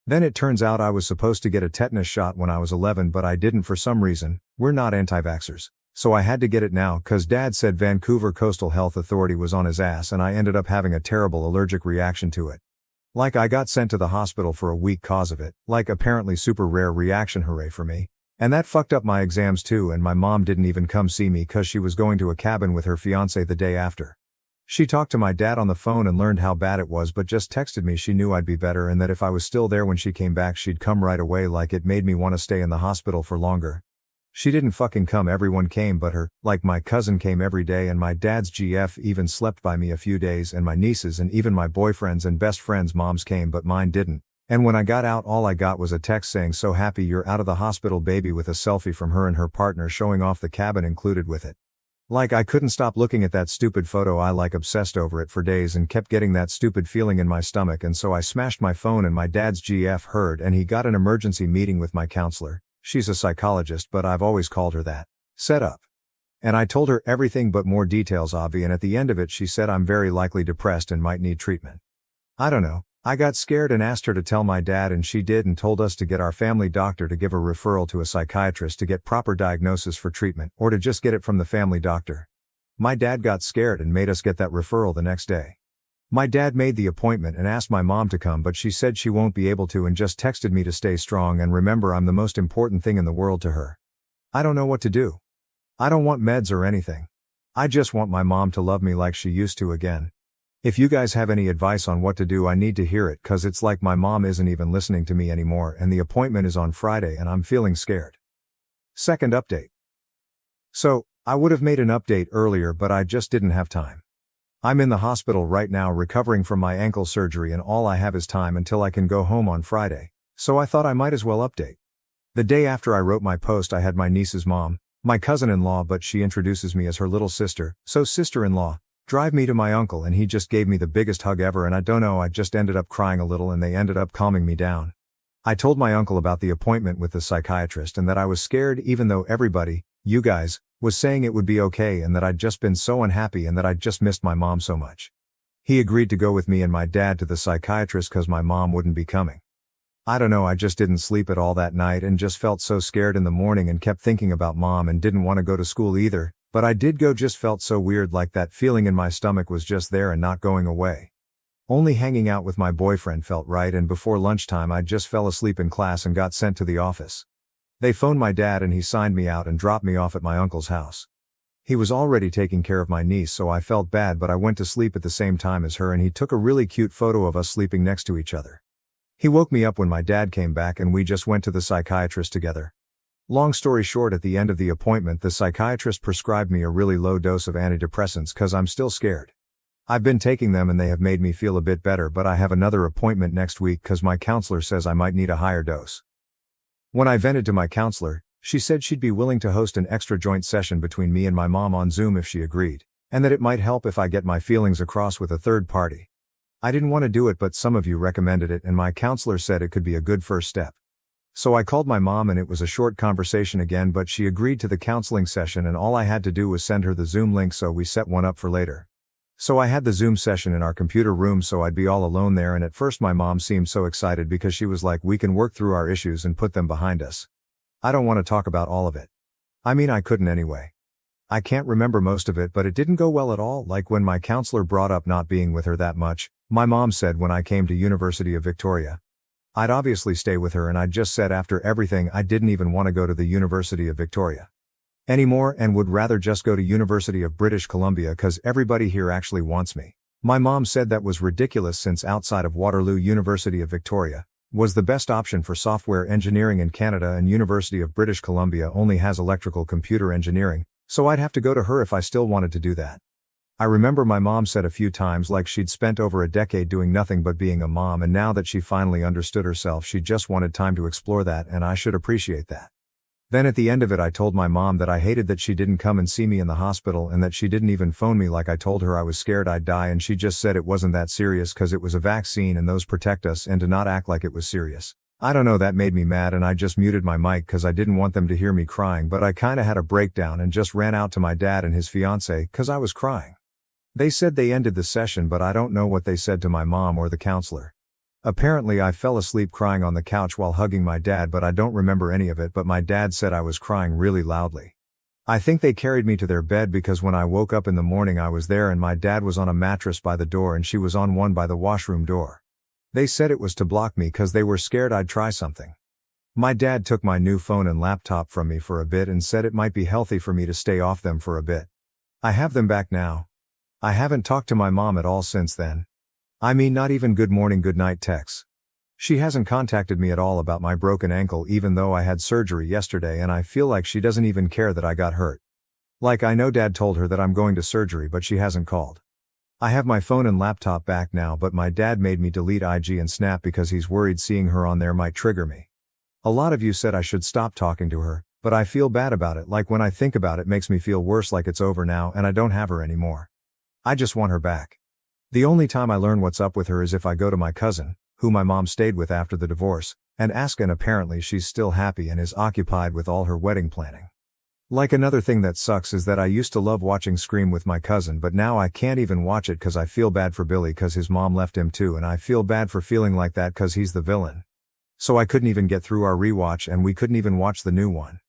Then it turns out I was supposed to get a tetanus shot when I was 11 but I didn't for some reason. We're not anti-vaxxers. So I had to get it now cause dad said Vancouver Coastal Health Authority was on his ass and I ended up having a terrible allergic reaction to it. Like I got sent to the hospital for a week cause of it, like apparently super rare reaction, hooray for me. And that fucked up my exams too and my mom didn't even come see me cause she was going to a cabin with her fiancé the day after. She talked to my dad on the phone and learned how bad it was but just texted me she knew I'd be better and that if I was still there when she came back she'd come right away like it made me want to stay in the hospital for longer. She didn't fucking come, everyone came but her, like my cousin came every day and my dad's GF even slept by me a few days and my nieces and even my boyfriends and best friends' moms came but mine didn't. And when I got out all I got was a text saying so happy you're out of the hospital baby with a selfie from her and her partner showing off the cabin included with it. Like I couldn't stop looking at that stupid photo I like obsessed over it for days and kept getting that stupid feeling in my stomach and so I smashed my phone and my dad's GF heard and he got an emergency meeting with my counselor. She's a psychologist but I've always called her that. Set up. And I told her everything but more details obvi and at the end of it she said I'm very likely depressed and might need treatment. I don't know. I got scared and asked her to tell my dad and she did and told us to get our family doctor to give a referral to a psychiatrist to get proper diagnosis for treatment or to just get it from the family doctor. My dad got scared and made us get that referral the next day. My dad made the appointment and asked my mom to come but she said she won't be able to and just texted me to stay strong and remember I'm the most important thing in the world to her. I don't know what to do. I don't want meds or anything. I just want my mom to love me like she used to again. If you guys have any advice on what to do, I need to hear it, cause it's like my mom isn't even listening to me anymore and the appointment is on Friday and I'm feeling scared. Second update. So, I would have made an update earlier but I just didn't have time. I'm in the hospital right now recovering from my ankle surgery and all I have is time until I can go home on Friday, so I thought I might as well update. The day after I wrote my post I had my niece's mom, my cousin-in-law but she introduces me as her little sister, so sister-in-law, drive me to my uncle and he just gave me the biggest hug ever and I don't know, I just ended up crying a little and they ended up calming me down. I told my uncle about the appointment with the psychiatrist and that I was scared even though everybody, you guys, was saying it would be okay and that I'd just been so unhappy and that I'd just missed my mom so much. He agreed to go with me and my dad to the psychiatrist cause my mom wouldn't be coming. I don't know, I just didn't sleep at all that night and just felt so scared in the morning and kept thinking about mom and didn't want to go to school either, but I did go, just felt so weird, like that feeling in my stomach was just there and not going away. Only hanging out with my boyfriend felt right and before lunchtime I just fell asleep in class and got sent to the office. They phoned my dad and he signed me out and dropped me off at my uncle's house. He was already taking care of my niece so I felt bad but I went to sleep at the same time as her and he took a really cute photo of us sleeping next to each other. He woke me up when my dad came back and we just went to the psychiatrist together. Long story short, at the end of the appointment the psychiatrist prescribed me a really low dose of antidepressants cause I'm still scared. I've been taking them and they have made me feel a bit better but I have another appointment next week cause my counselor says I might need a higher dose. When I vented to my counselor, she said she'd be willing to host an extra joint session between me and my mom on Zoom if she agreed, and that it might help if I get my feelings across with a third party. I didn't want to do it but some of you recommended it and my counselor said it could be a good first step. So I called my mom and it was a short conversation again but she agreed to the counseling session and all I had to do was send her the Zoom link so we set one up for later. So I had the Zoom session in our computer room so I'd be all alone there and at first my mom seemed so excited because she was like, we can work through our issues and put them behind us. I don't want to talk about all of it. I mean I couldn't anyway. I can't remember most of it but it didn't go well at all, like when my counselor brought up not being with her that much, my mom said when I came to University of Victoria, I'd obviously stay with her and I just said after everything I didn't even want to go to the University of Victoria anymore and would rather just go to University of British Columbia cause everybody here actually wants me. My mom said that was ridiculous since outside of Waterloo University of Victoria was the best option for software engineering in Canada and University of British Columbia only has electrical computer engineering, so I'd have to go to her if I still wanted to do that. I remember my mom said a few times like she'd spent over a decade doing nothing but being a mom and now that she finally understood herself she just wanted time to explore that and I should appreciate that. Then at the end of it I told my mom that I hated that she didn't come and see me in the hospital and that she didn't even phone me like I told her I was scared I'd die and she just said it wasn't that serious cause it was a vaccine and those protect us and to not act like it was serious. I don't know, that made me mad and I just muted my mic cause I didn't want them to hear me crying but I kinda had a breakdown and just ran out to my dad and his fiancée cause I was crying. They said they ended the session but I don't know what they said to my mom or the counselor. Apparently I fell asleep crying on the couch while hugging my dad but I don't remember any of it but my dad said I was crying really loudly. I think they carried me to their bed because when I woke up in the morning I was there and my dad was on a mattress by the door and she was on one by the washroom door. They said it was to block me cause they were scared I'd try something. My dad took my new phone and laptop from me for a bit and said it might be healthy for me to stay off them for a bit. I have them back now. I haven't talked to my mom at all since then. I mean not even good morning good night texts. She hasn't contacted me at all about my broken ankle even though I had surgery yesterday and I feel like she doesn't even care that I got hurt. Like I know dad told her that I'm going to surgery but she hasn't called. I have my phone and laptop back now but my dad made me delete IG and Snap because he's worried seeing her on there might trigger me. A lot of you said I should stop talking to her, but I feel bad about it, like when I think about it makes me feel worse like it's over now and I don't have her anymore. I just want her back. The only time I learn what's up with her is if I go to my cousin, who my mom stayed with after the divorce, and ask and apparently she's still happy and is occupied with all her wedding planning. Like another thing that sucks is that I used to love watching Scream with my cousin but now I can't even watch it cause I feel bad for Billy cause his mom left him too and I feel bad for feeling like that cause he's the villain. So I couldn't even get through our rewatch and we couldn't even watch the new one.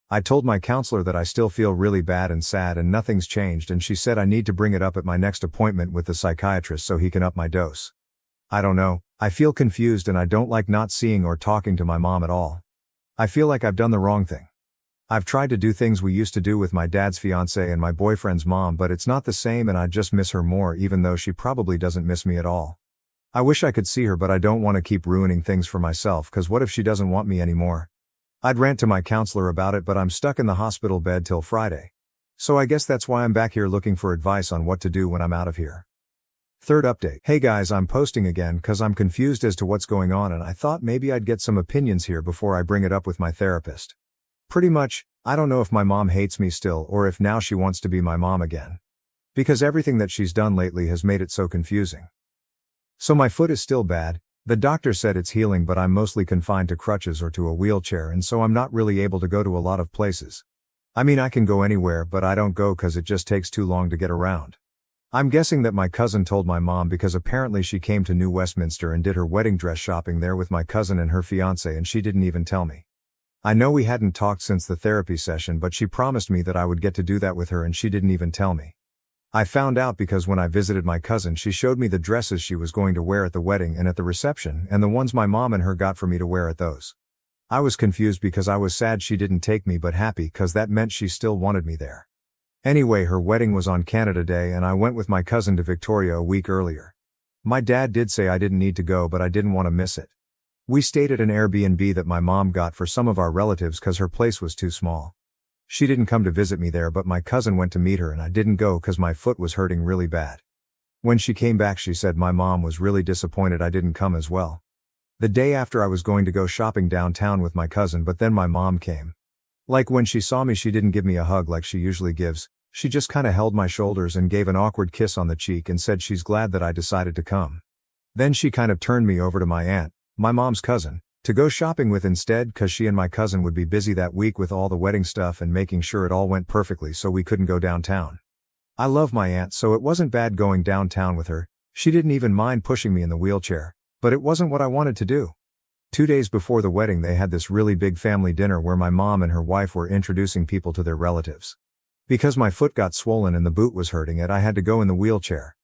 I told my counselor that I still feel really bad and sad and nothing's changed and she said I need to bring it up at my next appointment with the psychiatrist so he can up my dose. I don't know, I feel confused and I don't like not seeing or talking to my mom at all. I feel like I've done the wrong thing. I've tried to do things we used to do with my dad's fiancée and my boyfriend's mom, but it's not the same and I just miss her more even though she probably doesn't miss me at all. I wish I could see her, but I don't want to keep ruining things for myself, cause what if she doesn't want me anymore? I'd rant to my counselor about it, but I'm stuck in the hospital bed till Friday. So I guess that's why I'm back here looking for advice on what to do when I'm out of here. Third update. Hey guys, I'm posting again cause I'm confused as to what's going on and I thought maybe I'd get some opinions here before I bring it up with my therapist. Pretty much, I don't know if my mom hates me still or if now she wants to be my mom again. Because everything that she's done lately has made it so confusing. So my foot is still bad. The doctor said it's healing, but I'm mostly confined to crutches or to a wheelchair, and so I'm not really able to go to a lot of places. I mean, I can go anywhere, but I don't go cause it just takes too long to get around. I'm guessing that my cousin told my mom because apparently she came to New Westminster and did her wedding dress shopping there with my cousin and her fiancé and she didn't even tell me. I know we hadn't talked since the therapy session, but she promised me that I would get to do that with her and she didn't even tell me. I found out because when I visited my cousin she showed me the dresses she was going to wear at the wedding and at the reception and the ones my mom and her got for me to wear at those. I was confused because I was sad she didn't take me but happy cause that meant she still wanted me there. Anyway, her wedding was on Canada Day and I went with my cousin to Victoria a week earlier. My dad did say I didn't need to go, but I didn't want to miss it. We stayed at an Airbnb that my mom got for some of our relatives cause her place was too small. She didn't come to visit me there, but my cousin went to meet her and I didn't go cause my foot was hurting really bad. When she came back she said my mom was really disappointed I didn't come as well. The day after I was going to go shopping downtown with my cousin, but then my mom came. Like when she saw me she didn't give me a hug like she usually gives. She just kinda held my shoulders and gave an awkward kiss on the cheek and said she's glad that I decided to come. Then she kind of turned me over to my aunt, my mom's cousin, to go shopping with instead cause she and my cousin would be busy that week with all the wedding stuff and making sure it all went perfectly so we couldn't go downtown. I love my aunt, so it wasn't bad going downtown with her. She didn't even mind pushing me in the wheelchair, but it wasn't what I wanted to do. 2 days before the wedding they had this really big family dinner where my mom and her wife were introducing people to their relatives. Because my foot got swollen and the boot was hurting it, I had to go in the wheelchair.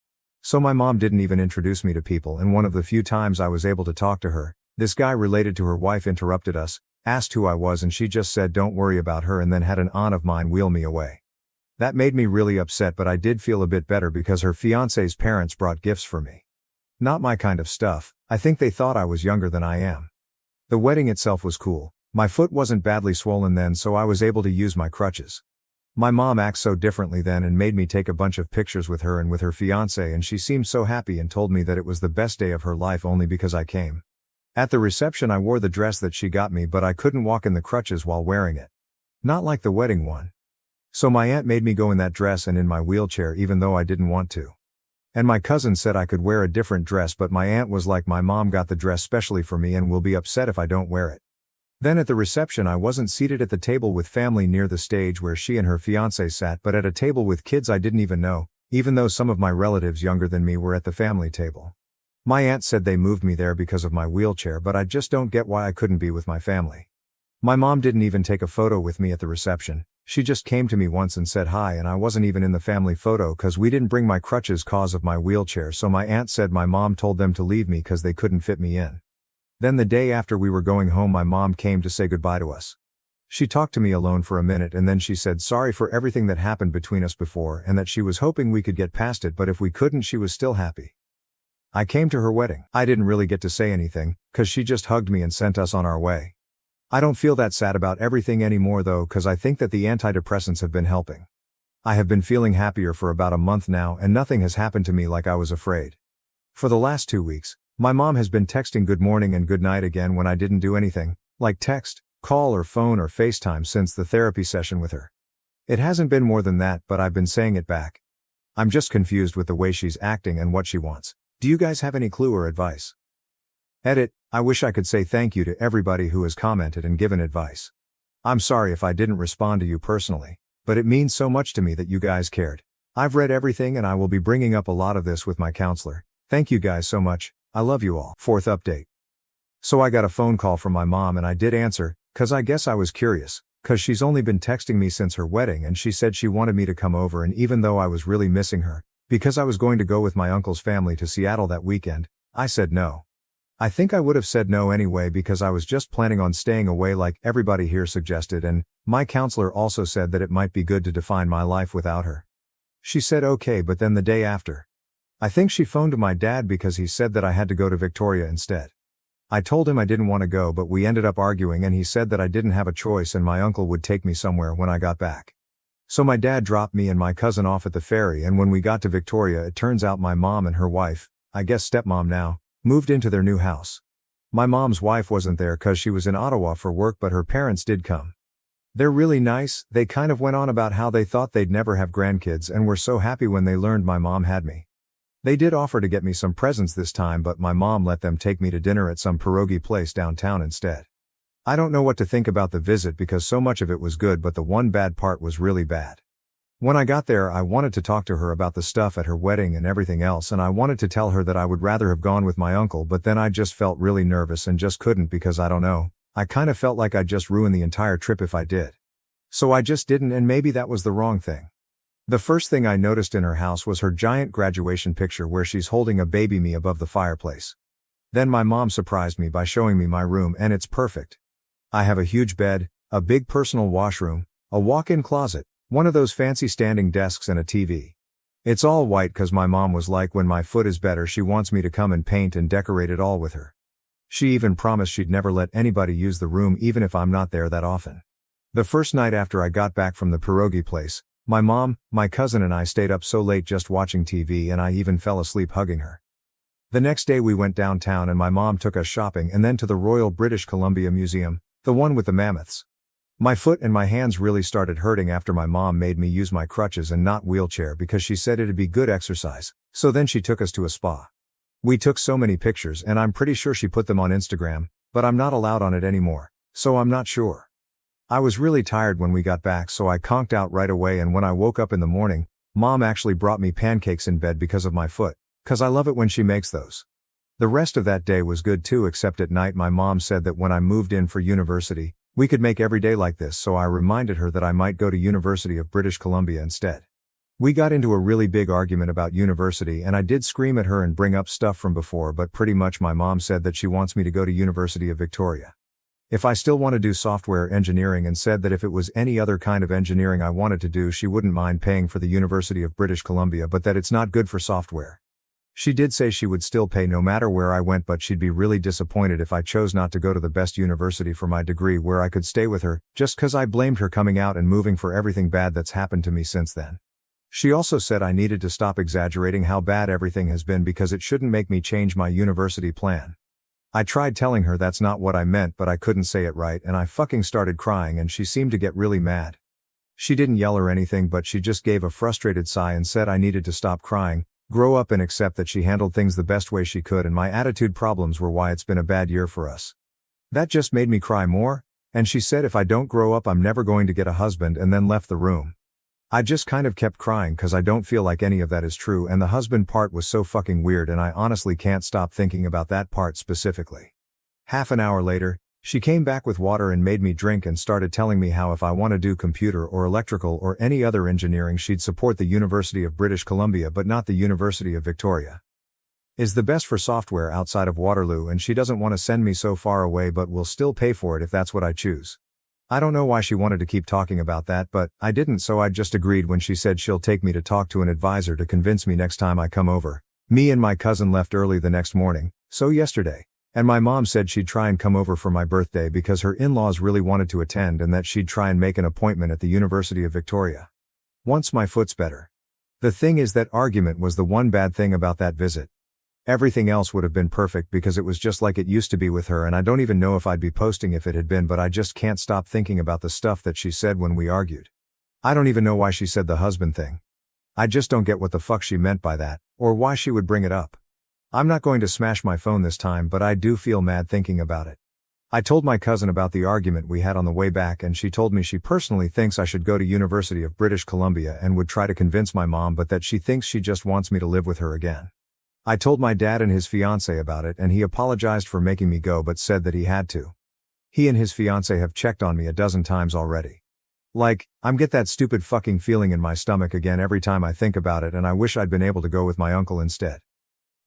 So my mom didn't even introduce me to people, and one of the few times I was able to talk to her, this guy related to her wife interrupted us, asked who I was, and she just said don't worry about her and then had an aunt of mine wheel me away. That made me really upset, but I did feel a bit better because her fiancé's parents brought gifts for me. Not my kind of stuff. I think they thought I was younger than I am. The wedding itself was cool. My foot wasn't badly swollen then, so I was able to use my crutches. My mom acts so differently then and made me take a bunch of pictures with her and with her fiancé, and she seemed so happy and told me that it was the best day of her life only because I came. At the reception I wore the dress that she got me, but I couldn't walk in the crutches while wearing it. Not like the wedding one. So my aunt made me go in that dress and in my wheelchair even though I didn't want to. And my cousin said I could wear a different dress, but my aunt was like my mom got the dress specially for me and will be upset if I don't wear it. Then at the reception I wasn't seated at the table with family near the stage where she and her fiancé sat, but at a table with kids I didn't even know, even though some of my relatives younger than me were at the family table. My aunt said they moved me there because of my wheelchair, but I just don't get why I couldn't be with my family. My mom didn't even take a photo with me at the reception. She just came to me once and said hi, and I wasn't even in the family photo cause we didn't bring my crutches cause of my wheelchair, so my aunt said my mom told them to leave me cause they couldn't fit me in. Then the day after we were going home my mom came to say goodbye to us. She talked to me alone for a minute and then she said sorry for everything that happened between us before and that she was hoping we could get past it, but if we couldn't she was still happy. I came to her wedding. I didn't really get to say anything, cause she just hugged me and sent us on our way. I don't feel that sad about everything anymore though, cause I think that the antidepressants have been helping. I have been feeling happier for about a month now and nothing has happened to me like I was afraid. For the last 2 weeks, my mom has been texting good morning and good night again when I didn't do anything, like text, call or phone or FaceTime since the therapy session with her. It hasn't been more than that, but I've been saying it back. I'm just confused with the way she's acting and what she wants. Do you guys have any clue or advice? Edit, I wish I could say thank you to everybody who has commented and given advice. I'm sorry if I didn't respond to you personally, but it means so much to me that you guys cared. I've read everything and I will be bringing up a lot of this with my counselor. Thank you guys so much. I love you all. Fourth update. So I got a phone call from my mom and I did answer, cause I guess I was curious, cause she's only been texting me since her wedding and she said she wanted me to come over, and even though I was really missing her, because I was going to go with my uncle's family to Seattle that weekend, I said no. I think I would have said no anyway because I was just planning on staying away like everybody here suggested, and My counselor also said that it might be good to define my life without her. She said okay, but then the day after, I think she phoned my dad because he said that I had to go to Victoria instead. I told him I didn't want to go, but we ended up arguing and he said that I didn't have a choice and my uncle would take me somewhere when I got back. So my dad dropped me and my cousin off at the ferry, and when we got to Victoria it turns out my mom and her wife, I guess stepmom now, moved into their new house. My mom's wife wasn't there cause she was in Ottawa for work, but her parents did come. They're really nice. They kind of went on about how they thought they'd never have grandkids and were so happy when they learned my mom had me. They did offer to get me some presents this time, but my mom let them take me to dinner at some pierogi place downtown instead. I don't know what to think about the visit because so much of it was good, but the one bad part was really bad. When I got there I wanted to talk to her about the stuff at her wedding and everything else, and I wanted to tell her that I would rather have gone with my uncle, but then I just felt really nervous and just couldn't because I don't know, I kind of felt like I'd just ruin the entire trip if I did. So I just didn't, and maybe that was the wrong thing. The first thing I noticed in her house was her giant graduation picture where she's holding a baby me above the fireplace. Then my mom surprised me by showing me my room, and it's perfect. I have a huge bed, a big personal washroom, a walk-in closet, one of those fancy standing desks and a TV. It's all white cause my mom was like, when my foot is better she wants me to come and paint and decorate it all with her. She even promised she'd never let anybody use the room even if I'm not there that often. The first night after I got back from the pierogi place, my mom, my cousin and I stayed up so late just watching TV, and I even fell asleep hugging her. The next day we went downtown and my mom took us shopping and then to the Royal British Columbia Museum, the one with the mammoths. My foot and my hands really started hurting after my mom made me use my crutches and not wheelchair because she said it'd be good exercise, so then she took us to a spa. We took so many pictures and I'm pretty sure she put them on Instagram, but I'm not allowed on it anymore, so I'm not sure. I was really tired when we got back, so I conked out right away, and when I woke up in the morning, Mom actually brought me pancakes in bed because of my foot, cause I love it when she makes those. The rest of that day was good too, except at night my mom said that when I moved in for university, we could make every day like this, so I reminded her that I might go to University of British Columbia instead. We got into a really big argument about university and I did scream at her and bring up stuff from before, but pretty much my mom said that she wants me to go to University of Victoria. If I still want to do software engineering, and said that if it was any other kind of engineering I wanted to do she wouldn't mind paying for the University of British Columbia, but that it's not good for software. She did say she would still pay no matter where I went, but she'd be really disappointed if I chose not to go to the best university for my degree where I could stay with her, just cause I blamed her coming out and moving for everything bad that's happened to me since then. She also said I needed to stop exaggerating how bad everything has been because it shouldn't make me change my university plan. I tried telling her that's not what I meant, but I couldn't say it right and I fucking started crying and she seemed to get really mad. She didn't yell or anything, but she just gave a frustrated sigh and said I needed to stop crying, grow up and accept that she handled things the best way she could and my attitude problems were why it's been a bad year for us. That just made me cry more, and she said if I don't grow up I'm never going to get a husband, and then left the room. I just kind of kept crying cause I don't feel like any of that is true, and the husband part was so fucking weird and I honestly can't stop thinking about that part specifically. Half an hour later, she came back with water and made me drink and started telling me how if I want to do computer or electrical or any other engineering she'd support the University of British Columbia but not the University of Victoria. Is the best for software outside of Waterloo, and she doesn't want to send me so far away but will still pay for it if that's what I choose. I don't know why she wanted to keep talking about that, but I didn't, so I just agreed when she said she'll take me to talk to an advisor to convince me next time I come over. Me and my cousin left early the next morning, so yesterday. And my mom said she'd try and come over for my birthday because her in-laws really wanted to attend and that she'd try and make an appointment at the University of Victoria. Once my foot's better. The thing is that argument was the one bad thing about that visit. Everything else would have been perfect because it was just like it used to be with her, and I don't even know if I'd be posting if it had been, but I just can't stop thinking about the stuff that she said when we argued. I don't even know why she said the husband thing. I just don't get what the fuck she meant by that, or why she would bring it up. I'm not going to smash my phone this time, but I do feel mad thinking about it. I told my cousin about the argument we had on the way back and she told me she personally thinks I should go to University of British Columbia and would try to convince my mom, but that she thinks she just wants me to live with her again. I told my dad and his fiancée about it and he apologized for making me go but said that he had to. He and his fiancée have checked on me a dozen times already. Like, I'm get that stupid fucking feeling in my stomach again every time I think about it, and I wish I'd been able to go with my uncle instead.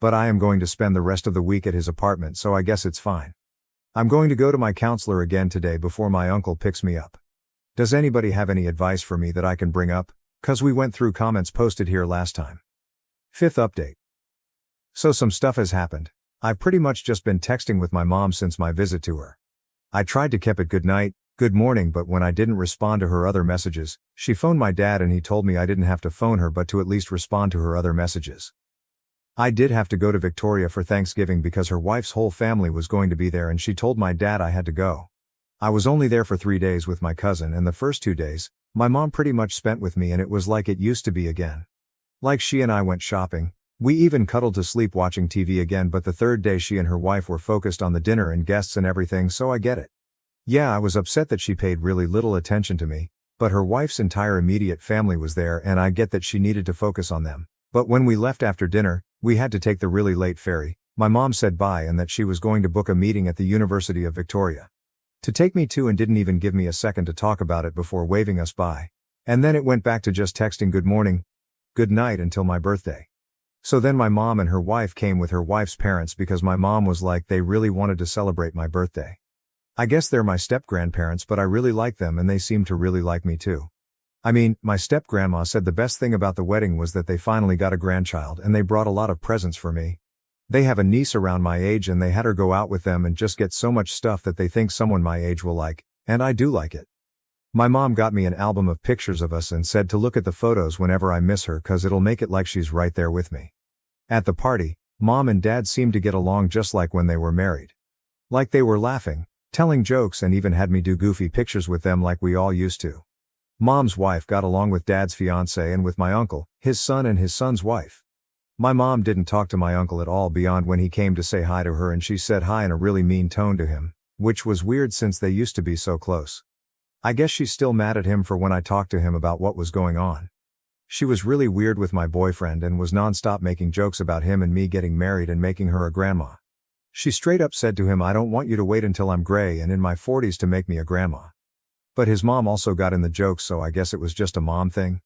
But I am going to spend the rest of the week at his apartment, so I guess it's fine. I'm going to go to my counselor again today before my uncle picks me up. Does anybody have any advice for me that I can bring up? 'Cause we went through comments posted here last time. Fifth update. So some stuff has happened. I've pretty much just been texting with my mom since my visit to her. I tried to keep it good night, good morning, but when I didn't respond to her other messages, she phoned my dad and he told me I didn't have to phone her but to at least respond to her other messages. I did have to go to Victoria for Thanksgiving because her wife's whole family was going to be there and she told my dad I had to go. I was only there for 3 days with my cousin and the first 2 days, my mom pretty much spent with me and it was like it used to be again. Like she and I went shopping, we even cuddled to sleep watching TV again, but the third day she and her wife were focused on the dinner and guests and everything, so I get it. Yeah, I was upset that she paid really little attention to me, but her wife's entire immediate family was there and I get that she needed to focus on them. But when we left after dinner, we had to take the really late ferry. My mom said bye and that she was going to book a meeting at the University of Victoria to take me to and didn't even give me a second to talk about it before waving us bye. And then it went back to just texting good morning, good night until my birthday. So then my mom and her wife came with her wife's parents because my mom was like they really wanted to celebrate my birthday. I guess they're my step-grandparents, but I really like them and they seem to really like me too. I mean, my step-grandma said the best thing about the wedding was that they finally got a grandchild and they brought a lot of presents for me. They have a niece around my age and they had her go out with them and just get so much stuff that they think someone my age will like, and I do like it. My mom got me an album of pictures of us and said to look at the photos whenever I miss her 'cause it'll make it like she's right there with me. At the party, mom and dad seemed to get along just like when they were married. Like they were laughing, telling jokes and even had me do goofy pictures with them like we all used to. Mom's wife got along with dad's fiancé and with my uncle, his son and his son's wife. My mom didn't talk to my uncle at all beyond when he came to say hi to her and she said hi in a really mean tone to him, which was weird since they used to be so close. I guess she's still mad at him for when I talked to him about what was going on. She was really weird with my boyfriend and was nonstop making jokes about him and me getting married and making her a grandma. She straight up said to him, I don't want you to wait until I'm gray and in my 40s to make me a grandma. But his mom also got in the jokes, so I guess it was just a mom thing.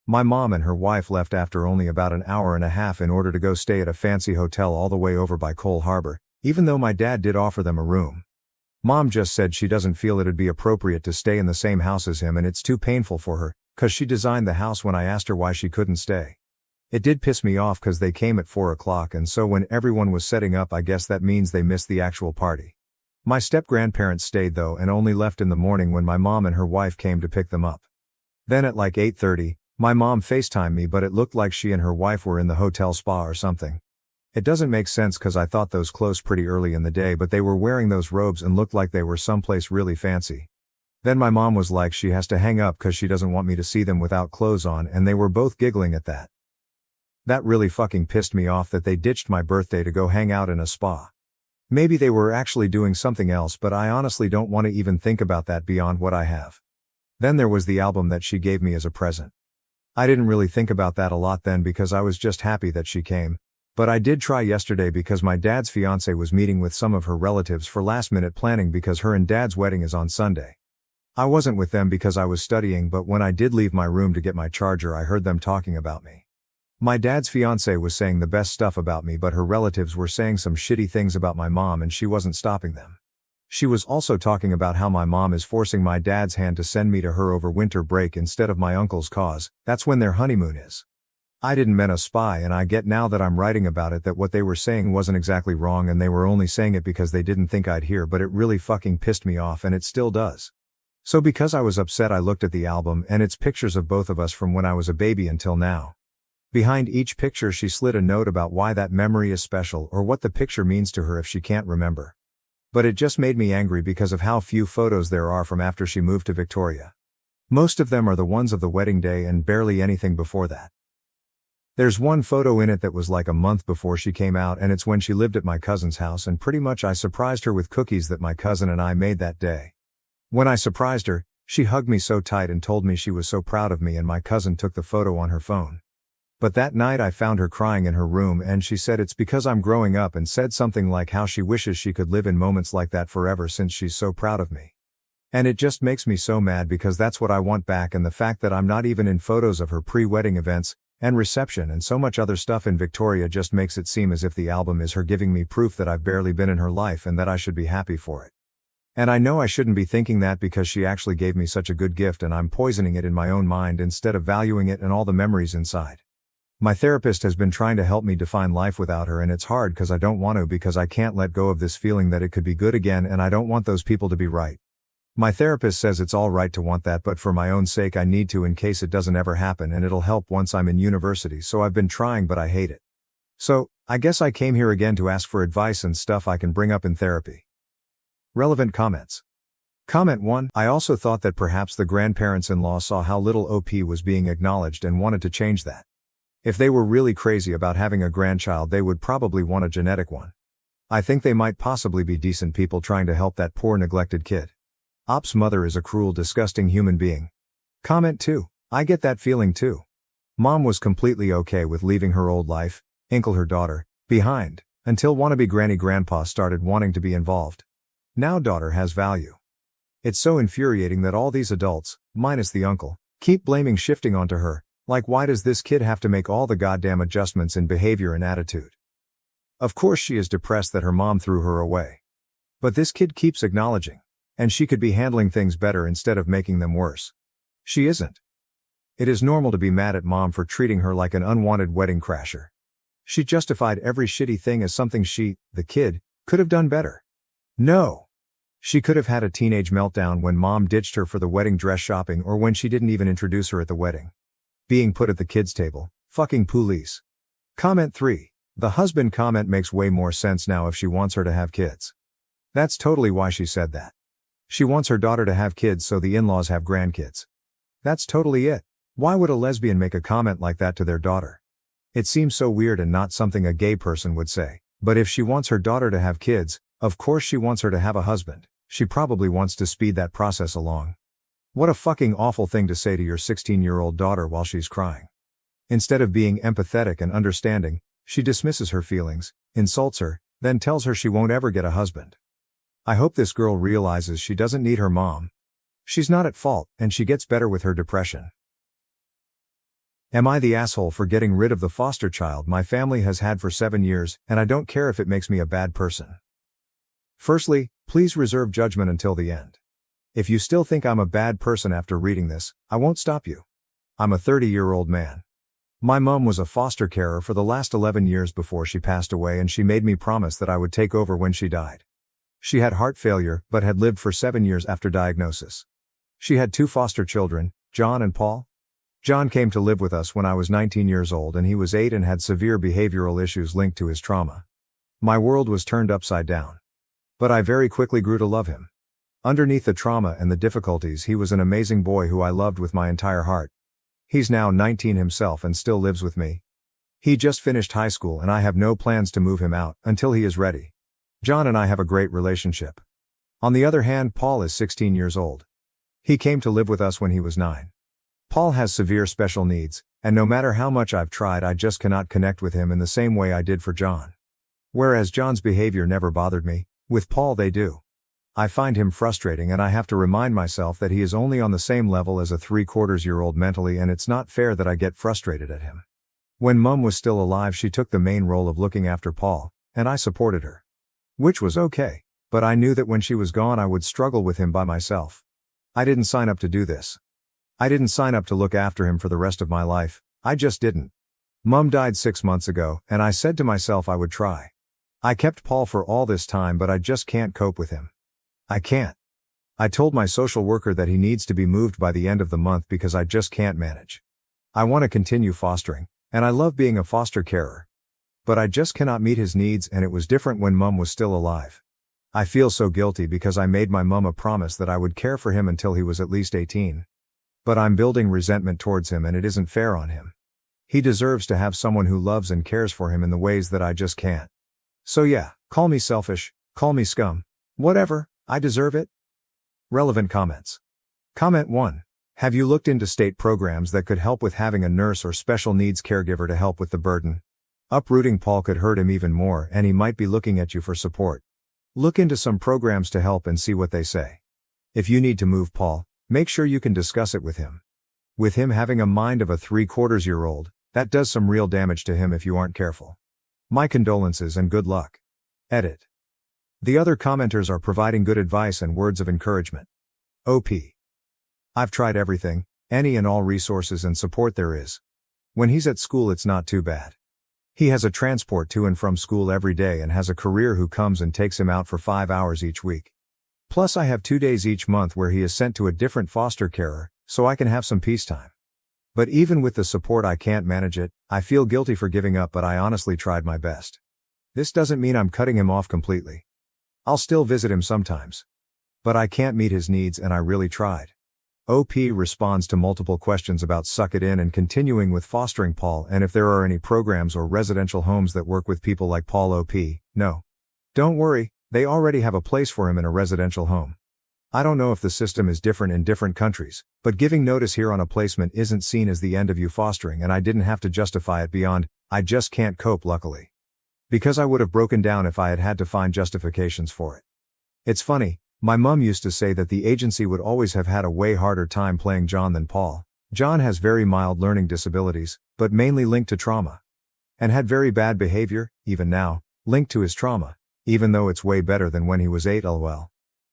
My mom and her wife left after only about an hour and a half in order to go stay at a fancy hotel all the way over by Cole Harbor, even though my dad did offer them a room. Mom just said she doesn't feel it'd be appropriate to stay in the same house as him and it's too painful for her, 'cause she designed the house when I asked her why she couldn't stay. It did piss me off 'cause they came at 4 o'clock and so when everyone was setting up I guess that means they missed the actual party. My step-grandparents stayed though and only left in the morning when my mom and her wife came to pick them up. Then at like 8:30, my mom FaceTimed me but it looked like she and her wife were in the hotel spa or something. It doesn't make sense 'cause I thought those closed pretty early in the day but they were wearing those robes and looked like they were someplace really fancy. Then my mom was like she has to hang up 'cause she doesn't want me to see them without clothes on and they were both giggling at that. That really fucking pissed me off that they ditched my birthday to go hang out in a spa. Maybe they were actually doing something else but I honestly don't want to even think about that beyond what I have. Then there was the album that she gave me as a present. I didn't really think about that a lot then because I was just happy that she came. But I did try yesterday because my dad's fiancé was meeting with some of her relatives for last-minute planning because her and dad's wedding is on Sunday. I wasn't with them because I was studying but when I did leave my room to get my charger I heard them talking about me. My dad's fiancé was saying the best stuff about me but her relatives were saying some shitty things about my mom and she wasn't stopping them. She was also talking about how my mom is forcing my dad's hand to send me to her over winter break instead of my uncle's cause that's when their honeymoon is. I didn't mean a spy and I get now that I'm writing about it that what they were saying wasn't exactly wrong and they were only saying it because they didn't think I'd hear but it really fucking pissed me off and it still does. So because I was upset I looked at the album and it's pictures of both of us from when I was a baby until now. Behind each picture she slid a note about why that memory is special or what the picture means to her if she can't remember. But it just made me angry because of how few photos there are from after she moved to Victoria. Most of them are the ones of the wedding day and barely anything before that. There's one photo in it that was like a month before she came out and it's when she lived at my cousin's house and pretty much I surprised her with cookies that my cousin and I made that day. When I surprised her, she hugged me so tight and told me she was so proud of me and my cousin took the photo on her phone. But that night I found her crying in her room and she said it's because I'm growing up and said something like how she wishes she could live in moments like that forever since she's so proud of me. And it just makes me so mad because that's what I want back and the fact that I'm not even in photos of her pre-wedding events and reception and so much other stuff in Victoria just makes it seem as if the album is her giving me proof that I've barely been in her life and that I should be happy for it. And I know I shouldn't be thinking that because she actually gave me such a good gift and I'm poisoning it in my own mind instead of valuing it and all the memories inside. My therapist has been trying to help me define life without her, and it's hard because I don't want to, because I can't let go of this feeling that it could be good again and I don't want those people to be right. My therapist says it's all right to want that, but for my own sake I need to, in case it doesn't ever happen, and it'll help once I'm in university, so I've been trying but I hate it. So, I guess I came here again to ask for advice and stuff I can bring up in therapy. Relevant comments. Comment 1. I also thought that perhaps the grandparents-in-law saw how little OP was being acknowledged and wanted to change that. If they were really crazy about having a grandchild, they would probably want a genetic one. I think they might possibly be decent people trying to help that poor neglected kid. Op's mother is a cruel, disgusting human being. Comment 2. I get that feeling too. Mom was completely okay with leaving her old life, her daughter, behind, until wannabe granny grandpa started wanting to be involved. Now daughter has value. It's so infuriating that all these adults, minus the uncle, keep blaming shifting onto her. Like, why does this kid have to make all the goddamn adjustments in behavior and attitude? Of course she is depressed that her mom threw her away. But this kid keeps acknowledging. And she could be handling things better instead of making them worse. She isn't. It is normal to be mad at mom for treating her like an unwanted wedding crasher. She justified every shitty thing as something she, the kid, could have done better. No. She could have had a teenage meltdown when mom ditched her for the wedding dress shopping, or when she didn't even introduce her at the wedding. Being put at the kids' table. Fucking police. Comment 3. The husband comment makes way more sense now if she wants her to have kids. That's totally why she said that. She wants her daughter to have kids so the in-laws have grandkids. That's totally it. Why would a lesbian make a comment like that to their daughter? It seems so weird and not something a gay person would say. But if she wants her daughter to have kids, of course she wants her to have a husband. She probably wants to speed that process along. What a fucking awful thing to say to your 16-year-old daughter while she's crying. Instead of being empathetic and understanding, she dismisses her feelings, insults her, then tells her she won't ever get a husband. I hope this girl realizes she doesn't need her mom. She's not at fault, and she gets better with her depression. Am I the asshole for getting rid of the foster child my family has had for 7 years, and I don't care if it makes me a bad person? Firstly, please reserve judgment until the end. If you still think I'm a bad person after reading this, I won't stop you. I'm a 30-year-old man. My mom was a foster carer for the last 11 years before she passed away, and she made me promise that I would take over when she died. She had heart failure, but had lived for 7 years after diagnosis. She had 2 foster children, John and Paul. John came to live with us when I was 19 years old, and he was 8 and had severe behavioral issues linked to his trauma. My world was turned upside down. But I very quickly grew to love him. Underneath the trauma and the difficulties, he was an amazing boy who I loved with my entire heart. He's now 19 himself and still lives with me. He just finished high school and I have no plans to move him out until he is ready. John and I have a great relationship. On the other hand, Paul is 16 years old. He came to live with us when he was 9. Paul has severe special needs, and no matter how much I've tried, I just cannot connect with him in the same way I did for John. Whereas John's behavior never bothered me, with Paul they do. I find him frustrating, and I have to remind myself that he is only on the same level as a 3/4-year-old mentally, and it's not fair that I get frustrated at him. When Mum was still alive, she took the main role of looking after Paul, and I supported her. Which was okay, but I knew that when she was gone I would struggle with him by myself. I didn't sign up to do this. I didn't sign up to look after him for the rest of my life, I just didn't. Mum died 6 months ago, and I said to myself I would try. I kept Paul for all this time, but I just can't cope with him. I can't. I told my social worker that he needs to be moved by the end of the month because I just can't manage. I want to continue fostering, and I love being a foster carer. But I just cannot meet his needs, and it was different when Mum was still alive. I feel so guilty because I made my mum a promise that I would care for him until he was at least 18. But I'm building resentment towards him, and it isn't fair on him. He deserves to have someone who loves and cares for him in the ways that I just can't. So yeah, call me selfish, call me scum. Whatever, I deserve it. Relevant comments. Comment 1. Have you looked into state programs that could help with having a nurse or special needs caregiver to help with the burden? Uprooting Paul could hurt him even more, and he might be looking at you for support. Look into some programs to help and see what they say. If you need to move Paul, make sure you can discuss it with him. With him having a mind of a 3/4-year-old, that does some real damage to him if you aren't careful. My condolences and good luck. Edit. The other commenters are providing good advice and words of encouragement. OP. I've tried everything, any and all resources and support there is. When he's at school it's not too bad. He has a transport to and from school every day and has a career who comes and takes him out for 5 hours each week. Plus I have 2 days each month where he is sent to a different foster carer, so I can have some peace time. But even with the support I can't manage it, I feel guilty for giving up, but I honestly tried my best. This doesn't mean I'm cutting him off completely. I'll still visit him sometimes. But I can't meet his needs and I really tried. OP responds to multiple questions about Suck It In and continuing with fostering Paul and if there are any programs or residential homes that work with people like Paul. OP, no. Don't worry, they already have a place for him in a residential home. I don't know if the system is different in different countries, but giving notice here on a placement isn't seen as the end of you fostering and I didn't have to justify it beyond, I just can't cope luckily. Because I would have broken down if I had had to find justifications for it. It's funny. My mum used to say that the agency would always have had a way harder time playing John than Paul. John has very mild learning disabilities, but mainly linked to trauma. And had very bad behavior, even now, linked to his trauma, even though it's way better than when he was 8 lol.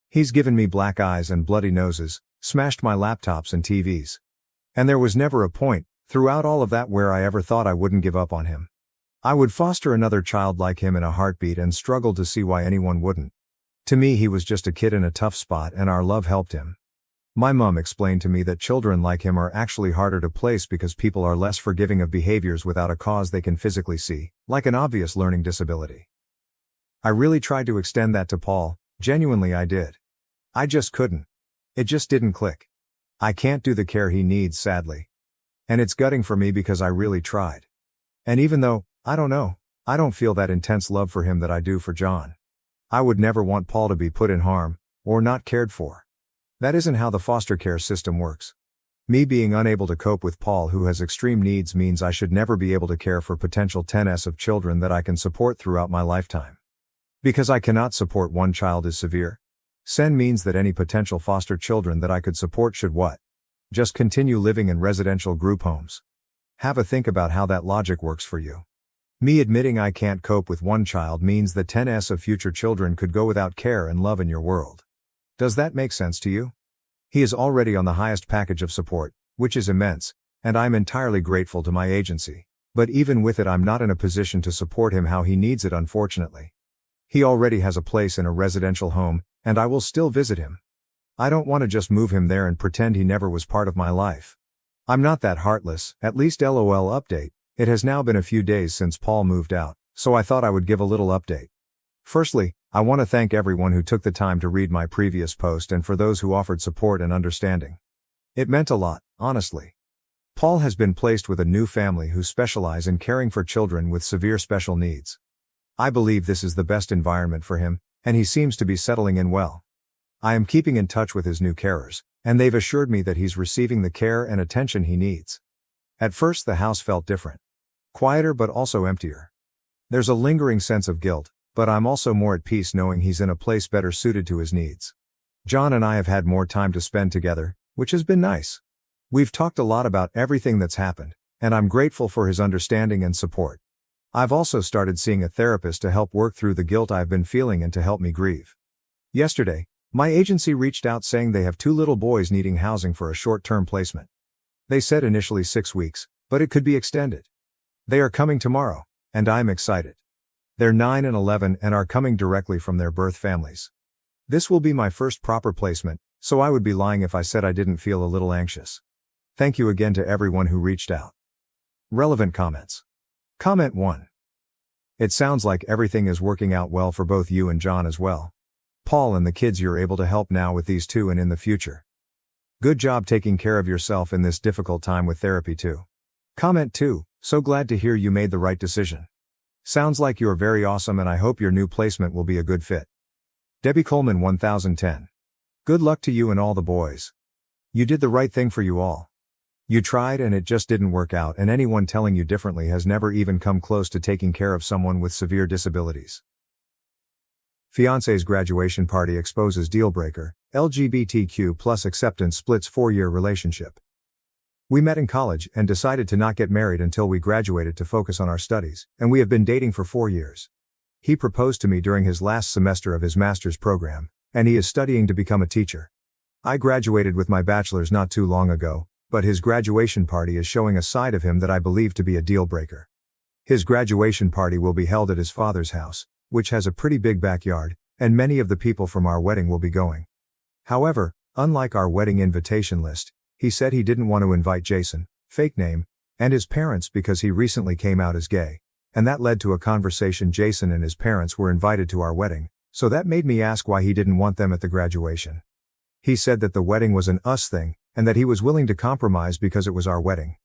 He's given me black eyes and bloody noses, smashed my laptops and TVs. And there was never a point, throughout all of that, where I ever thought I wouldn't give up on him. I would foster another child like him in a heartbeat and struggled to see why anyone wouldn't. To me he was just a kid in a tough spot and our love helped him. My mum explained to me that children like him are actually harder to place because people are less forgiving of behaviors without a cause they can physically see, like an obvious learning disability. I really tried to extend that to Paul, genuinely I did. I just couldn't. It just didn't click. I can't do the care he needs, sadly. And it's gutting for me because I really tried. And even though, I don't feel that intense love for him that I do for John. I would never want Paul to be put in harm, or not cared for. That isn't how the foster care system works. Me being unable to cope with Paul who has extreme needs means I should never be able to care for potential 10s of children that I can support throughout my lifetime. Because I cannot support one child is severe. Sen means that any potential foster children that I could support should what? Just continue living in residential group homes. Have a think about how that logic works for you. Me admitting I can't cope with one child means that 10s of future children could go without care and love in your world. Does that make sense to you? He is already on the highest package of support, which is immense, and I'm entirely grateful to my agency. But even with it I'm not in a position to support him how he needs it, unfortunately. He already has a place in a residential home, and I will still visit him. I don't want to just move him there and pretend he never was part of my life. I'm not that heartless, at least LOL update. It has now been a few days since Paul moved out, so I thought I would give a little update. Firstly, I want to thank everyone who took the time to read my previous post and for those who offered support and understanding. It meant a lot, honestly. Paul has been placed with a new family who specialize in caring for children with severe special needs. I believe this is the best environment for him, and he seems to be settling in well. I am keeping in touch with his new carers, and they've assured me that he's receiving the care and attention he needs. At first the house felt different. Quieter but also emptier. There's a lingering sense of guilt, but I'm also more at peace knowing he's in a place better suited to his needs. John and I have had more time to spend together, which has been nice. We've talked a lot about everything that's happened, and I'm grateful for his understanding and support. I've also started seeing a therapist to help work through the guilt I've been feeling and to help me grieve. Yesterday, my agency reached out saying they have 2 little boys needing housing for a short-term placement. They said initially 6 weeks, but it could be extended. They are coming tomorrow, and I'm excited. They're 9 and 11 and are coming directly from their birth families. This will be my first proper placement, so I would be lying if I said I didn't feel a little anxious. Thank you again to everyone who reached out. Relevant comments. Comment 1. It sounds like everything is working out well for both you and John as well. Paul and the kids you're able to help now with these 2 and in the future. Good job taking care of yourself in this difficult time with therapy too. Comment 2. So glad to hear you made the right decision. Sounds like you're very awesome and I hope your new placement will be a good fit. Debbie Coleman 1010. Good luck to you and all the boys. You did the right thing for you all. You tried and it just didn't work out, and anyone telling you differently has never even come close to taking care of someone with severe disabilities. Fiancé's graduation party exposes dealbreaker, LGBTQ+ acceptance splits 4-year relationship. We met in college and decided to not get married until we graduated to focus on our studies, and we have been dating for 4 years. He proposed to me during his last semester of his master's program, and he is studying to become a teacher. I graduated with my bachelor's not too long ago, but his graduation party is showing a side of him that I believe to be a deal breaker. His graduation party will be held at his father's house, which has a pretty big backyard, and many of the people from our wedding will be going. However, unlike our wedding invitation list, he said he didn't want to invite Jason, fake name, and his parents because he recently came out as gay, and that led to a conversation. Jason and his parents were invited to our wedding, so that made me ask why he didn't want them at the graduation. He said that the wedding was an us thing, and that he was willing to compromise because it was our wedding.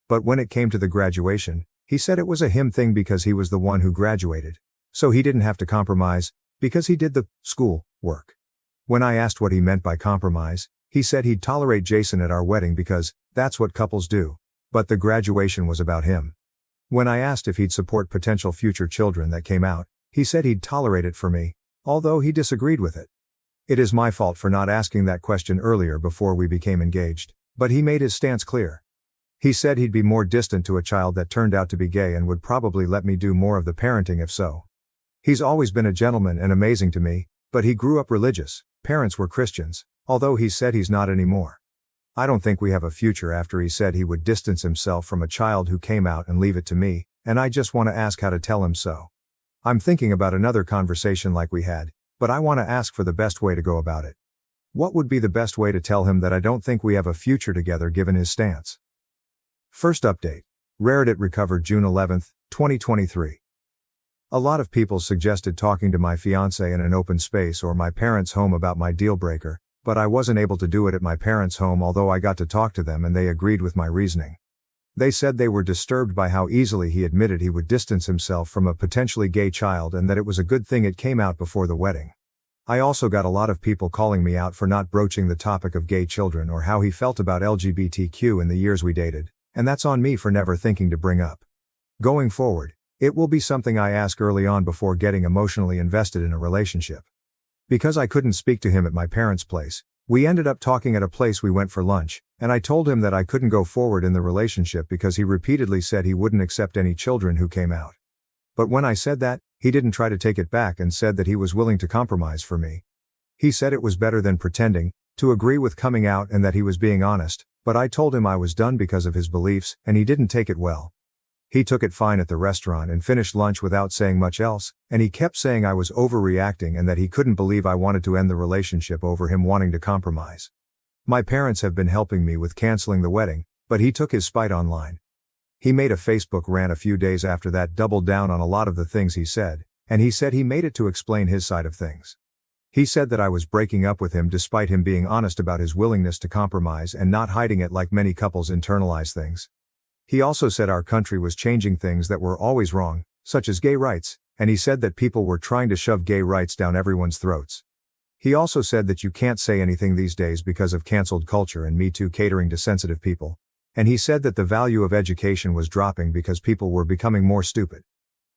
But when it came to the graduation, he said it was a him thing because he was the one who graduated, so he didn't have to compromise, because he did the school work. When I asked what he meant by compromise, he said he'd tolerate Jason at our wedding because that's what couples do, but the graduation was about him. When I asked if he'd support potential future children that came out, he said he'd tolerate it for me, although he disagreed with it. It is my fault for not asking that question earlier before we became engaged, but he made his stance clear. He said he'd be more distant to a child that turned out to be gay and would probably let me do more of the parenting if so. He's always been a gentleman and amazing to me, but he grew up religious, parents were Christians, although he said he's not anymore. I don't think we have a future after he said he would distance himself from a child who came out and leave it to me, and I just want to ask how to tell him so. I'm thinking about another conversation like we had, but I want to ask for the best way to go about it. What would be the best way to tell him that I don't think we have a future together given his stance? First update. iReddit recovered June 11, 2023. A lot of people suggested talking to my fiancé in an open space or my parents' home about my deal breaker, but I wasn't able to do it at my parents' home, although I got to talk to them and they agreed with my reasoning. They said they were disturbed by how easily he admitted he would distance himself from a potentially gay child and that it was a good thing it came out before the wedding. I also got a lot of people calling me out for not broaching the topic of gay children or how he felt about LGBTQ in the years we dated, and that's on me for never thinking to bring up. Going forward, it will be something I ask early on before getting emotionally invested in a relationship. Because I couldn't speak to him at my parents' place, we ended up talking at a place we went for lunch, and I told him that I couldn't go forward in the relationship because he repeatedly said he wouldn't accept any children who came out. But when I said that, he didn't try to take it back and said that he was willing to compromise for me. He said it was better than pretending, to agree with coming out and that he was being honest, but I told him I was done because of his beliefs, and he didn't take it well. He took it fine at the restaurant and finished lunch without saying much else, and he kept saying I was overreacting and that he couldn't believe I wanted to end the relationship over him wanting to compromise. My parents have been helping me with canceling the wedding, but he took his spite online. He made a Facebook rant a few days after that, doubled down on a lot of the things he said, and he said he made it to explain his side of things. He said that I was breaking up with him despite him being honest about his willingness to compromise and not hiding it like many couples internalize things. He also said our country was changing things that were always wrong, such as gay rights, and he said that people were trying to shove gay rights down everyone's throats. He also said that you can't say anything these days because of canceled culture and Me Too catering to sensitive people. And he said that the value of education was dropping because people were becoming more stupid.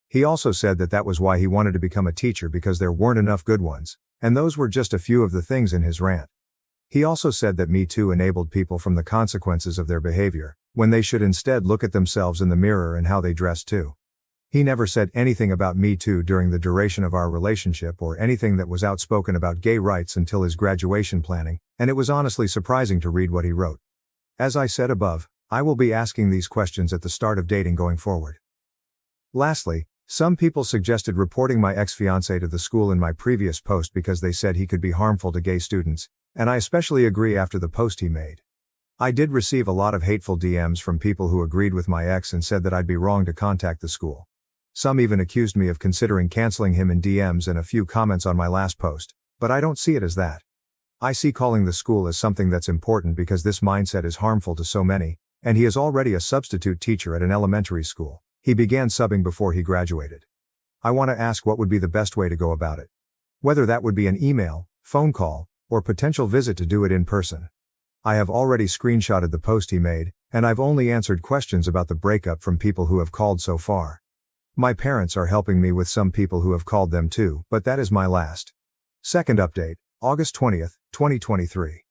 He also said that that was why he wanted to become a teacher, because there weren't enough good ones, and those were just a few of the things in his rant. He also said that Me Too enabled people from the consequences of their behavior, when they should instead look at themselves in the mirror and how they dress too. He never said anything about Me Too during the duration of our relationship or anything that was outspoken about gay rights until his graduation planning, and it was honestly surprising to read what he wrote. As I said above, I will be asking these questions at the start of dating going forward. Lastly, some people suggested reporting my ex-fiancé to the school in my previous post because they said he could be harmful to gay students, and I especially agree after the post he made. I did receive a lot of hateful DMs from people who agreed with my ex and said that I'd be wrong to contact the school. Some even accused me of considering canceling him in DMs and a few comments on my last post, but I don't see it as that. I see calling the school as something that's important because this mindset is harmful to so many, and he is already a substitute teacher at an elementary school. He began subbing before he graduated. I want to ask what would be the best way to go about it. Whether that would be an email, phone call, or potential visit to do it in person. I have already screenshotted the post he made, and I've only answered questions about the breakup from people who have called so far. My parents are helping me with some people who have called them too, but that is my last. Second update, August 20th, 2023.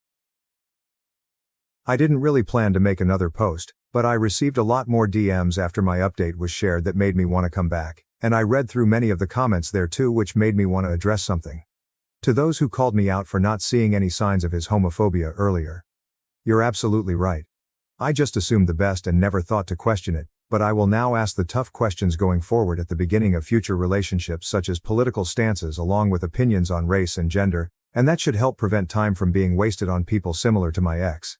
I didn't really plan to make another post, but I received a lot more DMs after my update was shared that made me want to come back, And I read through many of the comments there too, which made me want to address something. To those who called me out for not seeing any signs of his homophobia earlier. You're absolutely right. I just assumed the best and never thought to question it, but I will now ask the tough questions going forward at the beginning of future relationships, such as political stances along with opinions on race and gender, and that should help prevent time from being wasted on people similar to my ex.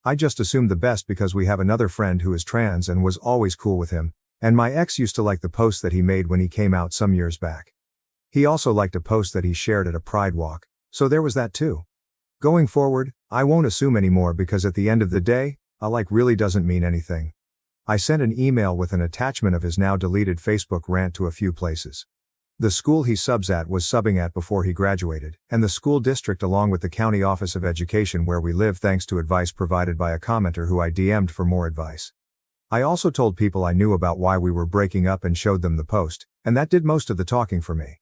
I just assumed the best because we have another friend who is trans and was always cool with him, and my ex used to like the post that he made when he came out some years back. He also liked a post that he shared at a Pride walk, so there was that too. Going forward, I won't assume anymore because at the end of the day, a like really doesn't mean anything. I sent an email with an attachment of his now deleted Facebook rant to a few places. The school he subs at was subbing at before he graduated, and the school district along with the county office of education where we live, thanks to advice provided by a commenter who I DM'd for more advice. I also told people I knew about why we were breaking up and showed them the post, and that did most of the talking for me.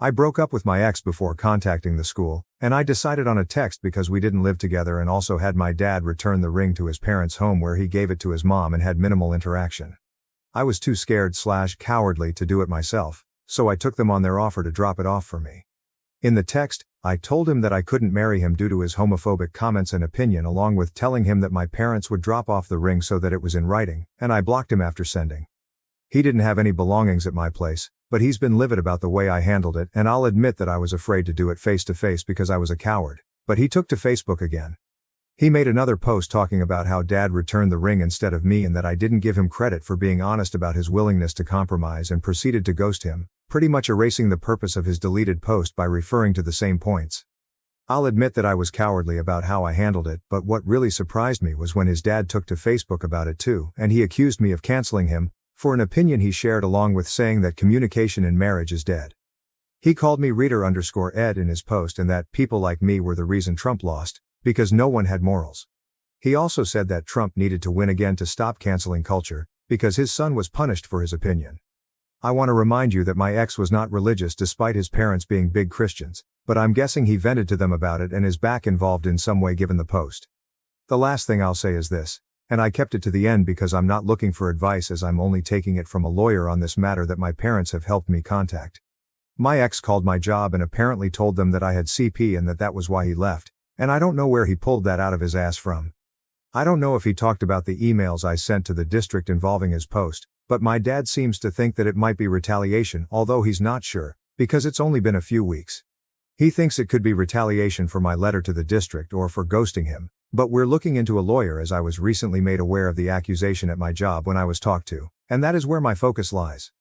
I broke up with my ex before contacting the school, and I decided on a text because we didn't live together and also had my dad return the ring to his parents' home where he gave it to his mom and had minimal interaction. I was too scared/cowardly to do it myself, so I took them on their offer to drop it off for me. In the text, I told him that I couldn't marry him due to his homophobic comments and opinion, along with telling him that my parents would drop off the ring so that it was in writing, and I blocked him after sending. He didn't have any belongings at my place, but he's been livid about the way I handled it, and I'll admit that I was afraid to do it face to face because I was a coward, but he took to Facebook again. He made another post talking about how dad returned the ring instead of me and that I didn't give him credit for being honest about his willingness to compromise, and proceeded to ghost him, pretty much erasing the purpose of his deleted post by referring to the same points. I'll admit that I was cowardly about how I handled it, but what really surprised me was when his dad took to Facebook about it too, and he accused me of canceling him for an opinion he shared, along with saying that communication in marriage is dead. He called me reader_Ed in his post and that people like me were the reason Trump lost, because no one had morals. He also said that Trump needed to win again to stop canceling culture, because his son was punished for his opinion. I want to remind you that my ex was not religious despite his parents being big Christians, but I'm guessing he vented to them about it and is back involved in some way given the post. The last thing I'll say is this, and I kept it to the end because I'm not looking for advice, as I'm only taking it from a lawyer on this matter that my parents have helped me contact. My ex called my job and apparently told them that I had CP and that was why he left, and I don't know where he pulled that out of his ass from. I don't know if he talked about the emails I sent to the district involving his post, but my dad seems to think that it might be retaliation, although he's not sure, because it's only been a few weeks. He thinks it could be retaliation for my letter to the district or for ghosting him, but we're looking into a lawyer, as I was recently made aware of the accusation at my job when I was talked to, and that is where my focus lies.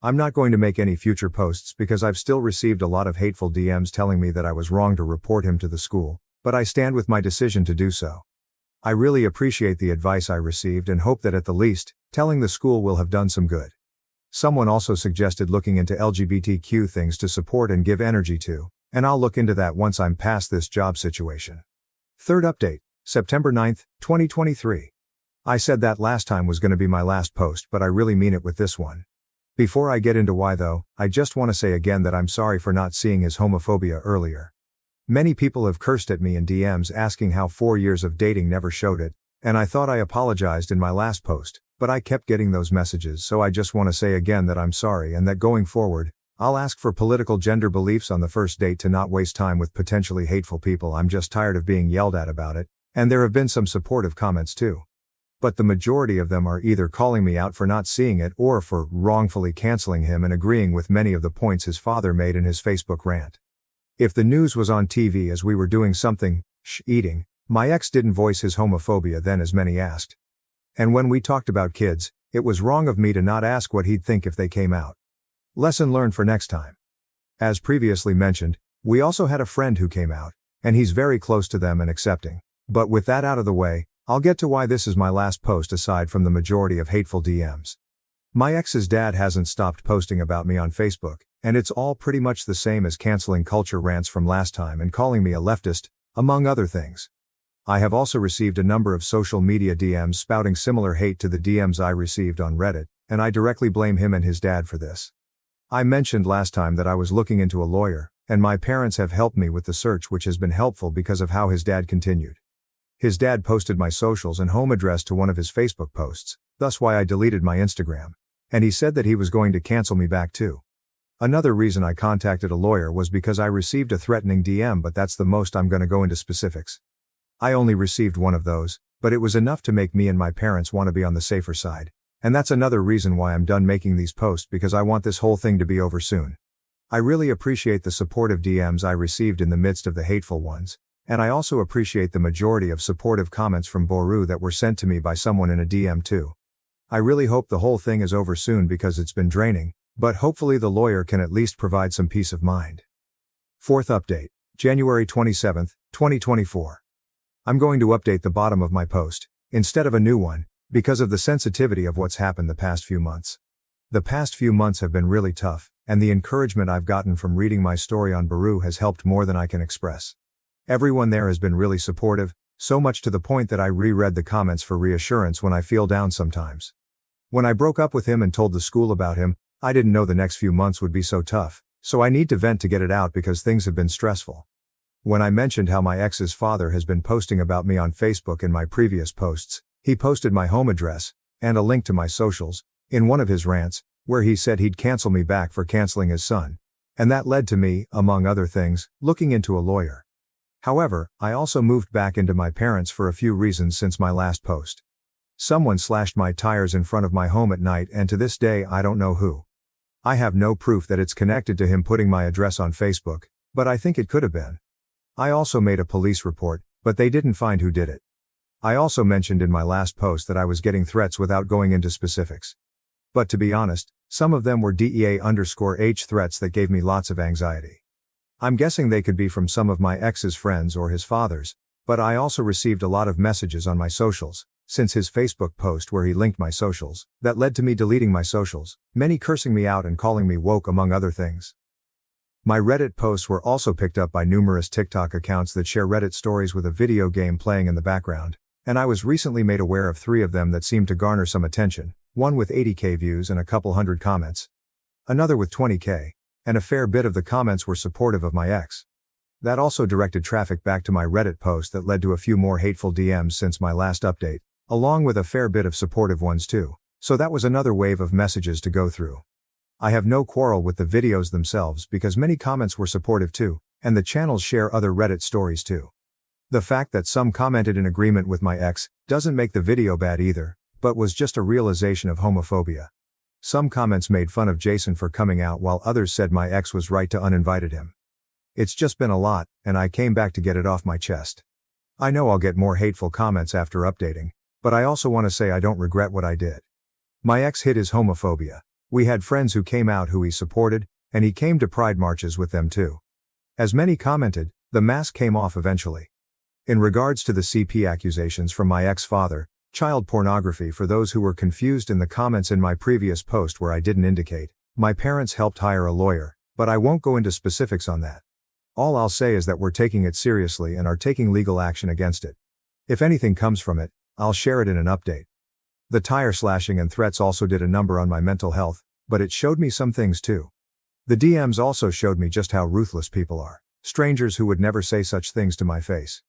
I'm not going to make any future posts because I've still received a lot of hateful DMs telling me that I was wrong to report him to the school, but I stand with my decision to do so. I really appreciate the advice I received and hope that at the least, telling the school will have done some good. Someone also suggested looking into LGBTQ things to support and give energy to, and I'll look into that once I'm past this job situation. Third update, September 9th, 2023. I said that last time was going to be my last post, but I really mean it with this one. Before I get into why though, I just want to say again that I'm sorry for not seeing his homophobia earlier. Many people have cursed at me in DMs asking how 4 years of dating never showed it, and I thought I apologized in my last post, but I kept getting those messages, so I just want to say again that I'm sorry and that going forward, I'll ask for political gender beliefs on the first date to not waste time with potentially hateful people. I'm just tired of being yelled at about it, and there have been some supportive comments too. But the majority of them are either calling me out for not seeing it or for wrongfully canceling him and agreeing with many of the points his father made in his Facebook rant. If the news was on TV as we were doing something, eating, my ex didn't voice his homophobia then as many asked. And when we talked about kids, it was wrong of me to not ask what he'd think if they came out. Lesson learned for next time. As previously mentioned, we also had a friend who came out, and he's very close to them and accepting. But with that out of the way, I'll get to why this is my last post aside from the majority of hateful DMs. My ex's dad hasn't stopped posting about me on Facebook, and it's all pretty much the same as canceling culture rants from last time and calling me a leftist, among other things. I have also received a number of social media DMs spouting similar hate to the DMs I received on Reddit, and I directly blame him and his dad for this. I mentioned last time that I was looking into a lawyer, and my parents have helped me with the search, which has been helpful because of how his dad continued. His dad posted my socials and home address to one of his Facebook posts, thus why I deleted my Instagram. and he said that he was going to cancel me back too. Another reason I contacted a lawyer was because I received a threatening DM, but that's the most I'm gonna go into specifics. I only received one of those, but it was enough to make me and my parents want to be on the safer side. And that's another reason why I'm done making these posts, because I want this whole thing to be over soon. I really appreciate the supportive DMs I received in the midst of the hateful ones, and I also appreciate the majority of supportive comments from Boru that were sent to me by someone in a DM too. I really hope the whole thing is over soon because it's been draining, but hopefully the lawyer can at least provide some peace of mind. Fourth update, January 27, 2024. I'm going to update the bottom of my post, instead of a new one, because of the sensitivity of what's happened the past few months. The past few months have been really tough, and the encouragement I've gotten from reading my story on Boru has helped more than I can express. Everyone there has been really supportive, so much to the point that I reread the comments for reassurance when I feel down sometimes. When I broke up with him and told the school about him, I didn't know the next few months would be so tough, so I need to vent to get it out because things have been stressful. When I mentioned how my ex's father has been posting about me on Facebook in my previous posts, he posted my home address, and a link to my socials, in one of his rants, where he said he'd cancel me back for canceling his son. And that led to me, among other things, looking into a lawyer. However, I also moved back into my parents for a few reasons since my last post. Someone slashed my tires in front of my home at night, and to this day I don't know who. I have no proof that it's connected to him putting my address on Facebook, but I think it could have been. I also made a police report, but they didn't find who did it. I also mentioned in my last post that I was getting threats without going into specifics. But to be honest, some of them were DEA_H threats that gave me lots of anxiety. I'm guessing they could be from some of my ex's friends or his father's, but I also received a lot of messages on my socials, since his Facebook post where he linked my socials, that led to me deleting my socials, many cursing me out and calling me woke among other things. My Reddit posts were also picked up by numerous TikTok accounts that share Reddit stories with a video game playing in the background, and I was recently made aware of 3 of them that seemed to garner some attention, one with 80k views and a couple hundred comments. Another with 20k, and a fair bit of the comments were supportive of my ex. That also directed traffic back to my Reddit post that led to a few more hateful DMs since my last update, along with a fair bit of supportive ones too, so that was another wave of messages to go through. I have no quarrel with the videos themselves because many comments were supportive too, and the channels share other Reddit stories too. The fact that some commented in agreement with my ex doesn't make the video bad either, but was just a realization of homophobia. Some comments made fun of Jason for coming out while others said my ex was right to uninvited him. It's just been a lot, and I came back to get it off my chest. I know I'll get more hateful comments after updating, but I also want to say I don't regret what I did. My ex hid his homophobia. We had friends who came out who he supported, and he came to pride marches with them too. As many commented, the mask came off eventually. In regards to the CP accusations from my ex-father, child pornography for those who were confused in the comments in my previous post where I didn't indicate, my parents helped hire a lawyer, but I won't go into specifics on that. All I'll say is that we're taking it seriously and are taking legal action against it. If anything comes from it, I'll share it in an update. The tire slashing and threats also did a number on my mental health, but it showed me some things too. The DMs also showed me just how ruthless people are, strangers who would never say such things to my face.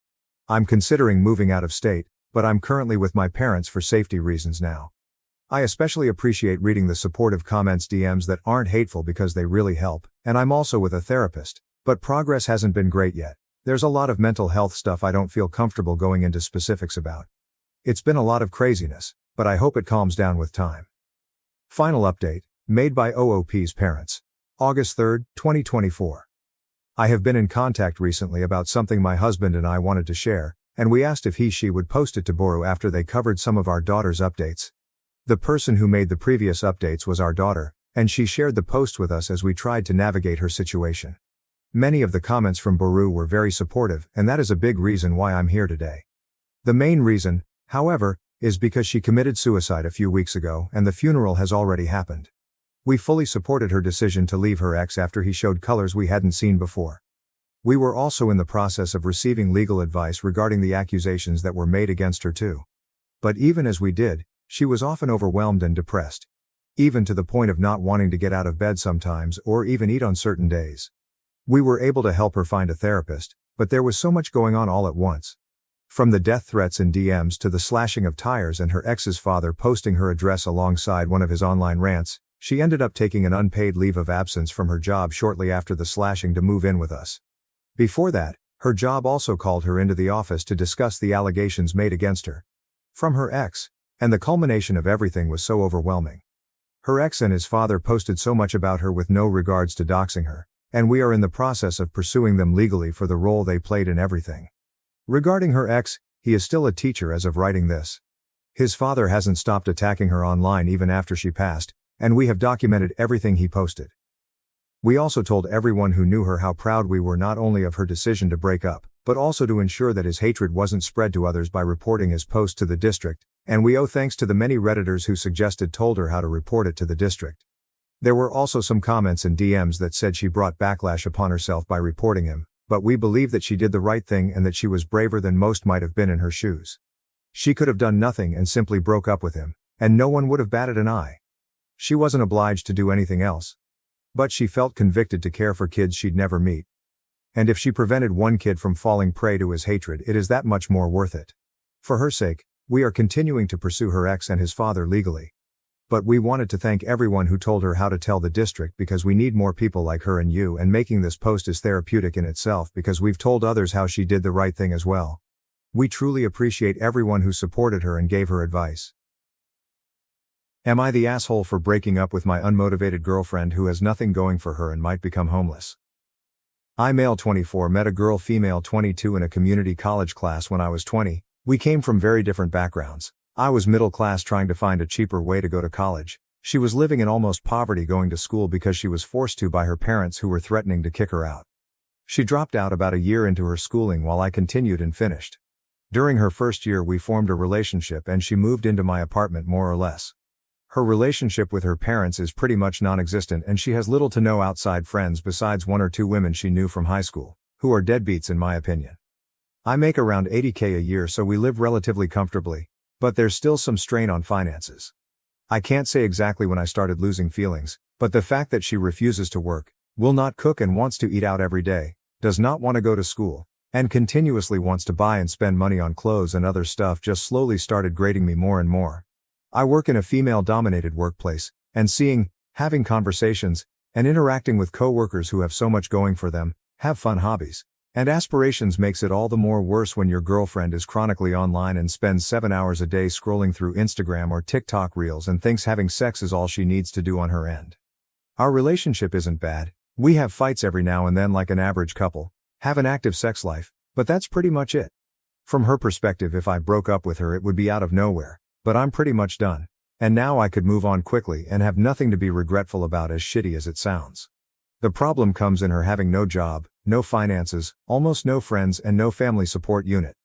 I'm considering moving out of state, but I'm currently with my parents for safety reasons now. I especially appreciate reading the supportive comments DMs that aren't hateful because they really help, and I'm also with a therapist, but progress hasn't been great yet. There's a lot of mental health stuff I don't feel comfortable going into specifics about. It's been a lot of craziness, but I hope it calms down with time. Final update, made by OOP's parents. August 3, 2024. I have been in contact recently about something my husband and I wanted to share, and we asked if she would post it to Boru after they covered some of our daughter's updates. The person who made the previous updates was our daughter, and she shared the post with us as we tried to navigate her situation. Many of the comments from Boru were very supportive, and that is a big reason why I'm here today. The main reason, however, is because she committed suicide a few weeks ago and the funeral has already happened. We fully supported her decision to leave her ex after he showed colors we hadn't seen before. We were also in the process of receiving legal advice regarding the accusations that were made against her too. But even as we did, she was often overwhelmed and depressed. Even to the point of not wanting to get out of bed sometimes or even eat on certain days. We were able to help her find a therapist, but there was so much going on all at once. From the death threats in DMs to the slashing of tires and her ex's father posting her address alongside one of his online rants, she ended up taking an unpaid leave of absence from her job shortly after the slashing to move in with us. Before that, her job also called her into the office to discuss the allegations made against her from her ex, and the culmination of everything was so overwhelming. Her ex and his father posted so much about her with no regards to doxing her, and we are in the process of pursuing them legally for the role they played in everything. Regarding her ex, he is still a teacher as of writing this. His father hasn't stopped attacking her online even after she passed, and we have documented everything he posted. We also told everyone who knew her how proud we were not only of her decision to break up, but also to ensure that his hatred wasn't spread to others by reporting his post to the district, and we owe thanks to the many Redditors who told her how to report it to the district. There were also some comments in DMs that said she brought backlash upon herself by reporting him, but we believe that she did the right thing and that she was braver than most might have been in her shoes. She could have done nothing and simply broke up with him, and no one would have batted an eye. She wasn't obliged to do anything else. But she felt convicted to care for kids she'd never meet. And if she prevented one kid from falling prey to his hatred, it is that much more worth it. For her sake, we are continuing to pursue her ex and his father legally. But we wanted to thank everyone who told her how to tell the district, because we need more people like her and you, and making this post is therapeutic in itself because we've told others how she did the right thing as well. We truly appreciate everyone who supported her and gave her advice. Am I the asshole for breaking up with my unmotivated girlfriend who has nothing going for her and might become homeless? I, male 24, met a girl, female 22, in a community college class when I was 20. We came from very different backgrounds. I was middle class trying to find a cheaper way to go to college. She was living in almost poverty going to school because she was forced to by her parents who were threatening to kick her out. She dropped out about a year into her schooling while I continued and finished. During her first year we formed a relationship and she moved into my apartment more or less. Her relationship with her parents is pretty much non-existent and she has little to no outside friends besides one or two women she knew from high school, who are deadbeats in my opinion. I make around $80K a year, so we live relatively comfortably. But there's still some strain on finances. I can't say exactly when I started losing feelings, but the fact that she refuses to work, will not cook and wants to eat out every day, does not want to go to school, and continuously wants to buy and spend money on clothes and other stuff just slowly started grating me more and more. I work in a female-dominated workplace, and having conversations, and interacting with co-workers who have so much going for them, have fun hobbies and aspirations makes it all the more worse when your girlfriend is chronically online and spends 7 hours a day scrolling through Instagram or TikTok reels and thinks having sex is all she needs to do on her end. Our relationship isn't bad. We have fights every now and then like an average couple, have an active sex life, but that's pretty much it. From her perspective, if I broke up with her it would be out of nowhere, but I'm pretty much done. And now I could move on quickly and have nothing to be regretful about, as shitty as it sounds. The problem comes in her having no job, no finances, almost no friends and no family support unit.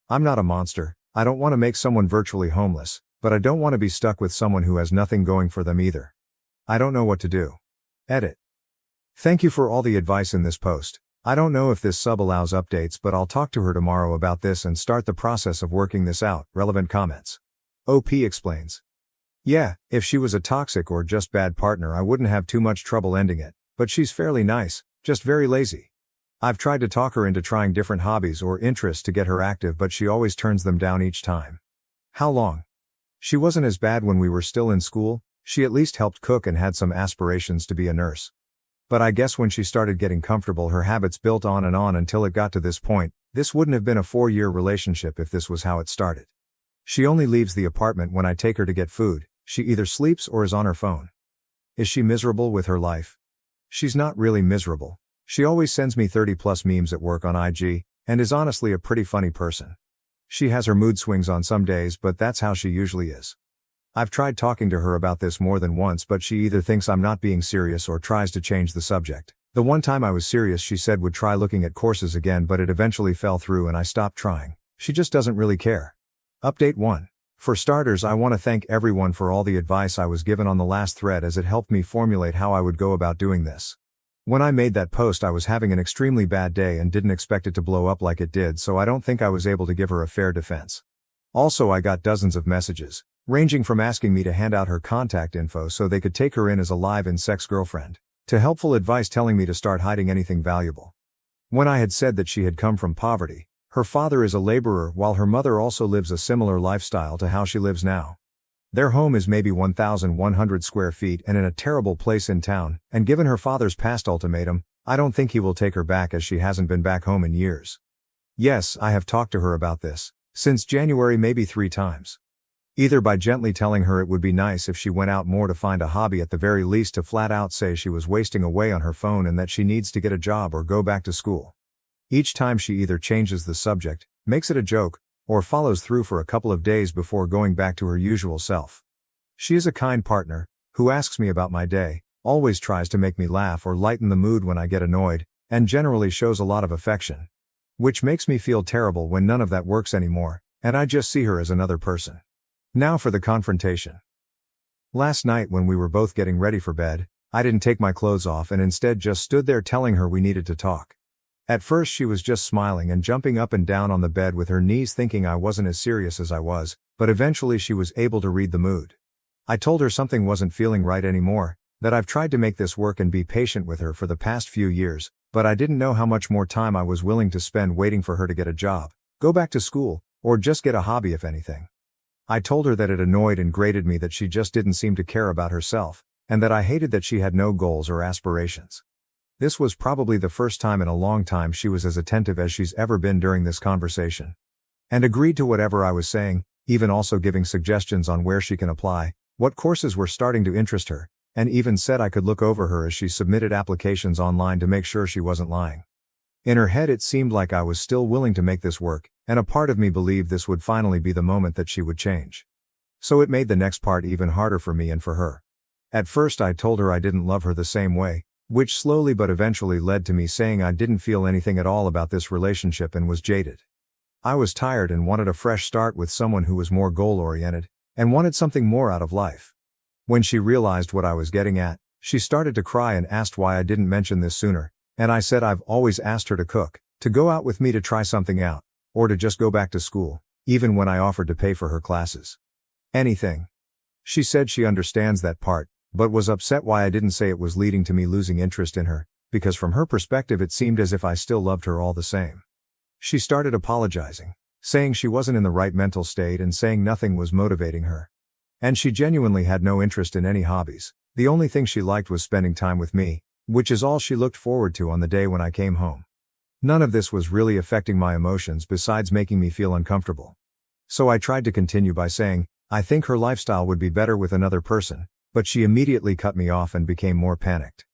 I'm not a monster. I don't want to make someone virtually homeless, but I don't want to be stuck with someone who has nothing going for them either. I don't know what to do. Edit. Thank you for all the advice in this post. I don't know if this sub allows updates, but I'll talk to her tomorrow about this and start the process of working this out. Relevant comments. OP explains. Yeah, if she was a toxic or just bad partner I wouldn't have too much trouble ending it, but she's fairly nice, just very lazy. I've tried to talk her into trying different hobbies or interests to get her active, but she always turns them down each time. How long? She wasn't as bad when we were still in school. She at least helped cook and had some aspirations to be a nurse. But I guess when she started getting comfortable her habits built on until it got to this point. This wouldn't have been a 4-year relationship if this was how it started. She only leaves the apartment when I take her to get food. She either sleeps or is on her phone. Is she miserable with her life? She's not really miserable. She always sends me 30+ memes at work on IG, and is honestly a pretty funny person. She has her mood swings on some days, but that's how she usually is. I've tried talking to her about this more than once, but she either thinks I'm not being serious or tries to change the subject. The one time I was serious she said would try looking at courses again, but it eventually fell through and I stopped trying. She just doesn't really care. Update 1. For starters, I want to thank everyone for all the advice I was given on the last thread, as it helped me formulate how I would go about doing this. When I made that post I was having an extremely bad day and didn't expect it to blow up like it did, so I don't think I was able to give her a fair defense. Also, I got dozens of messages, ranging from asking me to hand out her contact info so they could take her in as a live-in-sex girlfriend, to helpful advice telling me to start hiding anything valuable. When I had said that she had come from poverty, Her father is a laborer while her mother also lives a similar lifestyle to how she lives now. Their home is maybe 1,100 square feet and in a terrible place in town, and given her father's past ultimatum, I don't think he will take her back as she hasn't been back home in years. Yes, I have talked to her about this, since January maybe 3 times. Either by gently telling her it would be nice if she went out more to find a hobby, at the very least to flat out say she was wasting away on her phone and that she needs to get a job or go back to school. Each time she either changes the subject, makes it a joke, or follows through for a couple of days before going back to her usual self. She is a kind partner, who asks me about my day, always tries to make me laugh or lighten the mood when I get annoyed, and generally shows a lot of affection. Which makes me feel terrible when none of that works anymore, and I just see her as another person. Now for the confrontation. Last night when we were both getting ready for bed, I didn't take my clothes off and instead just stood there telling her we needed to talk. At first she was just smiling and jumping up and down on the bed with her knees thinking I wasn't as serious as I was, but eventually she was able to read the mood. I told her something wasn't feeling right anymore, that I've tried to make this work and be patient with her for the past few years, but I didn't know how much more time I was willing to spend waiting for her to get a job, go back to school, or just get a hobby if anything. I told her that it annoyed and grated me that she just didn't seem to care about herself, and that I hated that she had no goals or aspirations. This was probably the first time in a long time she was as attentive as she's ever been during this conversation. And agreed to whatever I was saying, even also giving suggestions on where she can apply, what courses were starting to interest her, and even said I could look over her as she submitted applications online to make sure she wasn't lying. In her head it seemed like I was still willing to make this work, and a part of me believed this would finally be the moment that she would change. So it made the next part even harder for me and for her. At first I told her I didn't love her the same way, which slowly but eventually led to me saying I didn't feel anything at all about this relationship and was jaded. I was tired and wanted a fresh start with someone who was more goal-oriented, and wanted something more out of life. When she realized what I was getting at, she started to cry and asked why I didn't mention this sooner, and I said I've always asked her to cook, to go out with me to try something out, or to just go back to school, even when I offered to pay for her classes. Anything. She said she understands that part, but was upset why I didn't say it was leading to me losing interest in her, because from her perspective it seemed as if I still loved her all the same. She started apologizing, saying she wasn't in the right mental state and saying nothing was motivating her. And she genuinely had no interest in any hobbies, the only thing she liked was spending time with me, which is all she looked forward to on the day when I came home. None of this was really affecting my emotions besides making me feel uncomfortable. So I tried to continue by saying, I think her lifestyle would be better with another person, but she immediately cut me off and became more panicked.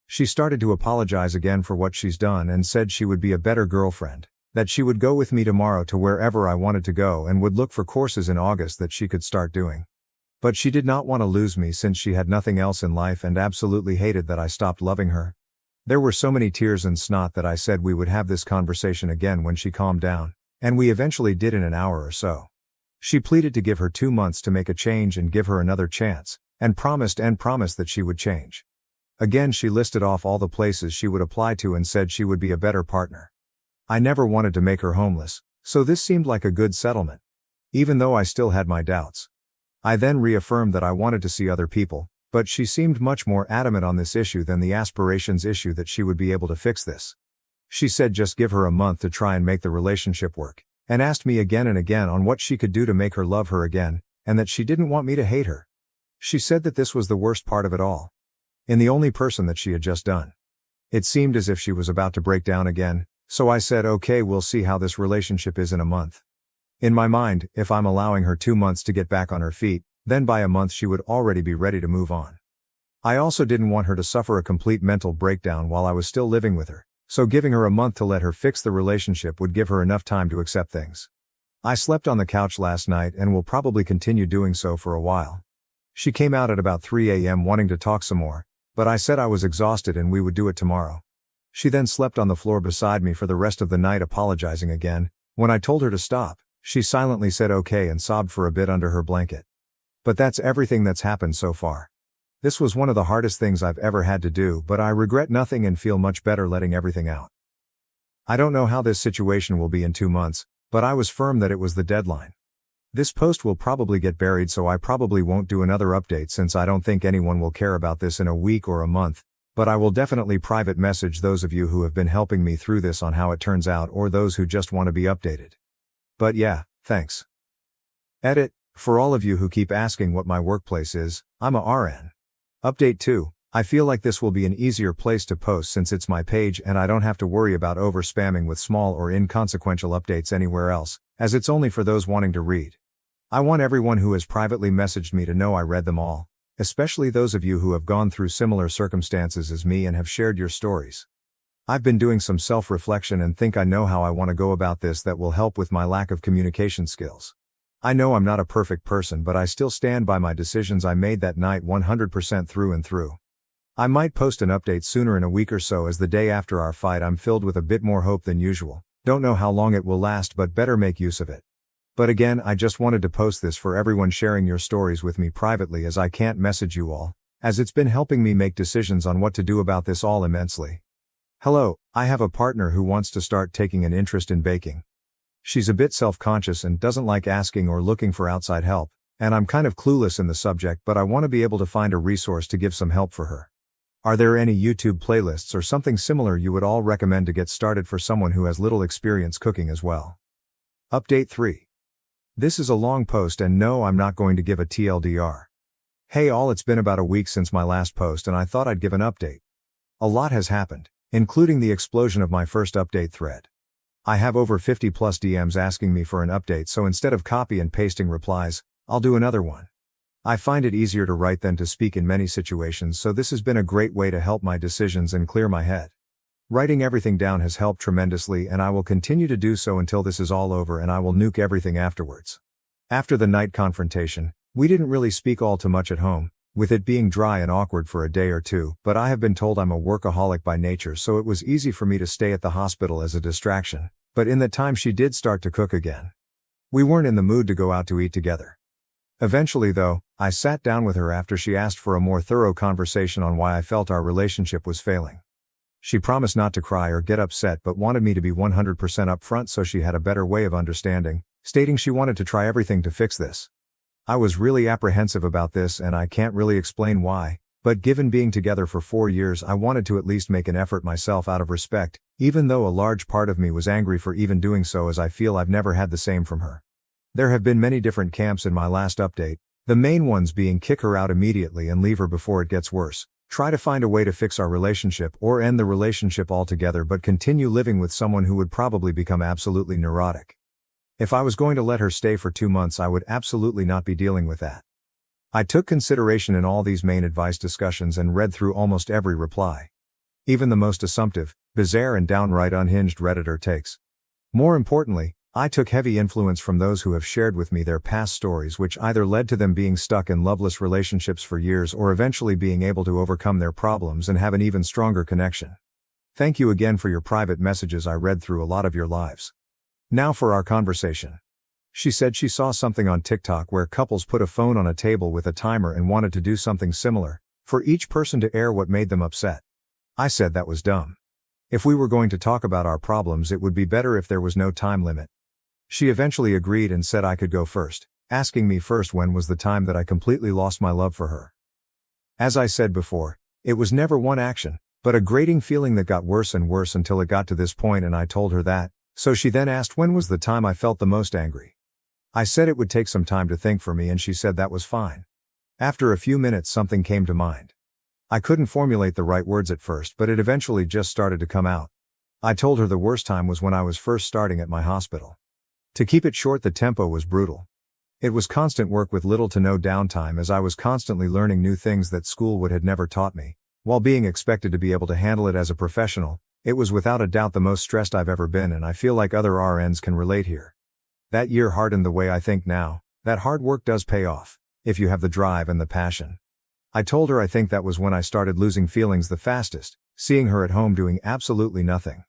She started to apologize again for what she's done and said she would be a better girlfriend, that she would go with me tomorrow to wherever I wanted to go and would look for courses in August that she could start doing. But she did not want to lose me since she had nothing else in life and absolutely hated that I stopped loving her. There were so many tears and snot that I said we would have this conversation again when she calmed down, and we eventually did in an hour or so. She pleaded to give her 2 months to make a change and give her another chance, and promised that she would change. Again she listed off all the places she would apply to and said she would be a better partner. I never wanted to make her homeless, so this seemed like a good settlement, even though I still had my doubts. I then reaffirmed that I wanted to see other people, but she seemed much more adamant on this issue than the aspirations issue that she would be able to fix this. She said just give her a month to try and make the relationship work, and asked me again and again on what she could do to make her love her again, and that she didn't want me to hate her. She said that this was the worst part of it all. In the only person that she had just done. It seemed as if she was about to break down again, so I said okay, we'll see how this relationship is in a month. In my mind, if I'm allowing her 2 months to get back on her feet, then by a month she would already be ready to move on. I also didn't want her to suffer a complete mental breakdown while I was still living with her, so giving her a month to let her fix the relationship would give her enough time to accept things. I slept on the couch last night and will probably continue doing so for a while. She came out at about 3 a.m. wanting to talk some more, but I said I was exhausted and we would do it tomorrow. She then slept on the floor beside me for the rest of the night apologizing again. When I told her to stop, she silently said okay and sobbed for a bit under her blanket. But that's everything that's happened so far. This was one of the hardest things I've ever had to do, but I regret nothing and feel much better letting everything out. I don't know how this situation will be in 2 months, but I was firm that it was the deadline. This post will probably get buried, so I probably won't do another update since I don't think anyone will care about this in a week or a month, But I will definitely private message those of you who have been helping me through this on how it turns out, or those who just want to be updated. But yeah, thanks. Edit, for all of you who keep asking what my workplace is, I'm a RN. Update 2, I feel like this will be an easier place to post since it's my page and I don't have to worry about over spamming with small or inconsequential updates anywhere else, as it's only for those wanting to read. I want everyone who has privately messaged me to know I read them all, especially those of you who have gone through similar circumstances as me and have shared your stories. I've been doing some self-reflection and think I know how I want to go about this that will help with my lack of communication skills. I know I'm not a perfect person, but I still stand by my decisions I made that night 100% through and through. I might post an update sooner in a week or so, as the day after our fight I'm filled with a bit more hope than usual. Don't know how long it will last, but better make use of it. But again, I just wanted to post this for everyone sharing your stories with me privately, as I can't message you all, as it's been helping me make decisions on what to do about this all immensely. Hello, I have a partner who wants to start taking an interest in baking. She's a bit self-conscious and doesn't like asking or looking for outside help, and I'm kind of clueless in the subject, but I want to be able to find a resource to give some help for her. Are there any YouTube playlists or something similar you would all recommend to get started for someone who has little experience cooking as well? Update 3. This is a long post, and no, I'm not going to give a TLDR. Hey all, it's been about a week since my last post and I thought I'd give an update. A lot has happened, including the explosion of my first update thread. I have over 50 plus DMs asking me for an update, so instead of copy and pasting replies, I'll do another one. I find it easier to write than to speak in many situations, so this has been a great way to help my decisions and clear my head. Writing everything down has helped tremendously, and I will continue to do so until this is all over, and I will nuke everything afterwards. After the night confrontation, we didn't really speak all too much at home, with it being dry and awkward for a day or two, but I have been told I'm a workaholic by nature, so it was easy for me to stay at the hospital as a distraction, but in that time she did start to cook again. We weren't in the mood to go out to eat together. Eventually though, I sat down with her after she asked for a more thorough conversation on why I felt our relationship was failing. She promised not to cry or get upset, but wanted me to be 100% upfront so she had a better way of understanding, stating she wanted to try everything to fix this. I was really apprehensive about this, and I can't really explain why, but given being together for 4 years, I wanted to at least make an effort myself out of respect, even though a large part of me was angry for even doing so, as I feel I've never had the same from her. There have been many different camps in my last update, the main ones being kick her out immediately and leave her before it gets worse, try to find a way to fix our relationship or end the relationship altogether, but continue living with someone who would probably become absolutely neurotic. If I was going to let her stay for 2 months, I would absolutely not be dealing with that. I took consideration in all these main advice discussions and read through almost every reply. Even the most assumptive, bizarre and downright unhinged Redditor takes. More importantly, I took heavy influence from those who have shared with me their past stories, which either led to them being stuck in loveless relationships for years or eventually being able to overcome their problems and have an even stronger connection. Thank you again for your private messages. I read through a lot of your lives. Now for our conversation. She said she saw something on TikTok where couples put a phone on a table with a timer and wanted to do something similar, for each person to air what made them upset. I said that was dumb. If we were going to talk about our problems, it would be better if there was no time limit. She eventually agreed and said I could go first, asking me first when was the time that I completely lost my love for her. As I said before, it was never one action, but a grating feeling that got worse and worse until it got to this point, and I told her that. So she then asked when was the time I felt the most angry. I said it would take some time to think for me, and she said that was fine. After a few minutes something came to mind. I couldn't formulate the right words at first, but it eventually just started to come out. I told her the worst time was when I was first starting at my hospital. To keep it short, the tempo was brutal. It was constant work with little to no downtime, as I was constantly learning new things that school had never taught me, while being expected to be able to handle it as a professional. It was without a doubt the most stressed I've ever been, and I feel like other RNs can relate here. That year hardened the way I think now. That hard work does pay off, if you have the drive and the passion. I told her I think that was when I started losing feelings the fastest, seeing her at home doing absolutely nothing.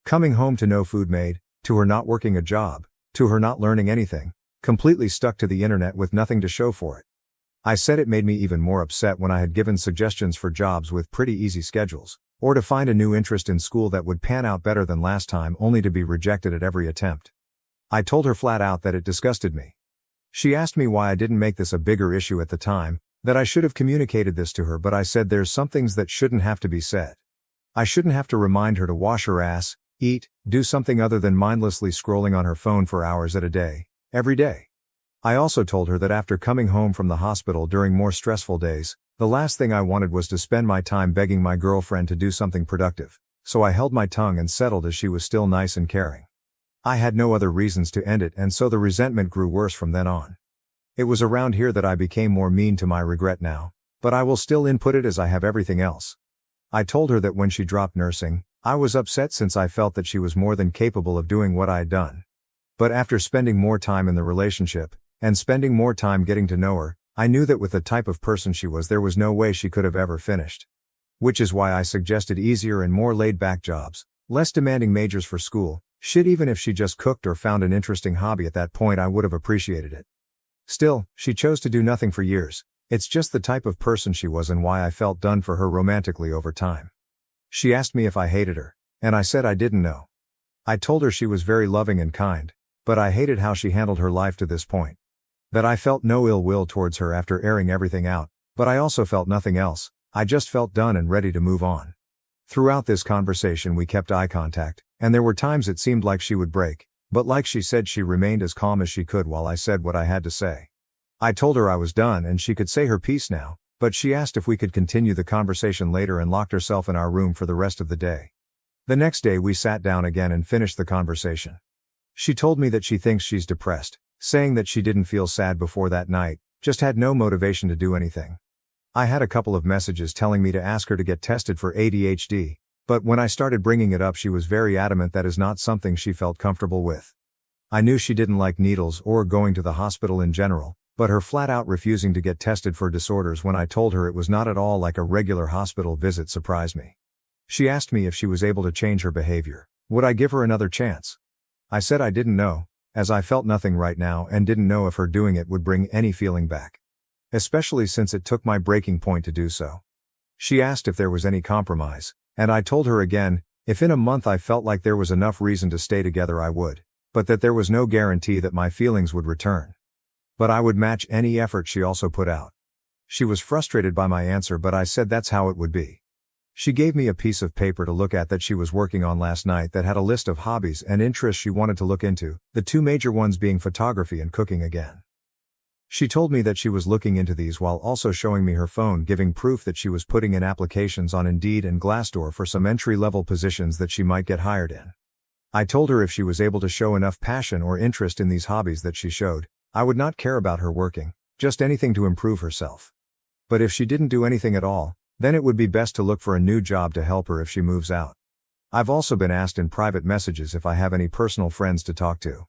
Coming home to no food made, to her not working a job, to her not learning anything, completely stuck to the internet with nothing to show for it. I said it made me even more upset when I had given suggestions for jobs with pretty easy schedules, or to find a new interest in school that would pan out better than last time, only to be rejected at every attempt. I told her flat out that it disgusted me. She asked me why I didn't make this a bigger issue at the time, That I should have communicated this to her, but I said there's some things that shouldn't have to be said. I shouldn't have to remind her to wash her ass, eat, do something other than mindlessly scrolling on her phone for hours at a day, every day. I also told her that after coming home from the hospital during more stressful days, the last thing I wanted was to spend my time begging my girlfriend to do something productive, so I held my tongue and settled as she was still nice and caring. I had no other reasons to end it, and so the resentment grew worse from then on. It was around here that I became more mean to my regret now, but I will still input it as I have everything else. I told her that when she dropped nursing, I was upset since I felt that she was more than capable of doing what I had done. But after spending more time in the relationship, and spending more time getting to know her, I knew that with the type of person she was there was no way she could have ever finished. Which is why I suggested easier and more laid-back jobs, less demanding majors for school, shit, even if she just cooked or found an interesting hobby at that point I would have appreciated it. Still, she chose to do nothing for years. It's just the type of person she was and why I felt done for her romantically over time. She asked me if I hated her, and I said I didn't know. I told her she was very loving and kind, but I hated how she handled her life to this point. That I felt no ill will towards her after airing everything out, but I also felt nothing else. I just felt done and ready to move on. Throughout this conversation we kept eye contact, and there were times it seemed like she would break, but like she said, she remained as calm as she could while I said what I had to say. I told her I was done and she could say her piece now, but she asked if we could continue the conversation later and locked herself in our room for the rest of the day. The next day we sat down again and finished the conversation. She told me that she thinks she's depressed, saying that she didn't feel sad before that night, just had no motivation to do anything. I had a couple of messages telling me to ask her to get tested for ADHD, but when I started bringing it up she was very adamant that is not something she felt comfortable with. I knew she didn't like needles or going to the hospital in general, but her flat-out refusing to get tested for disorders when I told her it was not at all like a regular hospital visit surprised me. She asked me if she was able to change her behavior. Would I give her another chance? I said I didn't know, as I felt nothing right now and didn't know if her doing it would bring any feeling back. Especially since it took my breaking point to do so. She asked if there was any compromise, and I told her again, if in a month I felt like there was enough reason to stay together I would, but that there was no guarantee that my feelings would return. But I would match any effort she also put out. She was frustrated by my answer, but I said that's how it would be. She gave me a piece of paper to look at that she was working on last night that had a list of hobbies and interests she wanted to look into, the two major ones being photography and cooking again. She told me that she was looking into these while also showing me her phone, giving proof that she was putting in applications on Indeed and Glassdoor for some entry-level positions that she might get hired in. I told her if she was able to show enough passion or interest in these hobbies that she showed, I would not care about her working, just anything to improve herself. But if she didn't do anything at all, then it would be best to look for a new job to help her if she moves out. I've also been asked in private messages if I have any personal friends to talk to.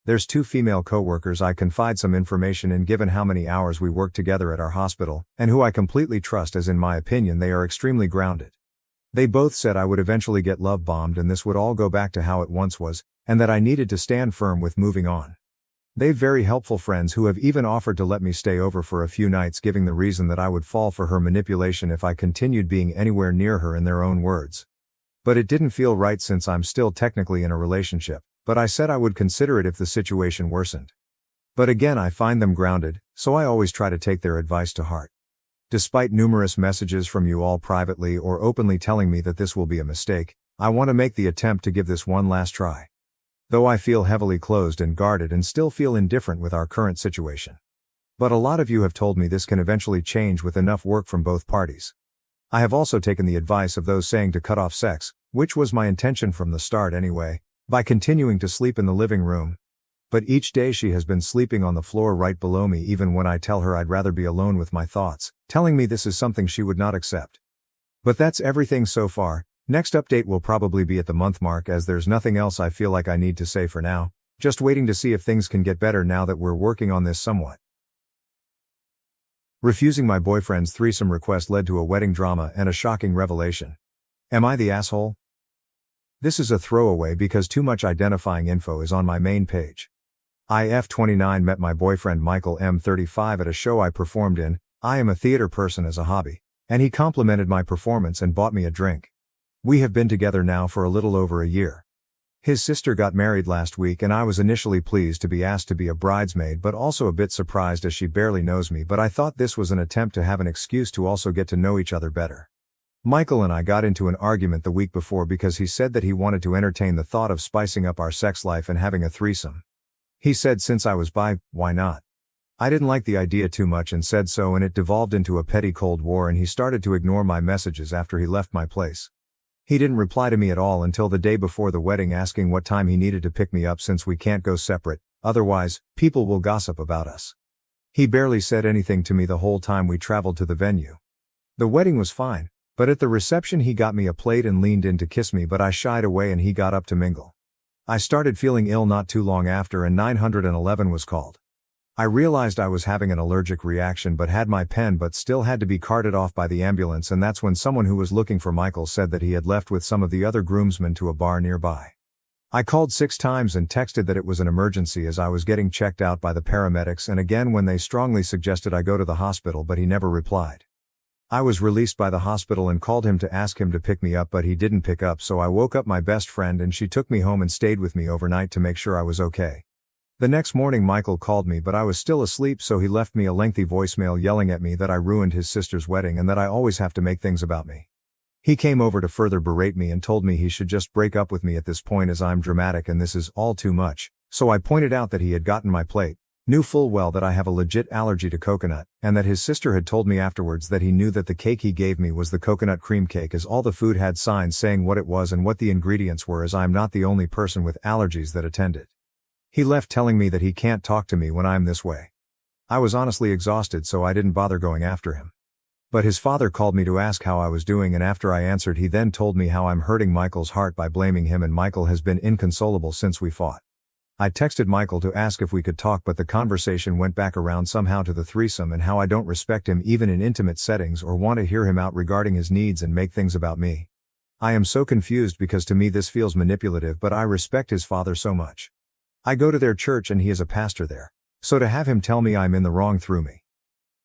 There's two female coworkers I confide some information in given how many hours we work together at our hospital, and who I completely trust, as in my opinion they are extremely grounded. They both said I would eventually get love bombed and this would all go back to how it once was, and that I needed to stand firm with moving on. They're very helpful friends who have even offered to let me stay over for a few nights, giving the reason that I would fall for her manipulation if I continued being anywhere near her, in their own words. But it didn't feel right since I'm still technically in a relationship, but I said I would consider it if the situation worsened. But again, I find them grounded, so I always try to take their advice to heart. Despite numerous messages from you all privately or openly telling me that this will be a mistake, I want to make the attempt to give this one last try. Though I feel heavily closed and guarded and still feel indifferent with our current situation. But a lot of you have told me this can eventually change with enough work from both parties. I have also taken the advice of those saying to cut off sex, which was my intention from the start anyway, by continuing to sleep in the living room. But each day she has been sleeping on the floor right below me, even when I tell her I'd rather be alone with my thoughts, telling me this is something she would not accept. But that's everything so far. Next update will probably be at the month mark, as there's nothing else I feel like I need to say for now, just waiting to see if things can get better now that we're working on this somewhat. Refusing my boyfriend's threesome request led to a wedding drama and a shocking revelation. Am I the asshole? This is a throwaway because too much identifying info is on my main page. IF29 met my boyfriend Michael M35 at a show I performed in. I am a theater person as a hobby, and he complimented my performance and bought me a drink. We have been together now for a little over a year. His sister got married last week and I was initially pleased to be asked to be a bridesmaid but also a bit surprised as she barely knows me, but I thought this was an attempt to have an excuse to also get to know each other better. Michael and I got into an argument the week before because he said that he wanted to entertain the thought of spicing up our sex life and having a threesome. He said since I was bi, why not? I didn't like the idea too much and said so, and it devolved into a petty Cold War and he started to ignore my messages after he left my place. He didn't reply to me at all until the day before the wedding asking what time he needed to pick me up since we can't go separate, otherwise, people will gossip about us. He barely said anything to me the whole time we traveled to the venue. The wedding was fine, but at the reception he got me a plate and leaned in to kiss me, but I shied away and he got up to mingle. I started feeling ill not too long after and 911 was called. I realized I was having an allergic reaction but had my pen but still had to be carted off by the ambulance, and that's when someone who was looking for Michael said that he had left with some of the other groomsmen to a bar nearby. I called 6 times and texted that it was an emergency as I was getting checked out by the paramedics, and again when they strongly suggested I go to the hospital, but he never replied. I was released by the hospital and called him to ask him to pick me up, but he didn't pick up, so I woke up my best friend and she took me home and stayed with me overnight to make sure I was okay. The next morning Michael called me but I was still asleep, so he left me a lengthy voicemail yelling at me that I ruined his sister's wedding and that I always have to make things about me. He came over to further berate me and told me he should just break up with me at this point as I'm dramatic and this is all too much, so I pointed out that he had gotten my plate, knew full well that I have a legit allergy to coconut, and that his sister had told me afterwards that he knew that the cake he gave me was the coconut cream cake as all the food had signs saying what it was and what the ingredients were, as I'm not the only person with allergies that attended. He left telling me that he can't talk to me when I'm this way. I was honestly exhausted, so I didn't bother going after him. But his father called me to ask how I was doing, and after I answered he then told me how I'm hurting Michael's heart by blaming him, and Michael has been inconsolable since we fought. I texted Michael to ask if we could talk, but the conversation went back around somehow to the threesome and how I don't respect him even in intimate settings or want to hear him out regarding his needs and make things about me. I am so confused because to me this feels manipulative, but I respect his father so much. I go to their church and he is a pastor there. So to have him tell me I'm in the wrong threw me.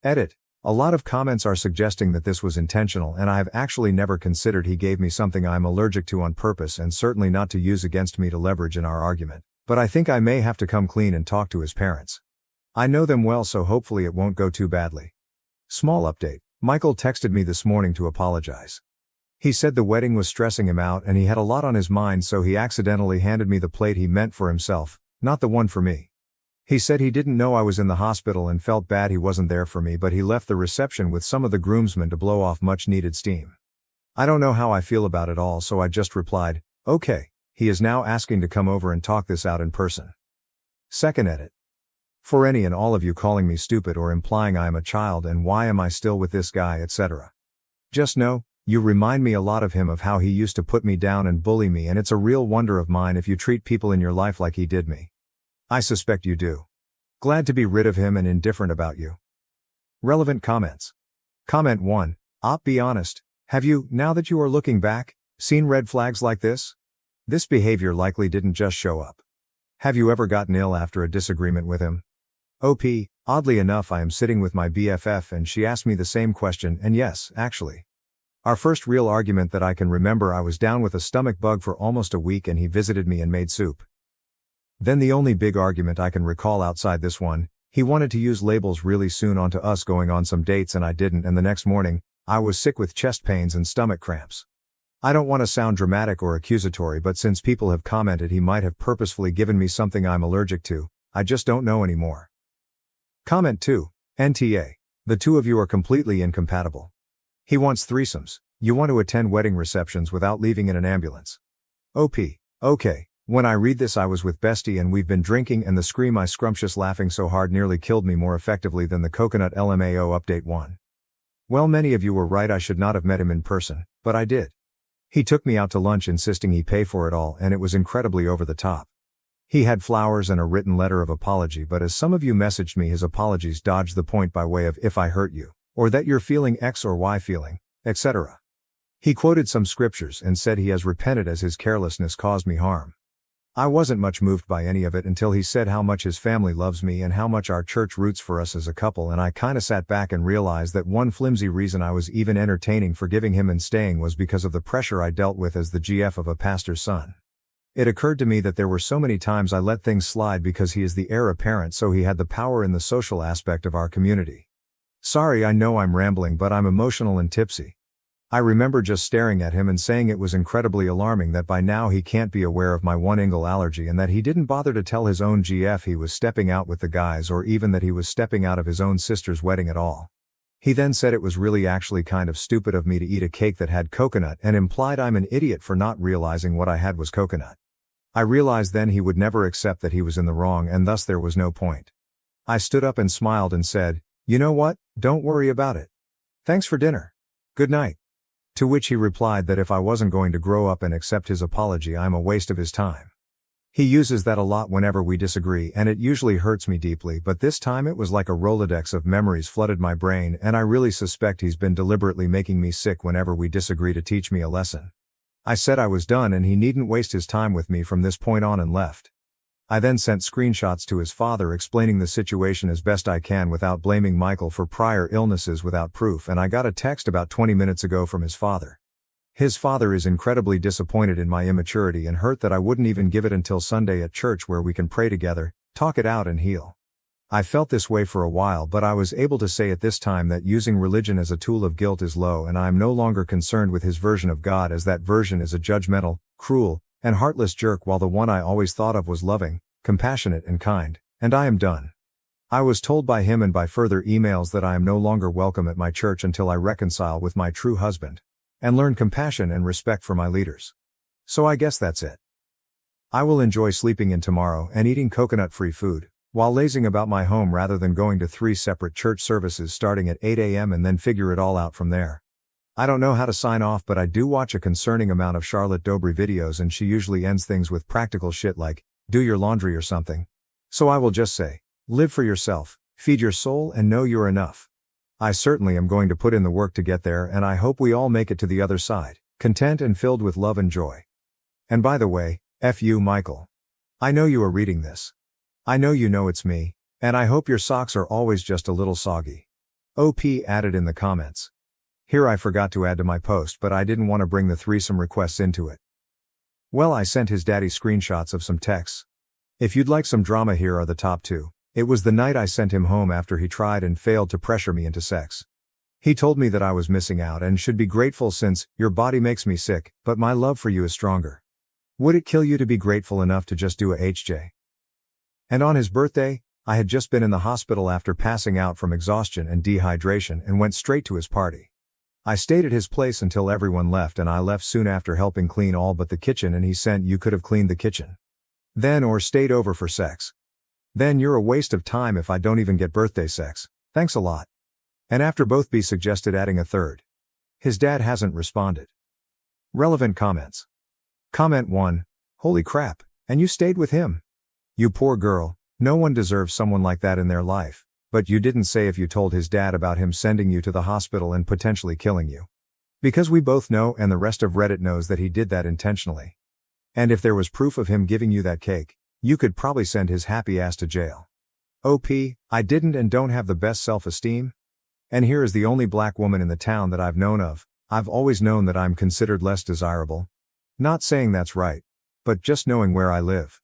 Edit. A lot of comments are suggesting that this was intentional, and I have actually never considered he gave me something I'm allergic to on purpose, and certainly not to use against me to leverage in our argument. But I think I may have to come clean and talk to his parents. I know them well, so hopefully it won't go too badly. Small update. Michael texted me this morning to apologize. He said the wedding was stressing him out and he had a lot on his mind, so he accidentally handed me the plate he meant for himself, not the one for me. He said he didn't know I was in the hospital and felt bad he wasn't there for me, but he left the reception with some of the groomsmen to blow off much needed steam. I don't know how I feel about it all, so I just replied, okay. He is now asking to come over and talk this out in person. Second edit. For any and all of you calling me stupid or implying I am a child and why am I still with this guy, etc. Just know, you remind me a lot of him, of how he used to put me down and bully me, and it's a real wonder of mine if you treat people in your life like he did me. I suspect you do. Glad to be rid of him and indifferent about you. Relevant comments. Comment 1. Be honest, have you, now that you are looking back, seen red flags like this? This behavior likely didn't just show up. Have you ever gotten ill after a disagreement with him? Oddly enough, I am sitting with my BFF and she asked me the same question, and yes, actually. Our first real argument that I can remember, I was down with a stomach bug for almost a week and he visited me and made soup. Then the only big argument I can recall outside this one, he wanted to use labels really soon onto us going on some dates and I didn't, and the next morning, I was sick with chest pains and stomach cramps. I don't want to sound dramatic or accusatory, but since people have commented he might have purposefully given me something I'm allergic to, I just don't know anymore. Comment 2. NTA. The two of you are completely incompatible. He wants threesomes. You want to attend wedding receptions without leaving in an ambulance. Okay. When I read this, I was with Bestie and we've been drinking, and the scream I scrumptious laughing so hard nearly killed me more effectively than the coconut LMAO update 1. Well, many of you were right, I should not have met him in person, but I did. He took me out to lunch insisting he pay for it all, and it was incredibly over the top. He had flowers and a written letter of apology, but as some of you messaged me, his apologies dodged the point by way of "if I hurt you," or "that you're feeling X or Y feeling," etc. He quoted some scriptures and said he has repented as his carelessness caused me harm. I wasn't much moved by any of it until he said how much his family loves me and how much our church roots for us as a couple, and I kinda sat back and realized that one flimsy reason I was even entertaining forgiving him and staying was because of the pressure I dealt with as the GF of a pastor's son. It occurred to me that there were so many times I let things slide because he is the heir apparent, so he had the power in the social aspect of our community. Sorry, I know I'm rambling, but I'm emotional and tipsy. I remember just staring at him and saying it was incredibly alarming that by now he can't be aware of my one-angle allergy and that he didn't bother to tell his own GF he was stepping out with the guys, or even that he was stepping out of his own sister's wedding at all. He then said it was really actually kind of stupid of me to eat a cake that had coconut and implied I'm an idiot for not realizing what I had was coconut. I realized then he would never accept that he was in the wrong, and thus there was no point. I stood up and smiled and said, "You know what, don't worry about it. Thanks for dinner. Good night." To which he replied that if I wasn't going to grow up and accept his apology, I'm a waste of his time. He uses that a lot whenever we disagree, and it usually hurts me deeply, but this time it was like a Rolodex of memories flooded my brain, and I really suspect he's been deliberately making me sick whenever we disagree to teach me a lesson. I said I was done and he needn't waste his time with me from this point on, and left. I then sent screenshots to his father explaining the situation as best I can without blaming Michael for prior illnesses without proof, and I got a text about 20 minutes ago from his father. His father is incredibly disappointed in my immaturity and hurt that I wouldn't even give it until Sunday at church where we can pray together, talk it out and heal. I felt this way for a while, but I was able to say at this time that using religion as a tool of guilt is low, and I am no longer concerned with his version of God, as that version is a judgmental, cruel, and heartless jerk, while the one I always thought of was loving, compassionate and kind, and I am done. I was told by him and by further emails that I am no longer welcome at my church until I reconcile with my true husband and learn compassion and respect for my leaders. So I guess that's it. I will enjoy sleeping in tomorrow and eating coconut-free food, while lazing about my home rather than going to 3 separate church services starting at 8 a.m. and then figure it all out from there. I don't know how to sign off, but I do watch a concerning amount of Charlotte Dobry videos, and she usually ends things with practical shit like, do your laundry or something. So I will just say, live for yourself, feed your soul, and know you're enough. I certainly am going to put in the work to get there, and I hope we all make it to the other side, content and filled with love and joy. And by the way, F you, Michael. I know you are reading this. I know you know it's me, and I hope your socks are always just a little soggy. OP added in the comments. Here I forgot to add to my post, but I didn't want to bring the threesome requests into it. Well, I sent his daddy screenshots of some texts. If you'd like some drama, here are the top 2. It was the night I sent him home after he tried and failed to pressure me into sex. He told me that I was missing out and should be grateful since, your body makes me sick, but my love for you is stronger. Would it kill you to be grateful enough to just do a HJ? And on his birthday, I had just been in the hospital after passing out from exhaustion and dehydration and went straight to his party. I stayed at his place until everyone left, and I left soon after helping clean all but the kitchen, and he sent, you could have cleaned the kitchen then or stayed over for sex. Then you're a waste of time if I don't even get birthday sex. Thanks a lot. And after both B suggested adding a third. His dad hasn't responded. Relevant comments. Comment 1. Holy crap, and you stayed with him? You poor girl, no one deserves someone like that in their life, but you didn't say if you told his dad about him sending you to the hospital and potentially killing you. Because we both know, and the rest of Reddit knows, that he did that intentionally. And if there was proof of him giving you that cake, you could probably send his happy ass to jail. OP, I didn't and don't have the best self-esteem. And here is the only black woman in the town that I've known of. I've always known that I'm considered less desirable. Not saying that's right, but just knowing where I live.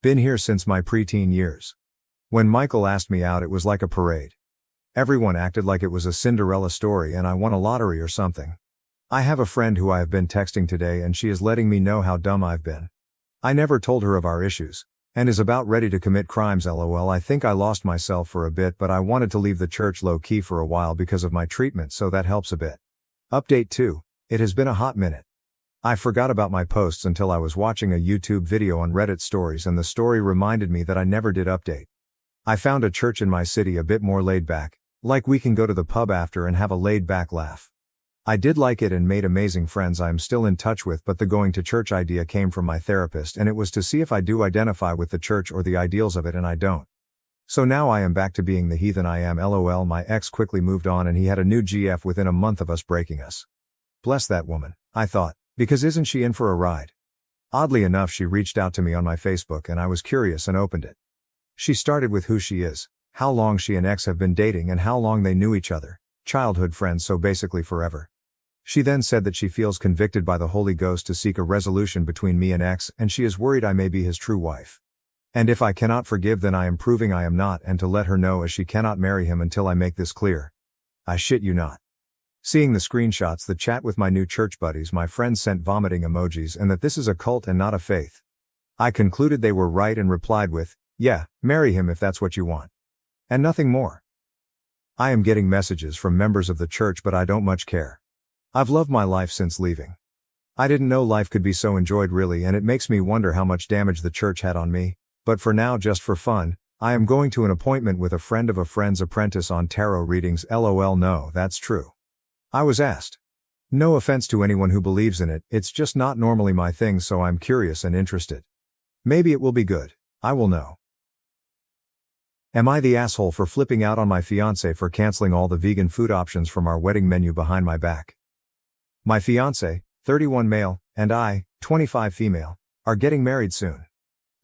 Been here since my preteen years. When Michael asked me out, it was like a parade. Everyone acted like it was a Cinderella story and I won a lottery or something. I have a friend who I have been texting today, and she is letting me know how dumb I've been. I never told her of our issues, and is about ready to commit crimes. LOL. I think I lost myself for a bit, but I wanted to leave the church low-key for a while because of my treatment, so that helps a bit. Update 2. It has been a hot minute. I forgot about my posts until I was watching a YouTube video on Reddit stories, and the story reminded me that I never did update. I found a church in my city a bit more laid back, like we can go to the pub after and have a laid back laugh. I did like it and made amazing friends I am still in touch with, but the going to church idea came from my therapist, and it was to see if I do identify with the church or the ideals of it, and I don't. So now I am back to being the heathen I am. LOL. My ex quickly moved on and he had a new GF within a month of us breaking us. Bless that woman, I thought, because isn't she in for a ride? Oddly enough, she reached out to me on my Facebook and I was curious and opened it. She started with who she is, how long she and ex have been dating, and how long they knew each other. Childhood friends, so basically forever. She then said that she feels convicted by the Holy Ghost to seek a resolution between me and X, and she is worried I may be his true wife. And if I cannot forgive, then I am proving I am not, and to let her know as she cannot marry him until I make this clear. I shit you not. Seeing the screenshots, the chat with my new church buddies, my friends sent vomiting emojis, and that this is a cult and not a faith. I concluded they were right and replied with, yeah, marry him if that's what you want. And nothing more. I am getting messages from members of the church, but I don't much care. I've loved my life since leaving. I didn't know life could be so enjoyed really, and it makes me wonder how much damage the church had on me, but for now, just for fun, I am going to an appointment with a friend of a friend's apprentice on tarot readings. LOL. No, that's true. I was asked. No offense to anyone who believes in it, it's just not normally my thing, so I'm curious and interested. Maybe it will be good. I will know. Am I the asshole for flipping out on my fiancé for canceling all the vegan food options from our wedding menu behind my back? My fiancé, 31 male, and I, 25 female, are getting married soon.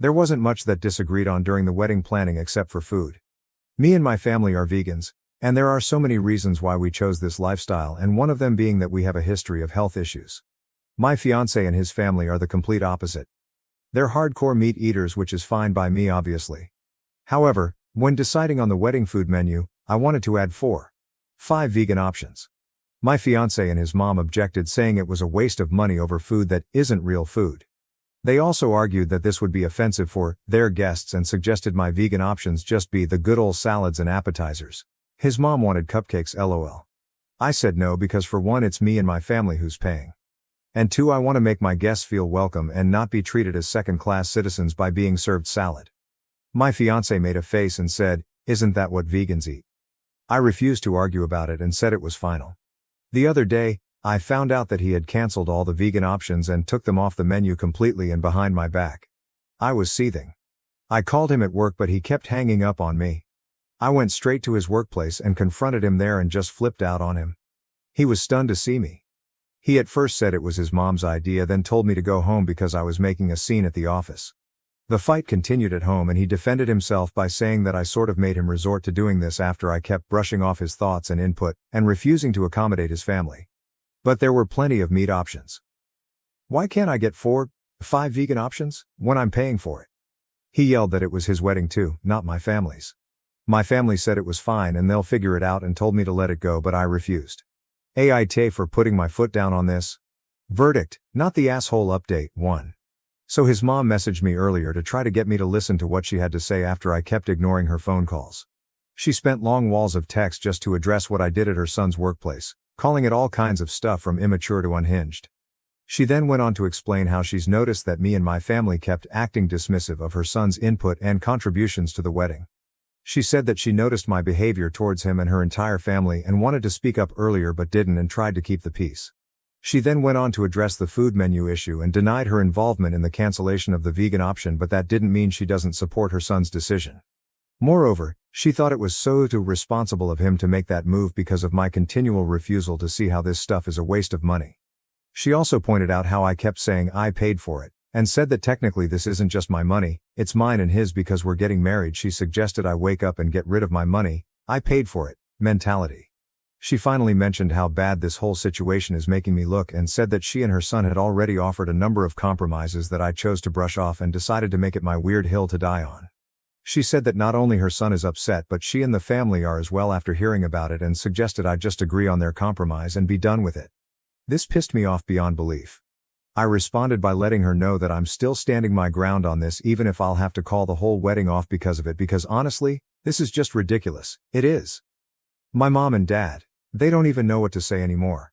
There wasn't much that disagreed on during the wedding planning except for food. Me and my family are vegans, and there are so many reasons why we chose this lifestyle, and one of them being that we have a history of health issues. My fiancé and his family are the complete opposite. They're hardcore meat eaters, which is fine by me obviously. However, when deciding on the wedding food menu, I wanted to add 5 vegan options. My fiancé and his mom objected, saying it was a waste of money over food that isn't real food. They also argued that this would be offensive for their guests and suggested my vegan options just be the good old salads and appetizers. His mom wanted cupcakes. LOL. I said no because for one, it's me and my family who's paying. And two, I want to make my guests feel welcome and not be treated as second-class citizens by being served salad. My fiancé made a face and said, "Isn't that what vegans eat?" I refused to argue about it and said it was final. The other day, I found out that he had cancelled all the vegan options and took them off the menu completely and behind my back. I was seething. I called him at work, but he kept hanging up on me. I went straight to his workplace and confronted him there and just flipped out on him. He was stunned to see me. He at first said it was his mom's idea, then told me to go home because I was making a scene at the office. The fight continued at home, and he defended himself by saying that I sort of made him resort to doing this after I kept brushing off his thoughts and input and refusing to accommodate his family. But there were plenty of meat options. Why can't I get 5 vegan options when I'm paying for it? He yelled that it was his wedding too, not my family's. My family said it was fine and they'll figure it out and told me to let it go, but I refused. AIT for putting my foot down on this. Verdict, not the asshole. Update 1. So his mom messaged me earlier to try to get me to listen to what she had to say after I kept ignoring her phone calls. She spent long walls of text just to address what I did at her son's workplace, calling it all kinds of stuff from immature to unhinged. She then went on to explain how she's noticed that me and my family kept acting dismissive of her son's input and contributions to the wedding. She said that she noticed my behavior towards him and her entire family and wanted to speak up earlier but didn't and tried to keep the peace. She then went on to address the food menu issue and denied her involvement in the cancellation of the vegan option, but that didn't mean she doesn't support her son's decision. Moreover, she thought it was so irresponsible of him to make that move because of my continual refusal to see how this stuff is a waste of money. She also pointed out how I kept saying I paid for it, and said that technically this isn't just my money, it's mine and his because we're getting married. She suggested I wake up and get rid of my money, I paid for it, mentality. She finally mentioned how bad this whole situation is making me look and said that she and her son had already offered a number of compromises that I chose to brush off and decided to make it my weird hill to die on. She said that not only her son is upset but she and the family are as well after hearing about it, and suggested I just agree on their compromise and be done with it. This pissed me off beyond belief. I responded by letting her know that I'm still standing my ground on this even if I'll have to call the whole wedding off because of it, because honestly, this is just ridiculous. It is. My mom and dad, they don't even know what to say anymore.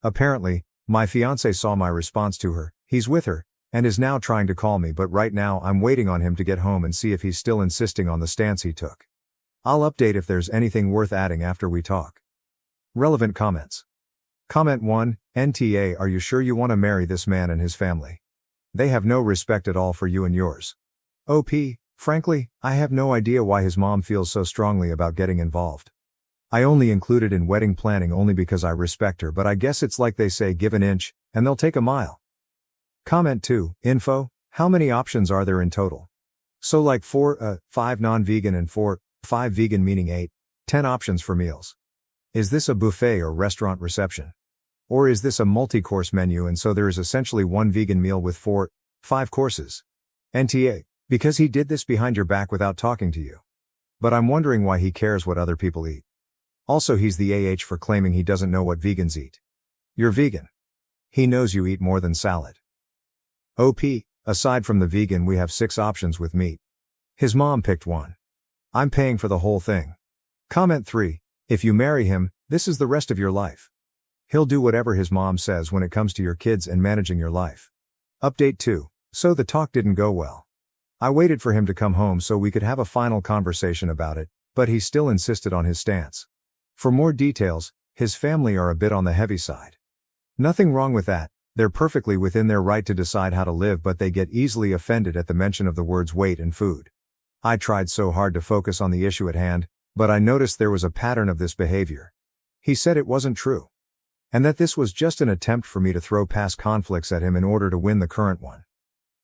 Apparently, my fiancé saw my response to her, he's with her, and is now trying to call me, but right now I'm waiting on him to get home and see if he's still insisting on the stance he took. I'll update if there's anything worth adding after we talk. Relevant comments. Comment 1, NTA, are you sure you want to marry this man and his family? They have no respect at all for you and yours. OP, frankly, I have no idea why his mom feels so strongly about getting involved. I only included in wedding planning only because I respect her, but I guess it's like they say, give an inch, and they'll take a mile. Comment 2, info, how many options are there in total? So like 5 non-vegan and 5 vegan, meaning 10 options for meals. Is this a buffet or restaurant reception? Or is this a multi-course menu and so there is essentially one vegan meal with 4, 5 courses? NTA, because he did this behind your back without talking to you. But I'm wondering why he cares what other people eat. Also he's the AH for claiming he doesn't know what vegans eat. You're vegan. He knows you eat more than salad. OP, aside from the vegan we have 6 options with meat. His mom picked one. I'm paying for the whole thing. Comment 3, if you marry him, this is the rest of your life. He'll do whatever his mom says when it comes to your kids and managing your life. Update 2, so the talk didn't go well. I waited for him to come home so we could have a final conversation about it, but he still insisted on his stance. For more details, his family are a bit on the heavy side. Nothing wrong with that, they're perfectly within their right to decide how to live, but they get easily offended at the mention of the words weight and food. I tried so hard to focus on the issue at hand, but I noticed there was a pattern of this behavior. He said it wasn't true. And that this was just an attempt for me to throw past conflicts at him in order to win the current one.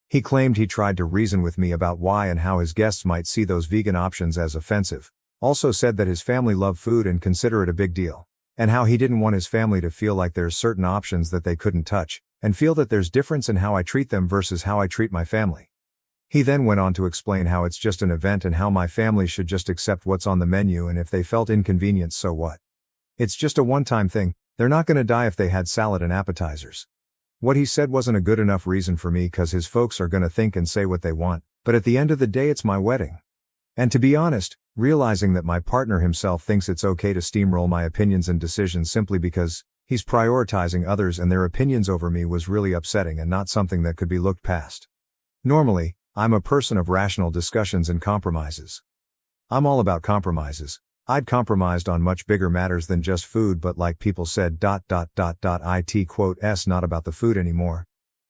He claimed he tried to reason with me about why and how his guests might see those vegan options as offensive, also said that his family love food and consider it a big deal, and how he didn't want his family to feel like there's certain options that they couldn't touch, and feel that there's difference in how I treat them versus how I treat my family. He then went on to explain how it's just an event and how my family should just accept what's on the menu, and if they felt inconvenienced, so what? It's just a one-time thing, they're not gonna die if they had salad and appetizers. What he said wasn't a good enough reason for me cause his folks are gonna think and say what they want, but at the end of the day it's my wedding. And to be honest, realizing that my partner himself thinks it's okay to steamroll my opinions and decisions simply because he's prioritizing others and their opinions over me was really upsetting and not something that could be looked past. Normally, I'm a person of rational discussions and compromises. I'm all about compromises. I'd compromised on much bigger matters than just food, but like people said ... it quote s not about the food anymore.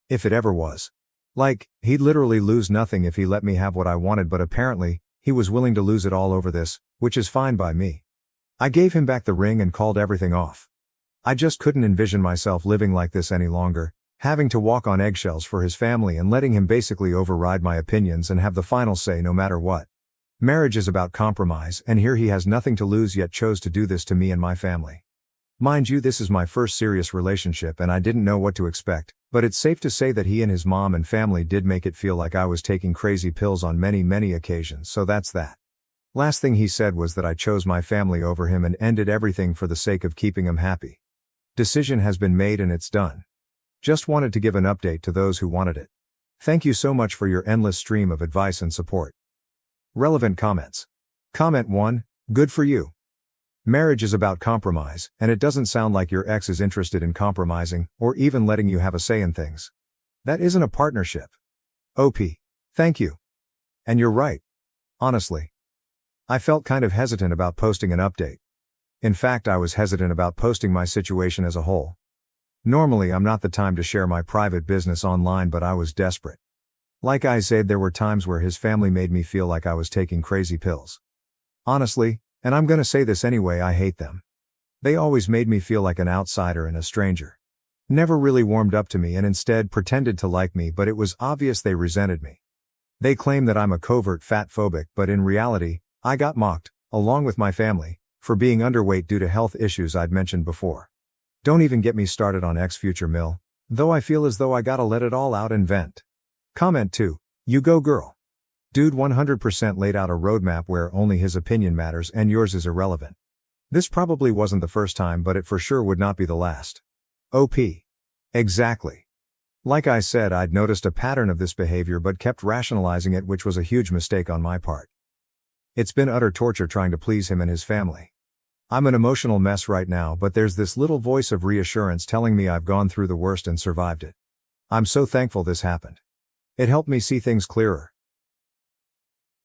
If it ever was. Like, he'd literally lose nothing if he let me have what I wanted, but apparently, he was willing to lose it all over this, which is fine by me. I gave him back the ring and called everything off. I just couldn't envision myself living like this any longer, having to walk on eggshells for his family and letting him basically override my opinions and have the final say no matter what. Marriage is about compromise, and here he has nothing to lose yet chose to do this to me and my family. Mind you, this is my first serious relationship and I didn't know what to expect, but it's safe to say that he and his mom and family did make it feel like I was taking crazy pills on many occasions, so that's that. Last thing he said was that I chose my family over him and ended everything for the sake of keeping him happy. Decision has been made and it's done. Just wanted to give an update to those who wanted it. Thank you so much for your endless stream of advice and support. Relevant comments. Comment 1, good for you. Marriage is about compromise, and it doesn't sound like your ex is interested in compromising, or even letting you have a say in things. That isn't a partnership. OP. Thank you. And you're right. Honestly. I felt kind of hesitant about posting an update. In fact, I was hesitant about posting my situation as a whole. Normally I'm not the time to share my private business online, but I was desperate. Like I said, there were times where his family made me feel like I was taking crazy pills. Honestly, and I'm gonna say this anyway, I hate them. They always made me feel like an outsider and a stranger. Never really warmed up to me and instead pretended to like me, but it was obvious they resented me. They claim that I'm a covert fat phobic, but in reality, I got mocked, along with my family, for being underweight due to health issues I'd mentioned before. Don't even get me started on ex-future Mill, though I feel as though I gotta let it all out and vent. Comment 2, you go girl. Dude 100% laid out a roadmap where only his opinion matters and yours is irrelevant. This probably wasn't the first time, but it for sure would not be the last. OP. Exactly. Like I said, I'd noticed a pattern of this behavior but kept rationalizing it, which was a huge mistake on my part. It's been utter torture trying to please him and his family. I'm an emotional mess right now, but there's this little voice of reassurance telling me I've gone through the worst and survived it. I'm so thankful this happened. It helped me see things clearer.